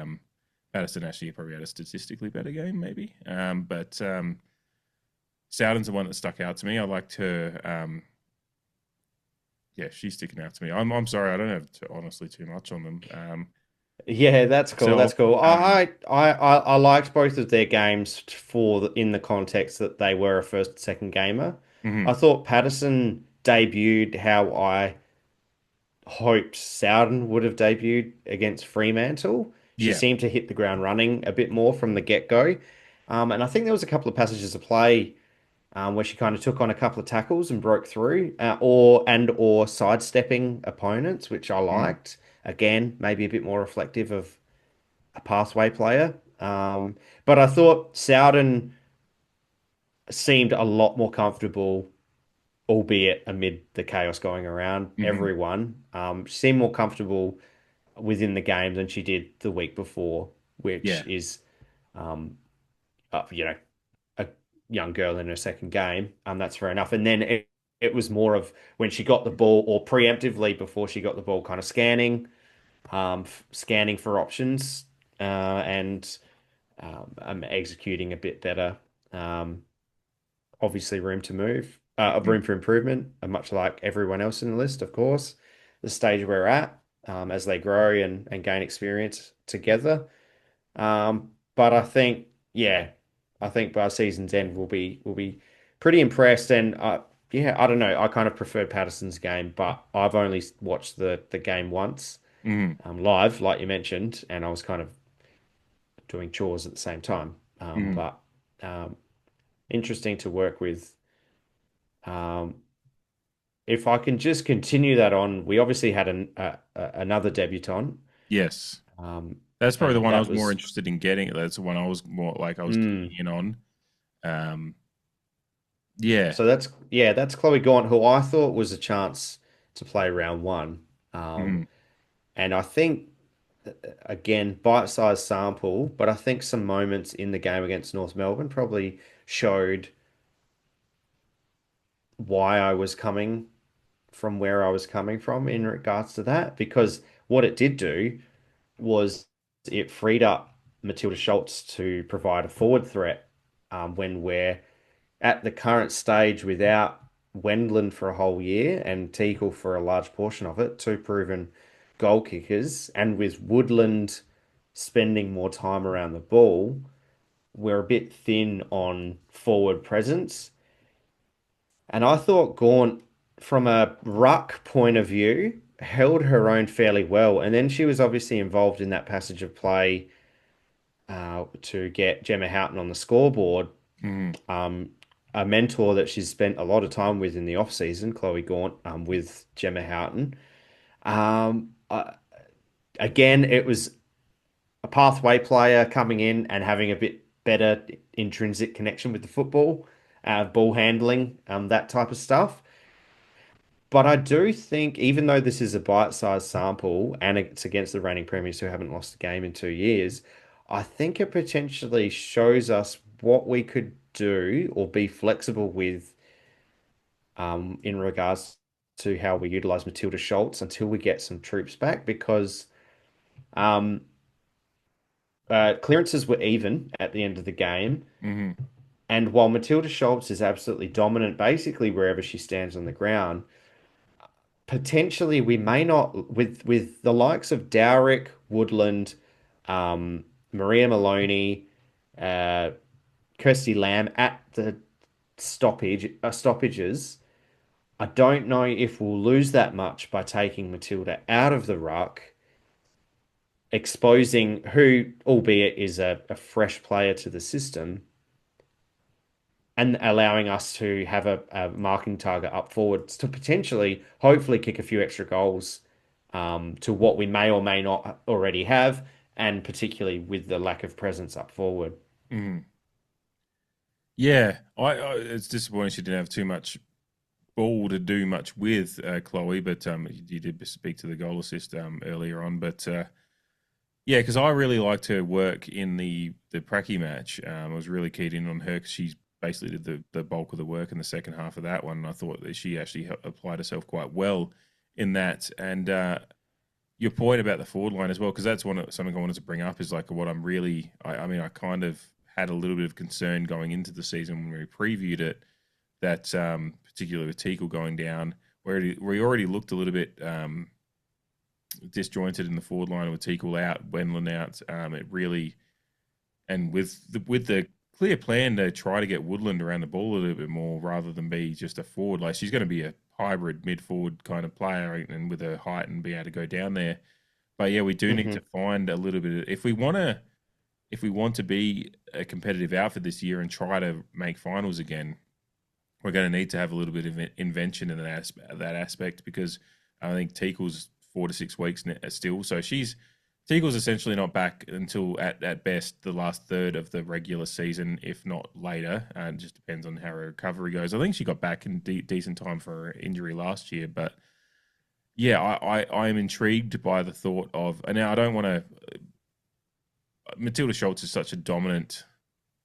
Patterson actually probably had a statistically better game, maybe. But Sowden's the one that stuck out to me. I liked her. She's sticking out to me. I'm sorry, I don't have honestly too much on them. Yeah, that's cool. So, That's cool. um, I liked both of their games in the context that they were a first, second gamer. mhm. I thought Patterson debuted how I hoped Soudan would have debuted against Fremantle. She Yeah. seemed to hit the ground running a bit more from the get-go. And I think there was a couple of passages of play where she kind of took on a couple of tackles and broke through, or sidestepping opponents, which I Mm. liked. Again, maybe a bit more reflective of a pathway player. But I thought Soudan seemed a lot more comfortable, albeit amid the chaos going around Mhm. everyone. She seemed more comfortable within the game than she did the week before, which Yeah. is, um, you know, a young girl in her second game. That's fair enough. And then it was more of when she got the ball, or preemptively before she got the ball, kind of scanning for options, and executing a bit better. Um, Obviously, room for improvement, much like everyone else in the list, of course. The stage we're at, as they grow and gain experience together. But I think, yeah, I think by season's end we'll be pretty impressed. And yeah, I don't know. I kind of preferred Patterson's game, but I've only watched the game once, Mhm. live, like you mentioned, and I was kind of doing chores at the same time. Mhm. But interesting to work with. Um, if I can just continue that on, we obviously had another debutant, Yes. um, That's probably the and one I that was more was interested in getting. That's the one I was more like I was keying in on. Um, yeah. so that's Chloe Gaunt, who I thought was a chance to play round one. Mhm. And I think, again, bite-sized sample, but I think some moments in the game against North Melbourne probably showed why I was coming from where I was coming from in regards to that, because what it did do was it freed up Matilda Schultz to provide a forward threat, when we're at the current stage without Wendland for a whole year and Teakle for a large portion of it, two proven goal kickers, and with Woodland spending more time around the ball, we're a bit thin on forward presence. And I thought Gaunt, from a ruck point of view, held her own fairly well. And then she was obviously involved in that passage of play to get Gemma Houghton on the scoreboard. Mhm. A mentor that she's spent a lot of time with in the off season, Chloe Gaunt, with Gemma Houghton. Um, uh, Again, it was a pathway player coming in and having a bit better intrinsic connection with the football, ball handling, that type of stuff. But I do think, even though this is a bite-sized sample and it's against the reigning premiers who haven't lost a game in 2 years, I think it potentially shows us what we could do or be flexible with, in regards to how we utilize Matilda Schultz until we get some troops back, because um, clearances were even at the end of the game. Mhm. And while Matilda Schultz is absolutely dominant, basically wherever she stands on the ground, potentially we may not, with the likes of Dowrick, Woodland, Maria Maloney, uh, Kirsty Lamb at the stoppages. I don't know if we'll lose that much by taking Matilda out of the ruck, exposing who, albeit is a fresh player to the system, and allowing us to have a marking target up forwards to potentially, hopefully, kick a few extra goals, to what we may or may not already have, and particularly with the lack of presence up forward. Mhm. Yeah. It's disappointing she didn't have too much ball to do much with, Chloe, but you did speak to the goal assist earlier on. But yeah, because I really liked her work in the Pracky match. I was really keyed in on her because she's basically did the bulk of the work in the second half of that one. And I thought that she actually applied herself quite well in that. And your point about the forward line as well, because that's something I wanted to bring up, is like what I'm really, I mean, I kind of had a little bit of concern going into the season when we previewed it, that particularly with Teakle going down, where we already looked a little bit disjointed in the forward line with Teakle out, Wendland out. It really, and with the clear plan to try to get Woodland around the ball a little bit more rather than be just a forward. Like she's going to be a hybrid mid-forward kind of player, and with her height and be able to go down there. But yeah, we do need to find a little bit if we want to be a competitive outfit this year and try to make finals again. We're going to need to have a little bit of invention in that aspect, because I think Teakle's 4 to 6 weeks still. So Teakle's essentially not back until at best the last third of the regular season, if not later. And it just depends on how her recovery goes. I think she got back in decent time for her injury last year. But yeah, I am intrigued by the thought of, and now I don't want to, Matilda Schultz is such a dominant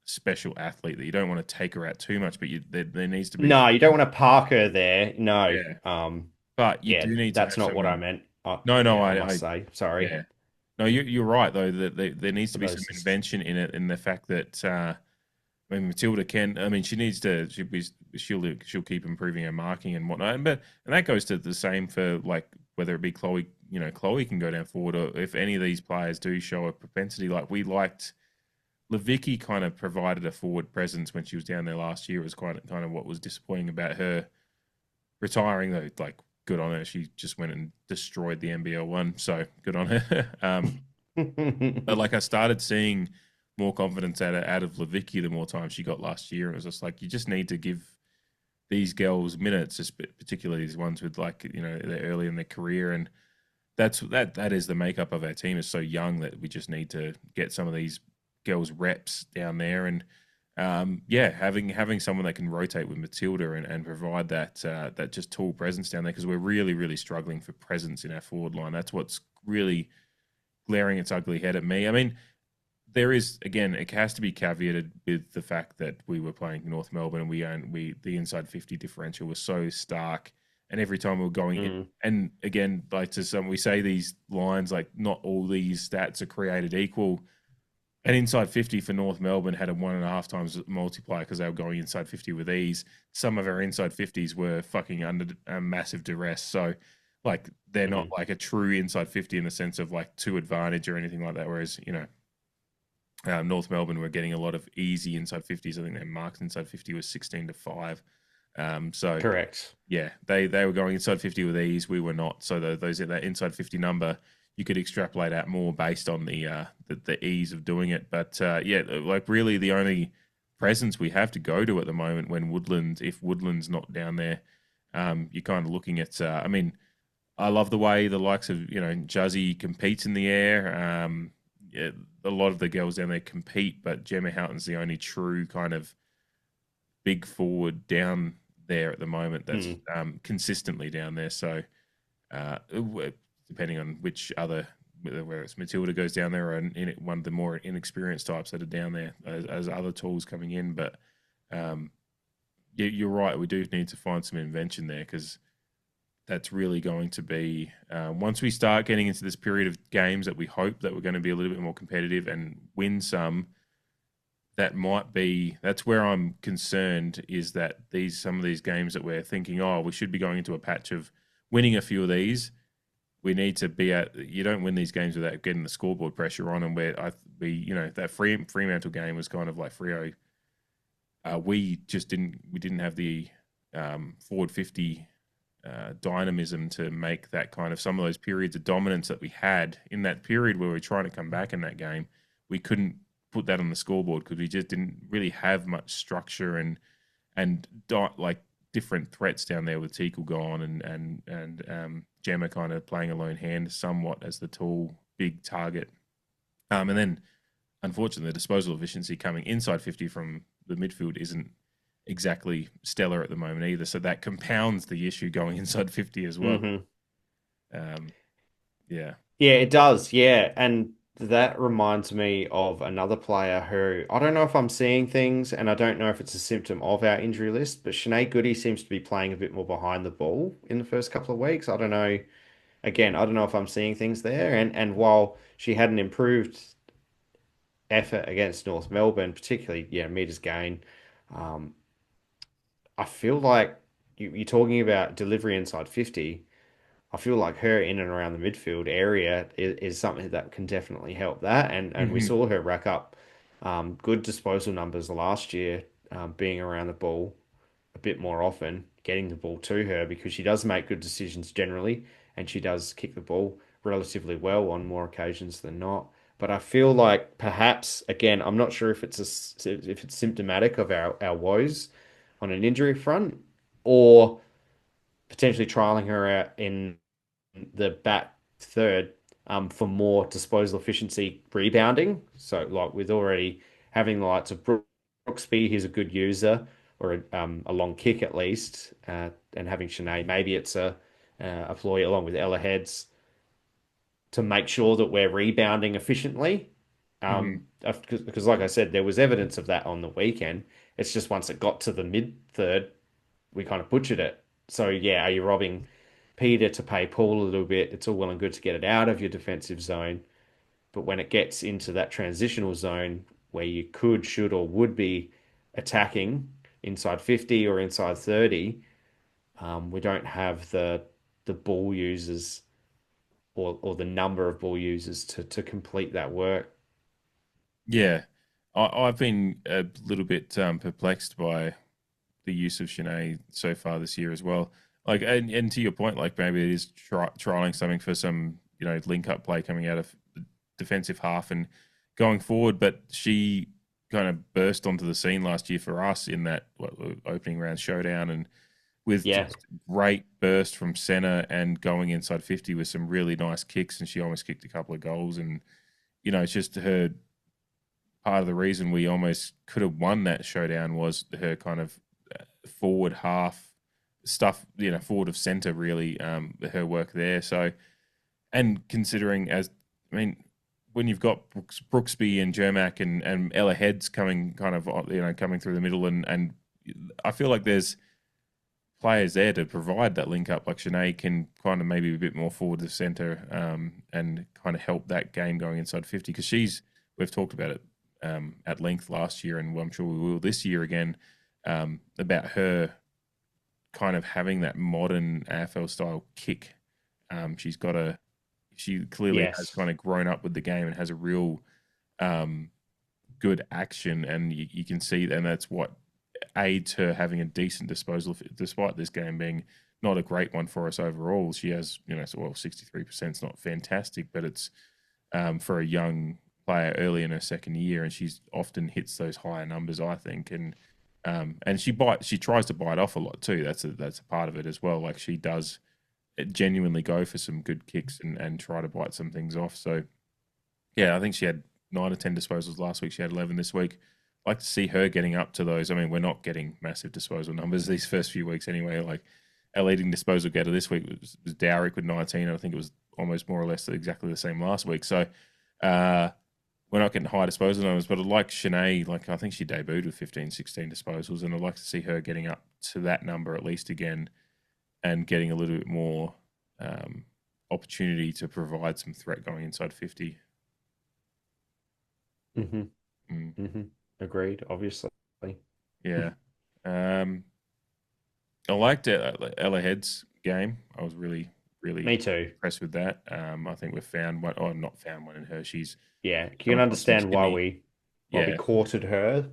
special athlete that you don't want to take her out too much, but there needs to be. No, you don't want to park her there. No. Yeah. But you do need to. That's not what I meant. I say sorry. Yeah. No, you're right though. That there needs to be some invention in it, in the fact that Matilda can. I mean, she needs to. She'll keep improving her marking and whatnot. And that goes to the same for like whether it be Chloe. You know, Chloe can go down forward, or if any of these players do show a propensity, like we liked. Levicki kind of provided a forward presence when she was down there last year. It was kind of what was disappointing about her retiring, though. Like, good on her. She just went and destroyed the NBL one, so good on her. But like, I started seeing more confidence out of Levicki the more time she got last year. And it was just like, you just need to give these girls minutes, particularly these ones with like, you know, they're early in their career. And that is the makeup of our team, is so young that we just need to get some of these girls reps down there. And having someone that can rotate with Matilda and provide that just tall presence down there, because we're really, really struggling for presence in our forward line. That's what's really glaring its ugly head at me. I mean, there is, again, it has to be caveated with the fact that we were playing North Melbourne and the inside 50 differential was so stark, and every time we were going in, and again, like to some, we say these lines like not all these stats are created equal. An inside 50 for North Melbourne had a 1.5 times multiplier because they were going inside 50 with ease. Some of our inside 50s were fucking under a massive duress. So, like, they're not like a true inside 50 in the sense of like 2 advantage or anything like that. Whereas, you know, North Melbourne were getting a lot of easy inside 50s. I think their marks inside 50 was 16-5. So correct. Yeah, they were going inside 50 with ease. We were not. So that inside 50 number, you could extrapolate out more based on the ease of doing it. But like really the only presence we have to go to at the moment if Woodland's not down there, you're kind of looking at, I mean, I love the way the likes of, you know, Juzzy competes in the air. A lot of the girls down there compete, but Gemma Houghton's the only true kind of big forward down there at the moment that's consistently down there. So, depending on which other, whether it's Matilda goes down there or one of the more inexperienced types that are down there as other tools coming in. But you're right, we do need to find some invention there, because that's really going to be, once we start getting into this period of games that we hope that we're going to be a little bit more competitive and win some, that's where I'm concerned, is that some of these games that we're thinking, we should be going into a patch of winning a few of these. We need to be you don't win these games without getting the scoreboard pressure on. And that Fremantle game was kind of like Freo. We didn't have the forward 50 dynamism to make that kind of, some of those periods of dominance that we had in that period where we were trying to come back in that game. We couldn't put that on the scoreboard because we just didn't really have much structure and like different threats down there with Teakle gone and Gemma kind of playing a lone hand somewhat as the tall, big target. And then, unfortunately, the disposal efficiency coming inside 50 from the midfield isn't exactly stellar at the moment either. So that compounds the issue going inside 50 as well. Yeah, it does. Yeah. And that reminds me of another player who, I don't know if I'm seeing things, and I don't know if it's a symptom of our injury list, but Sinead Goody seems to be playing a bit more behind the ball in the first couple of weeks. I don't know. Again, I don't know if I'm seeing things there. And while she had an improved effort against North Melbourne, particularly, meters gain, I feel like you're talking about delivery inside 50. I feel like her in and around the midfield area is something that can definitely help that. And we saw her rack up good disposal numbers last year, being around the ball a bit more often, getting the ball to her because she does make good decisions generally, and she does kick the ball relatively well on more occasions than not. But I feel like perhaps again, I'm not sure if if it's symptomatic of our woes on an injury front, or potentially trialing her out in the back third for more disposal efficiency rebounding. So like with already having the likes of Brooksby, he's a good user, or a long kick at least, and having Shanae, maybe it's a ploy along with Ella Heads to make sure that we're rebounding efficiently. Because like I said, there was evidence of that on the weekend. It's just once it got to the mid third, we kind of butchered it. So yeah, are you robbing Peter to pay Paul a little bit? It's all well and good to get it out of your defensive zone, but when it gets into that transitional zone where you could, should, or would be attacking inside 50 or inside 30, we don't have the ball users or the number of ball users to complete that work. Yeah, I've been a little bit perplexed by the use of Shanae so far this year as well. Like, and to your point, like maybe it is trialing something for some, link up play coming out of defensive half and going forward. But she kind of burst onto the scene last year for us in that opening round showdown, and with just great burst from center and going inside 50 with some really nice kicks, and she almost kicked a couple of goals. And it's just her part of the reason we almost could have won that showdown was her kind of forward half stuff, forward of center, really, her work there. So, and considering when you've got Brooksby and Jermack and Ella Heads coming coming through the middle, and I feel like there's players there to provide that link up. Like Shanae can kind of maybe a bit more forward of center, and kind of help that game going inside 50, because we've talked about it at length last year, and I'm sure we will this year again, about her kind of having that modern AFL style kick. She clearly has kind of grown up with the game and has a real good action, and you can see, and that's what aids her having a decent disposal, despite this game being not a great one for us overall. She has, 63% is not fantastic, but it's for a young player early in her second year, and she's often hits those higher numbers, I think, and she tries to bite off a lot too. That's a part of it as well. Like, she does genuinely go for some good kicks and try to bite some things off. So yeah, I think she had 9 or 10 disposals last week. She had 11 this week. I'd like to see her getting up to those. I mean, we're not getting massive disposal numbers these first few weeks anyway. Like, our leading disposal getter this week was Dowrick with 19. And I think it was almost more or less exactly the same last week. So we're not getting high disposal numbers, but I'd like Shanae, I think she debuted with 15, 16 disposals, and I'd like to see her getting up to that number at least again, and getting a little bit more opportunity to provide some threat going inside 50. Agreed, obviously. Yeah. I liked Ella Head's game. I was really Me too. impressed with that. I think we've found one, or not found one in her. She's you can understand why we courted her.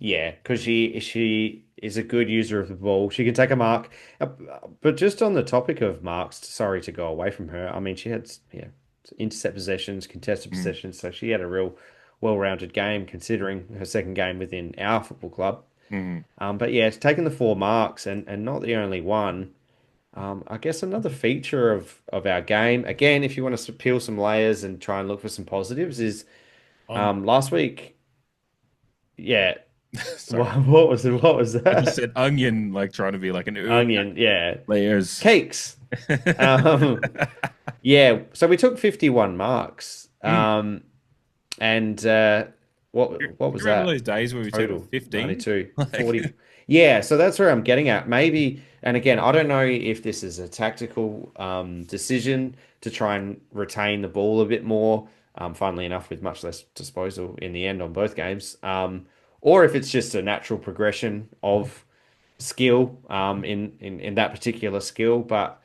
Because she is a good user of the ball. She can take a mark. But just on the topic of marks, sorry to go away from her. I mean, she had intercept possessions, contested possessions, so she had a real well-rounded game considering her second game within our football club. But yeah, it's taken the 4 marks and not the only one. I guess another feature of our game, again, if you want to peel some layers and try and look for some positives, is last week. Yeah. What was it? What was that? I just said onion, like trying to be like an onion. Yeah. Layers. Cakes. Yeah. So we took 51 marks. And what was that? Those days where we took 15? 92, 40. Yeah, so that's where I'm getting at. Maybe, and again, I don't know if this is a tactical decision to try and retain the ball a bit more, funnily enough, with much less disposal in the end on both games, or if it's just a natural progression of skill in that particular skill. But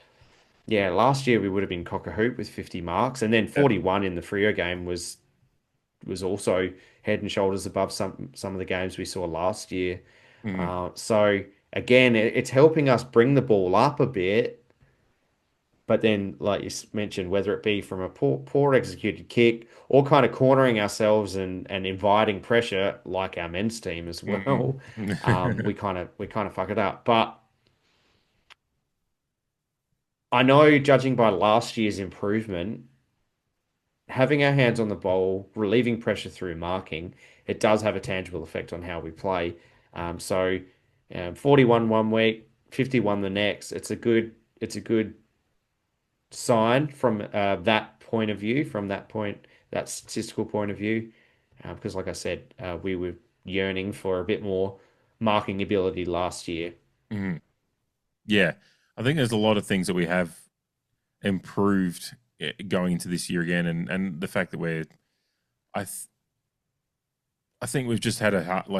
yeah, last year we would have been cock a hoop with 50 marks, and then 41 in the Freo game was also head and shoulders above some of the games we saw last year. So again, it's helping us bring the ball up a bit. But then, like you mentioned, whether it be from a poor executed kick or kind of cornering ourselves and inviting pressure, like our men's team as well, we kind of fuck it up. But I know, judging by last year's improvement, having our hands on the ball, relieving pressure through marking, it does have a tangible effect on how we play. 41 one week, 51 the next. It's a good sign from that point of view, that statistical point of view, because like I said, we were yearning for a bit more marking ability last year. Yeah, I think there's a lot of things that we have improved going into this year again, and the fact that I think we've just had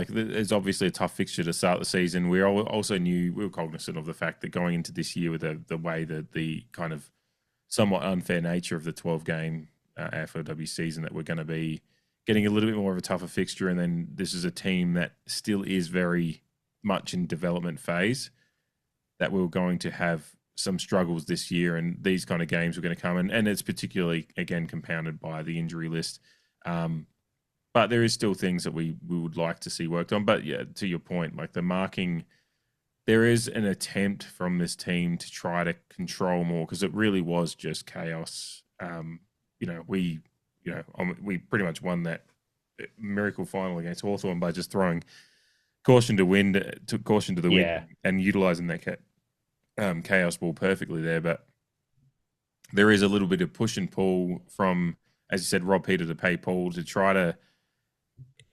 there's obviously a tough fixture to start the season. We were cognizant of the fact that going into this year with the way that the kind of somewhat unfair nature of the 12-game AFLW season, that we're going to be getting a little bit more of a tougher fixture, and then this is a team that still is very much in development phase, that we're going to have some struggles this year, and these kind of games are going to come, and it's particularly, again, compounded by the injury list. But there is still things that we would like to see worked on. But yeah, to your point, like the marking, there is an attempt from this team to try to control more, because it really was just chaos. We pretty much won that miracle final against Hawthorn by just throwing caution to the wind and utilising that chaos ball perfectly there. But there is a little bit of push and pull from, as you said, Rob Peter to Pay Paul to try to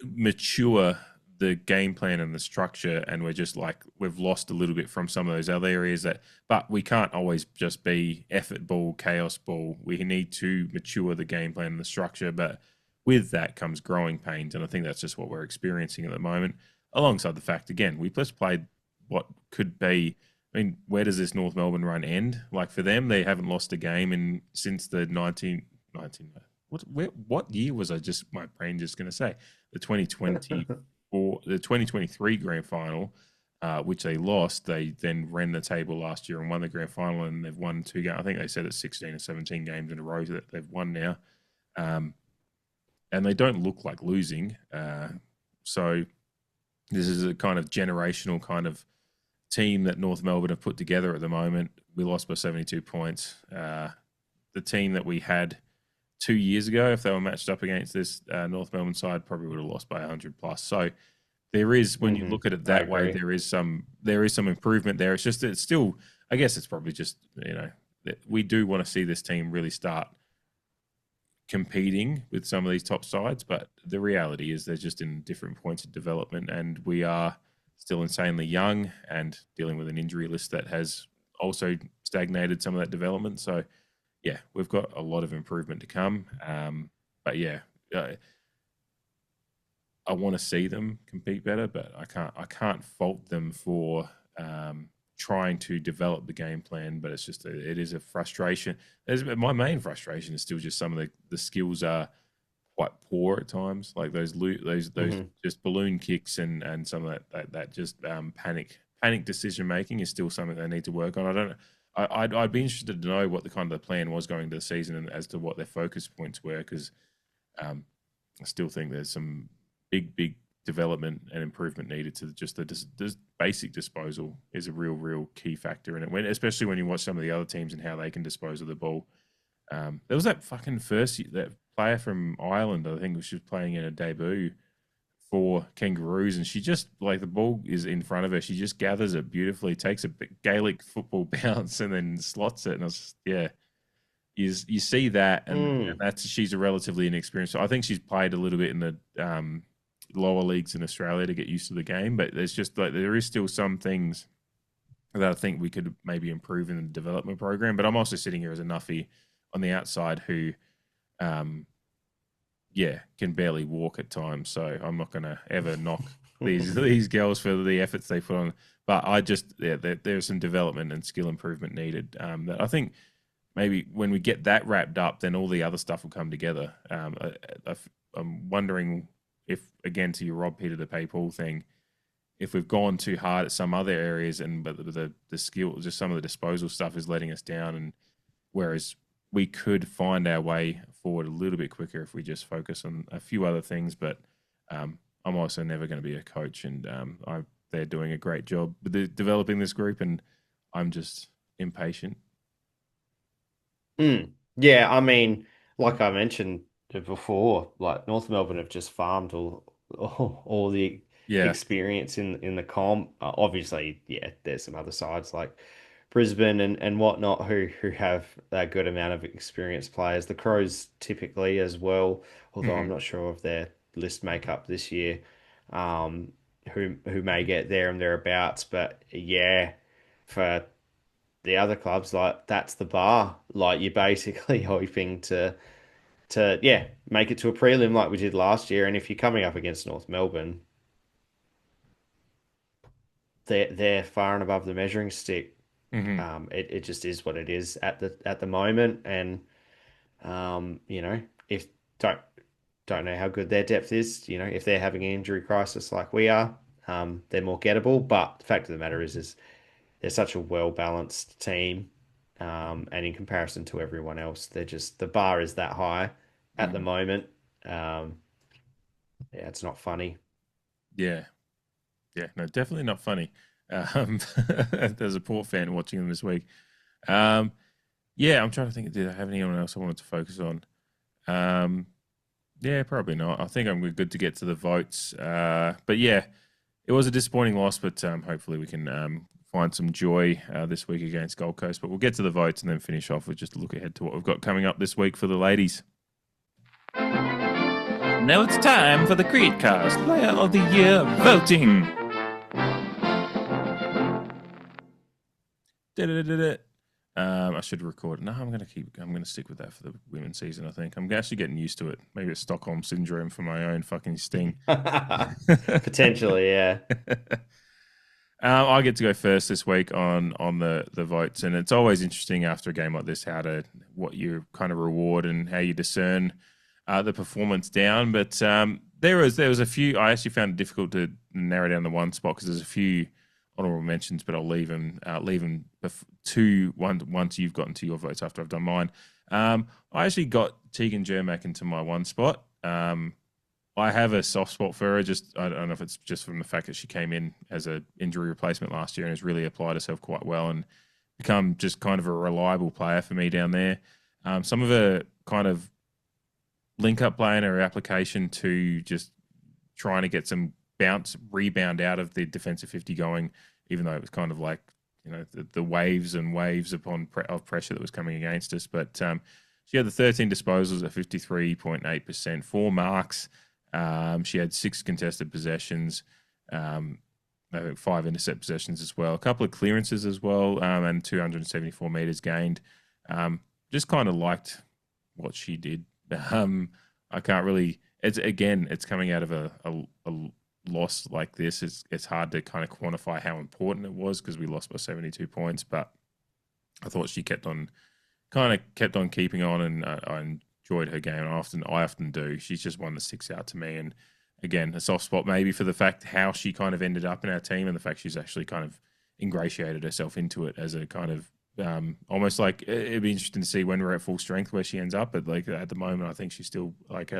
mature the game plan and the structure, and we've lost a little bit from some of those other areas but we can't always just be effort ball, chaos ball. We need to mature the game plan and the structure, but with that comes growing pains, and I think that's just what we're experiencing at the moment, alongside the fact, again, we just played what could be, I mean, where does this North Melbourne run end? Like, for them, they haven't lost a game since the 19 what year was my brain just going to say? The 2023 grand final, which they lost. They then ran the table last year and won the grand final, and they've won 2 games. I think they said it's 16 or 17 games in a row that they've won now. And they don't look like losing. So this is a kind of generational kind of team that North Melbourne have put together at the moment. We lost by 72 points. The team that we had 2 years ago, if they were matched up against this North Melbourne side, probably would have lost by 100 plus. So there is, when you look at it that way, there is some improvement there. It's still, I guess it's probably just, we do want to see this team really start competing with some of these top sides, but the reality is they're just in different points of development, and we are still insanely young and dealing with an injury list that has also stagnated some of that development. So yeah, we've got a lot of improvement to come. But yeah, I want to see them compete better, but I can't fault them for trying to develop the game plan. But it's just it is a frustration. My main frustration is still just some of the skills are quite poor at times, like those just balloon kicks and some of that just panic decision making is still something they need to work on. I don't know. I'd be interested to know what the kind of the plan was going into the season and as to what their focus points were, because I still think there's some big development and improvement needed to just the basic disposal is a real key factor in it. Especially when you watch some of the other teams and how they can dispose of the ball. There was that fucking that player from Ireland, I think, she was playing in a debut for Kangaroos, and she just, like, the ball is in front of her, she just gathers it beautifully, takes a Gaelic football bounce and then slots it, and I was just, you see that, and she's a relatively inexperienced. So I think she's played a little bit in the lower leagues in Australia to get used to the game, but there's just there is still some things that I think we could maybe improve in the development program. But I'm also sitting here as a nuffy on the outside who can barely walk at times. So I'm not going to ever knock these girls for the efforts they put But there's some development and skill improvement needed. That I think maybe when we get that wrapped up, then all the other stuff will come together. I'm wondering if, again, to your Rob Peter to pay Paul thing, if we've gone too hard at some other areas but the skill, just some of the disposal stuff is letting us down, and whereas we could find our way forward a little bit quicker if we just focus on a few other things. But I'm also never going to be a coach, and they're doing a great job developing this group, and I'm just impatient. Yeah, I mean, like I mentioned before, like North Melbourne have just farmed all the experience in the comp. Obviously, yeah, there's some other sides like Brisbane and whatnot who have a good amount of experienced players. The Crows typically as well, although I'm not sure of their list makeup this year, who may get there and thereabouts. But yeah, for the other clubs, like that's the bar. Like you're basically hoping to make it to a prelim like we did last year. And if you're coming up against North Melbourne, they're far and above the measuring stick. It just is what it is at the moment, and if don't know how good their depth is. If they're having an injury crisis like we are, they're more gettable. But the fact of the matter is they're such a well balanced team, and in comparison to everyone else, the bar is that high at the moment. It's not funny. Yeah, no, definitely not funny. There's a Port fan watching them this week. I'm trying to think. Did I have anyone else I wanted to focus on? Probably not. I think I'm good to get to the votes. But yeah, it was a disappointing loss, but hopefully we can find some joy this week against Gold Coast. But we'll get to the votes and then finish off with just a look ahead to what we've got coming up this week for the ladies. Now it's time for the CREEDCAST Player of the Year voting. I should record it. No, I'm going to stick with that for the women's season, I think. I'm actually getting used to it. Maybe it's Stockholm Syndrome for my own fucking sting. Potentially, yeah. I get to go first this week on the votes, and it's always interesting after a game like this what you kind of reward and how you discern the performance down. But there was a few. I actually found it difficult to narrow down the one spot because there's a few honorable mentions, but I'll leave them once you've gotten to your votes after I've done mine. I actually got Tegan Jermack into my one spot. I have a soft spot for her. I don't know if it's just from the fact that she came in as an injury replacement last year and has really applied herself quite well and become just kind of a reliable player for me down there. Some of her kind of link-up play and her application to just trying to get some rebound out of the defensive 50 going, even though it was kind of like, the waves and waves of pressure that was coming against us. But she had the 13 disposals at 53.8%, 4 marks. She had 6 contested possessions, I think 5 intercept possessions as well, a couple of clearances as well, and 274 meters gained. Just kind of liked what she did. I can't really. It's coming out of a loss like this. It's hard to kind of quantify how important it was because we lost by 72 points. But I thought she kept on keeping on, and I enjoyed her game. I often do. She's just one that sticks out to me. And again, a soft spot maybe for the fact how she kind of ended up in our team and the fact she's actually kind of ingratiated herself into it as a kind of almost like it'd be interesting to see when we're at full strength where she ends up. But like at the moment, I think she's still like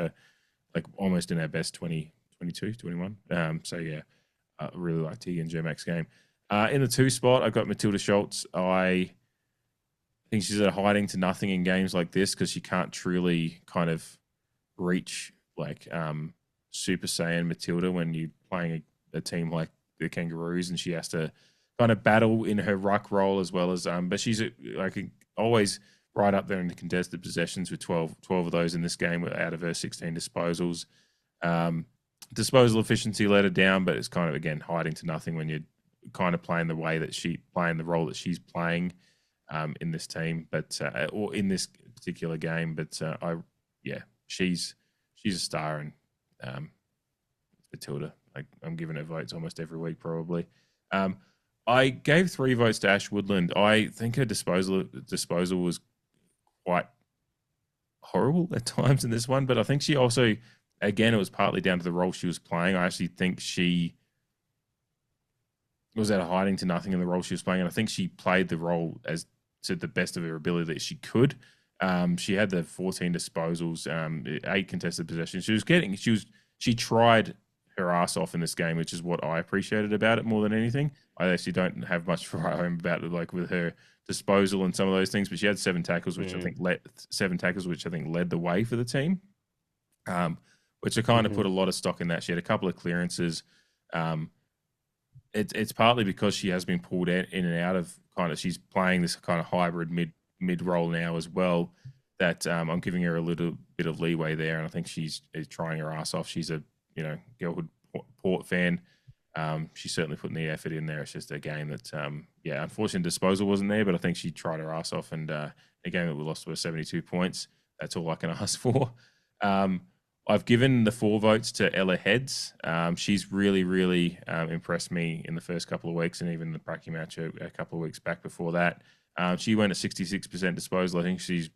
almost in our best 22, 21. So yeah, I really like Tegan Jermack's game. In the 2 spot, I've got Matilda Schultz. I think she's at a hiding to nothing in games like this because she can't truly kind of reach like Super Saiyan Matilda when you're playing a team like the Kangaroos, and she has to kind of battle in her ruck role as well as but she's always right up there in the contested possessions with 12 of those in this game out of her 16 disposals. Disposal efficiency let her down, but it's kind of, again, hiding to nothing when you're kind of playing the role that she's playing in this team, but or in this particular game. But she's a star, and Matilda. I'm giving her votes almost every week probably. I gave 3 votes to Ash Woodland. I think her disposal was quite horrible at times in this one, but I think she also, again, it was partly down to the role she was playing. I actually think she was at a hiding to nothing in the role she was playing, and I think she played the role as to the best of her ability that she could. She had the 14 disposals, 8 contested possessions. She tried her ass off in this game, which is what I appreciated about it more than anything. I actually don't have much to write home about it, like with her disposal and some of those things, but she had 7 tackles, which I think led the way for the team. Which I kind of put a lot of stock in that. She had a couple of clearances. It's partly because she has been pulled in and out of she's playing this kind of hybrid mid role now as well, that I'm giving her a little bit of leeway there, and I think she's trying her ass off. She's a girlhood Port fan. She's certainly putting the effort in there. It's just a game that unfortunately disposal wasn't there, but I think she tried her ass off, and a game that we lost with 72 points. That's all I can ask for. I've given the 4 votes to Ella Heads. She's really, really impressed me in the first couple of weeks, and even the Pracky match a couple of weeks back before that. She went at 66% disposal. I think she's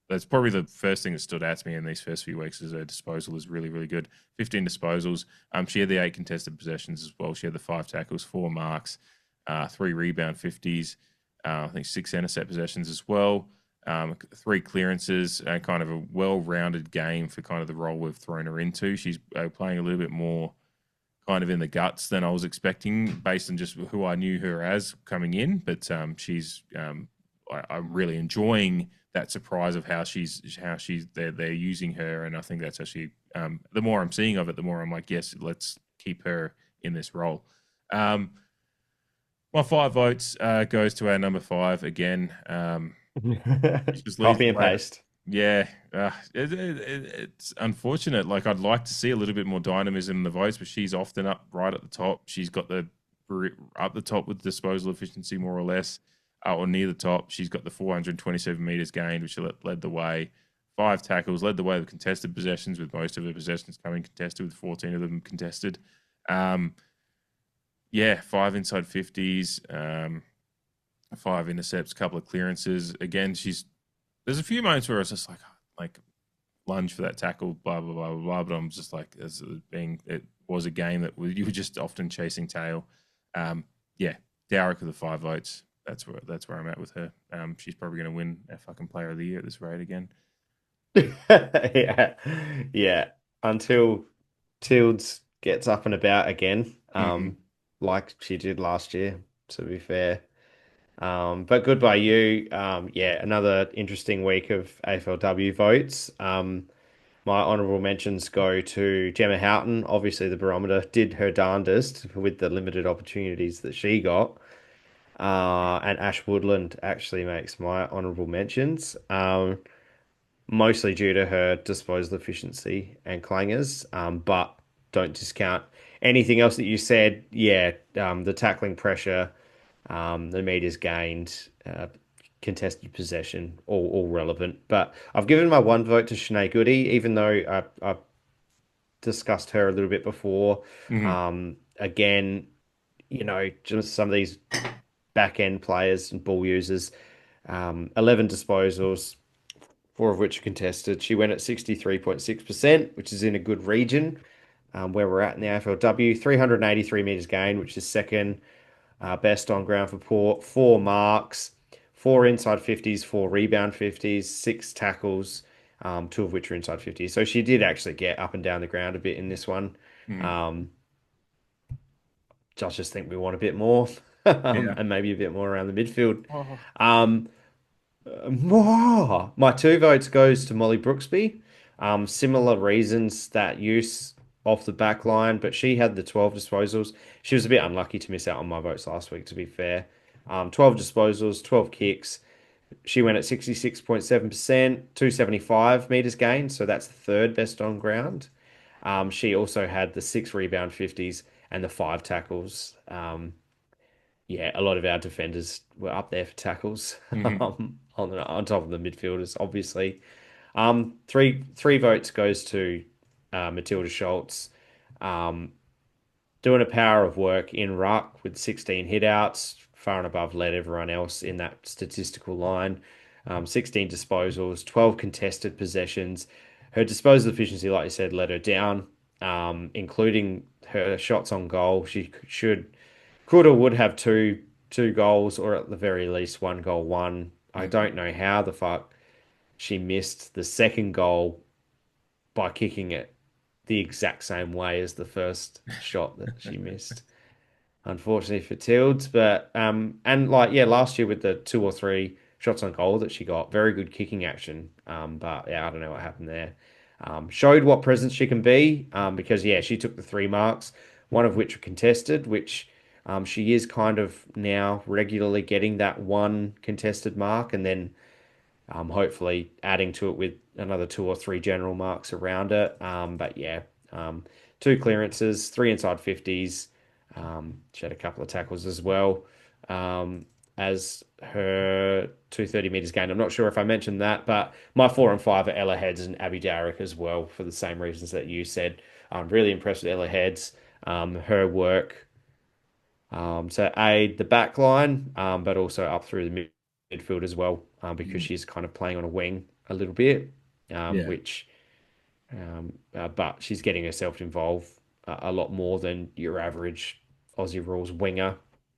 that's probably the first thing that stood out to me in these first few weeks, is her disposal is really, really good. 15 disposals. She had the 8 contested possessions as well. She had the 5 tackles, 4 marks, 3 rebound 50s. I think 6 intercept possessions as well. 3 clearances, and kind of a well-rounded game for kind of the role we've thrown her into. She's playing a little bit more kind of in the guts than I was expecting, based on just who I knew her as coming in. But I'm really enjoying that surprise of how they're using her, and I think that's actually the more I'm seeing of it, the more I'm like, yes, let's keep her in this role. My 5 votes goes to our number 5 again. Copy and paste. Yeah, it's unfortunate. Like, I'd like to see a little bit more dynamism in the votes, but she's often up right at the top. She's got up the top with disposal efficiency, more or less, or near the top. She's got the 427 meters gained, which led the way. 5 tackles, led the way with contested possessions, with most of her possessions coming contested, with 14 of them contested. 5 inside 50s. 5 intercepts, a couple of clearances. Again, there's a few moments where it's just like lunge for that tackle, blah blah blah blah blah. But I'm just like, it was a game that you were just often chasing tail. Dowrick with the 5 votes. That's where I'm at with her. She's probably going to win our fucking player of the year at this rate again. yeah. Until Tildes gets up and about again, like she did last year. To be fair. But good by you. Another interesting week of AFLW votes. My honourable mentions go to Gemma Houghton. Obviously, the barometer did her darndest with the limited opportunities that she got. And Ash Woodland actually makes my honourable mentions, mostly due to her disposal efficiency and clangers, but don't discount anything else that you said. The tackling pressure, the meters gained, contested possession, all relevant. But I've given my 1 vote to Shanae Goody, even though I discussed her a little bit before. Again, just some of these back-end players and ball users, 11 disposals, 4 of which are contested. She went at 63.6%, which is in a good region where we're at in the AFLW. 383 metres gained, which is second best on ground for Port. 4 marks, 4 inside 50s, 4 rebound 50s, 6 tackles, 2 of which are inside 50s. So she did actually get up and down the ground a bit in this one. I just think we want a bit more and maybe a bit more around the midfield. My 2 votes goes to Molly Brooksby. Similar reasons, that use off the back line, but she had the 12 disposals. She was a bit unlucky to miss out on my votes last week, to be fair. 12 disposals, 12 kicks. She went at 66.7%, 275 metres gained, so that's the 3rd best on ground. She also had the 6 rebound 50s and the 5 tackles. A lot of our defenders were up there for tackles on top of the midfielders, obviously. 3 votes goes to Matilda Schultz. doing a power of work in ruck with 16 hitouts, far and above led everyone else in that statistical line. 16 disposals, 12 contested possessions. Her disposal efficiency, like you said, let her down, including her shots on goal. She could or would have two goals, or at the very least 1 goal, 1. I don't know how the fuck she missed the second goal by kicking it the exact same way as the first shot that she missed. Unfortunately for Tildes, but last year with the 2 or 3 shots on goal that she got, very good kicking action. But yeah, I don't know what happened there. Showed what presence she can be, because she took the 3 marks, one of which were contested, which she is kind of now regularly getting that 1 contested mark, and then hopefully adding to it with another 2 or 3 general marks around it. 2 clearances, 3 inside 50s. She had a couple of tackles as well as her 230 metres gained. I'm not sure if I mentioned that, but my 4 and 5 are Ella Heads and Abby Darrick as well, for the same reasons that you said. I'm really impressed with Ella Heads, her work to aid the back line, but also up through the midfield as well, because she's kind of playing on a wing a little bit, but she's getting herself involved a lot more than your average Aussie rules winger.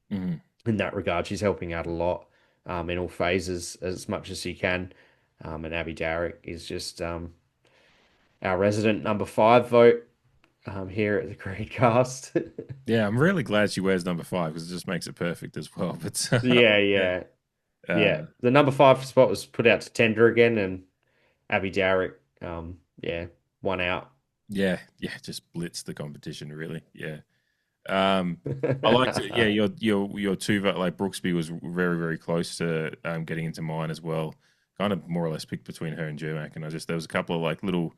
In that regard. She's helping out a lot in all phases as much as she can. And Abby Darrick is just our resident number 5 vote here at the CREEDCAST. Yeah, I'm really glad she wears number 5 because it just makes it perfect as well. But The number 5 spot was put out to tender again, and Abby Darrick, 1 out. Yeah, just blitzed the competition really. Yeah. I liked it. Yeah, your 2 vote, like Brooksby was very, very close to getting into mine as well. Kind of more or less picked between her and Jermac, and there was a couple of like little.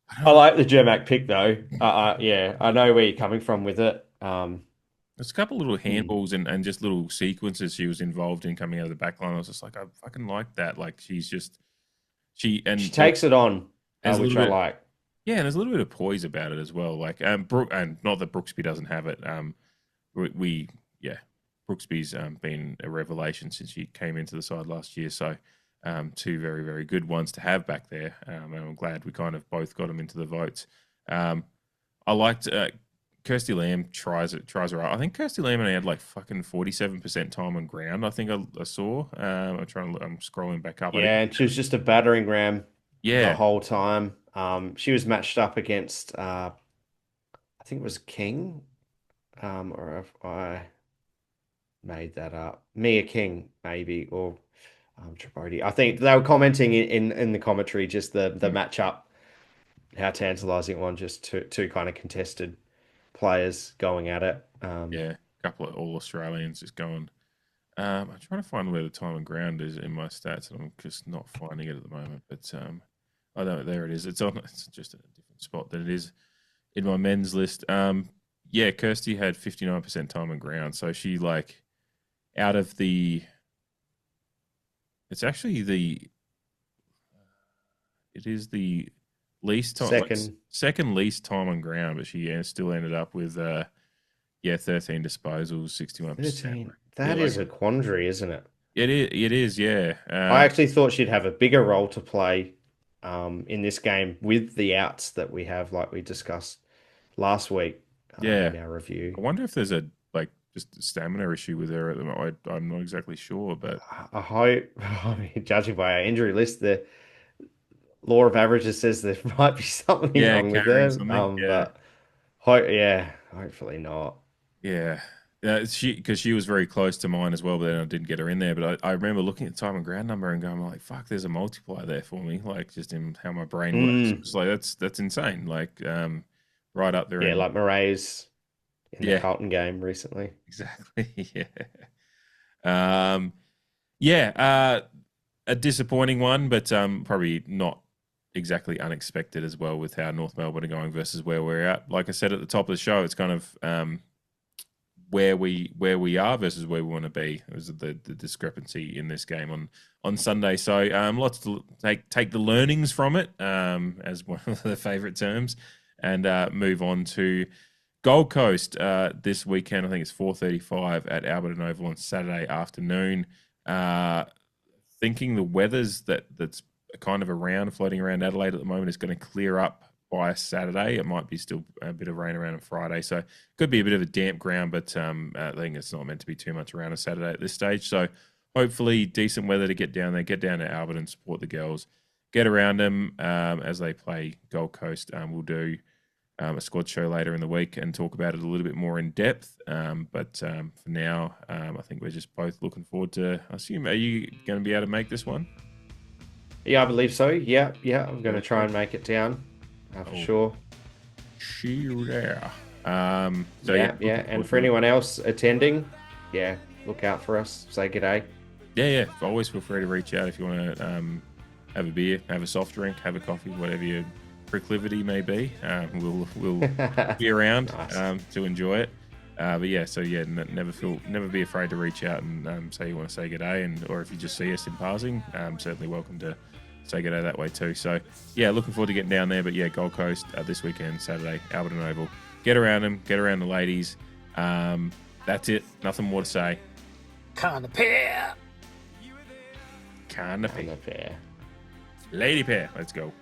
I like the Jermac pick though. I know where you're coming from with it. There's a couple of little handballs and just little sequences she was involved in coming out of the back line. I was just like, I fucking like that. Like she takes it on, which I like. Yeah, and there's a little bit of poise about it as well. Like, and not that Brooksby doesn't have it. Brooksby's been a revelation since she came into the side last year. So, 2 very, very good ones to have back there. And I'm glad we kind of both got them into the votes. I liked Kirsty Lamb tries her out. I think Kirsty Lamb only had like fucking 47% time on ground. I think I saw. I'm scrolling back up. Yeah, and she was just a battering ram. Yeah, the whole time. She was matched up against, I think it was King, or if I made that up, Mia King maybe, or Tripodi. I think they were commenting in the commentary just the matchup, how tantalising it was, just two kind of contested players going at it. A couple of all Australians just going. I'm trying to find where the time and ground is in my stats, and I'm just not finding it at the moment. But I don't know. There it is. It's just a different spot than it is in my men's list. Kirsty had 59% time and ground, so she out of the. It's actually it is the least time, second least time on ground, but she still ended up with 13 disposals, 61%. That is a quandary, isn't it? It is, yeah. I actually thought she'd have a bigger role to play in this game with the outs that we have, like we discussed last week in our review. I wonder if there's just a stamina issue with her at the moment. I'm not exactly sure, but I hope, judging by our injury list, the law of averages says there might be something wrong with her. Hopefully not. Yeah. Because she was very close to mine as well, but then I didn't get her in there. But I remember looking at the time and ground number and going like, "Fuck, there's a multiplier there for me." Like just in how my brain works. It's like that's insane. Like right up there. Yeah, like Murray's in the Carlton game recently. Exactly. Yeah. A disappointing one, but probably not exactly unexpected as well with how North Melbourne are going versus where we're at. Like I said at the top of the show, it's kind of where we are versus where we want to be. It was the discrepancy in this game on Sunday. So lots to take the learnings from it as one of the favourite terms, and move on to Gold Coast this weekend. I think it's 4:35 at ALBERTON Oval on Saturday afternoon. Thinking the weather's that's kind of floating around Adelaide at the moment is going to clear up by Saturday. It might be still a bit of rain around on Friday, so could be a bit of a damp ground, but I think it's not meant to be too much around on Saturday at this stage. So hopefully decent weather to get down there, get down to Alberton, support the girls, get around them as they play Gold Coast. We'll do a squad show later in the week and talk about it a little bit more in depth. But for now, I think we're just both looking forward to, I assume, are you going to be able to make this one? Yeah, I believe so. Yeah. I'm going to try and make it down for sure. Yeah. And for anyone else attending, look out for us. Say g'day. Yeah. Always feel free to reach out if you want to have a beer, have a soft drink, have a coffee, whatever your proclivity may be. We'll be around to enjoy it. Never be afraid to reach out and say you want to say g'day, or if you just see us in passing, certainly welcome to say g'day that way too. So looking forward to getting down there. But Gold Coast this weekend, Saturday, ALBERTON Oval. Get around them, get around the ladies. That's it. Nothing more to say. Canapé. Lady pair. Let's go.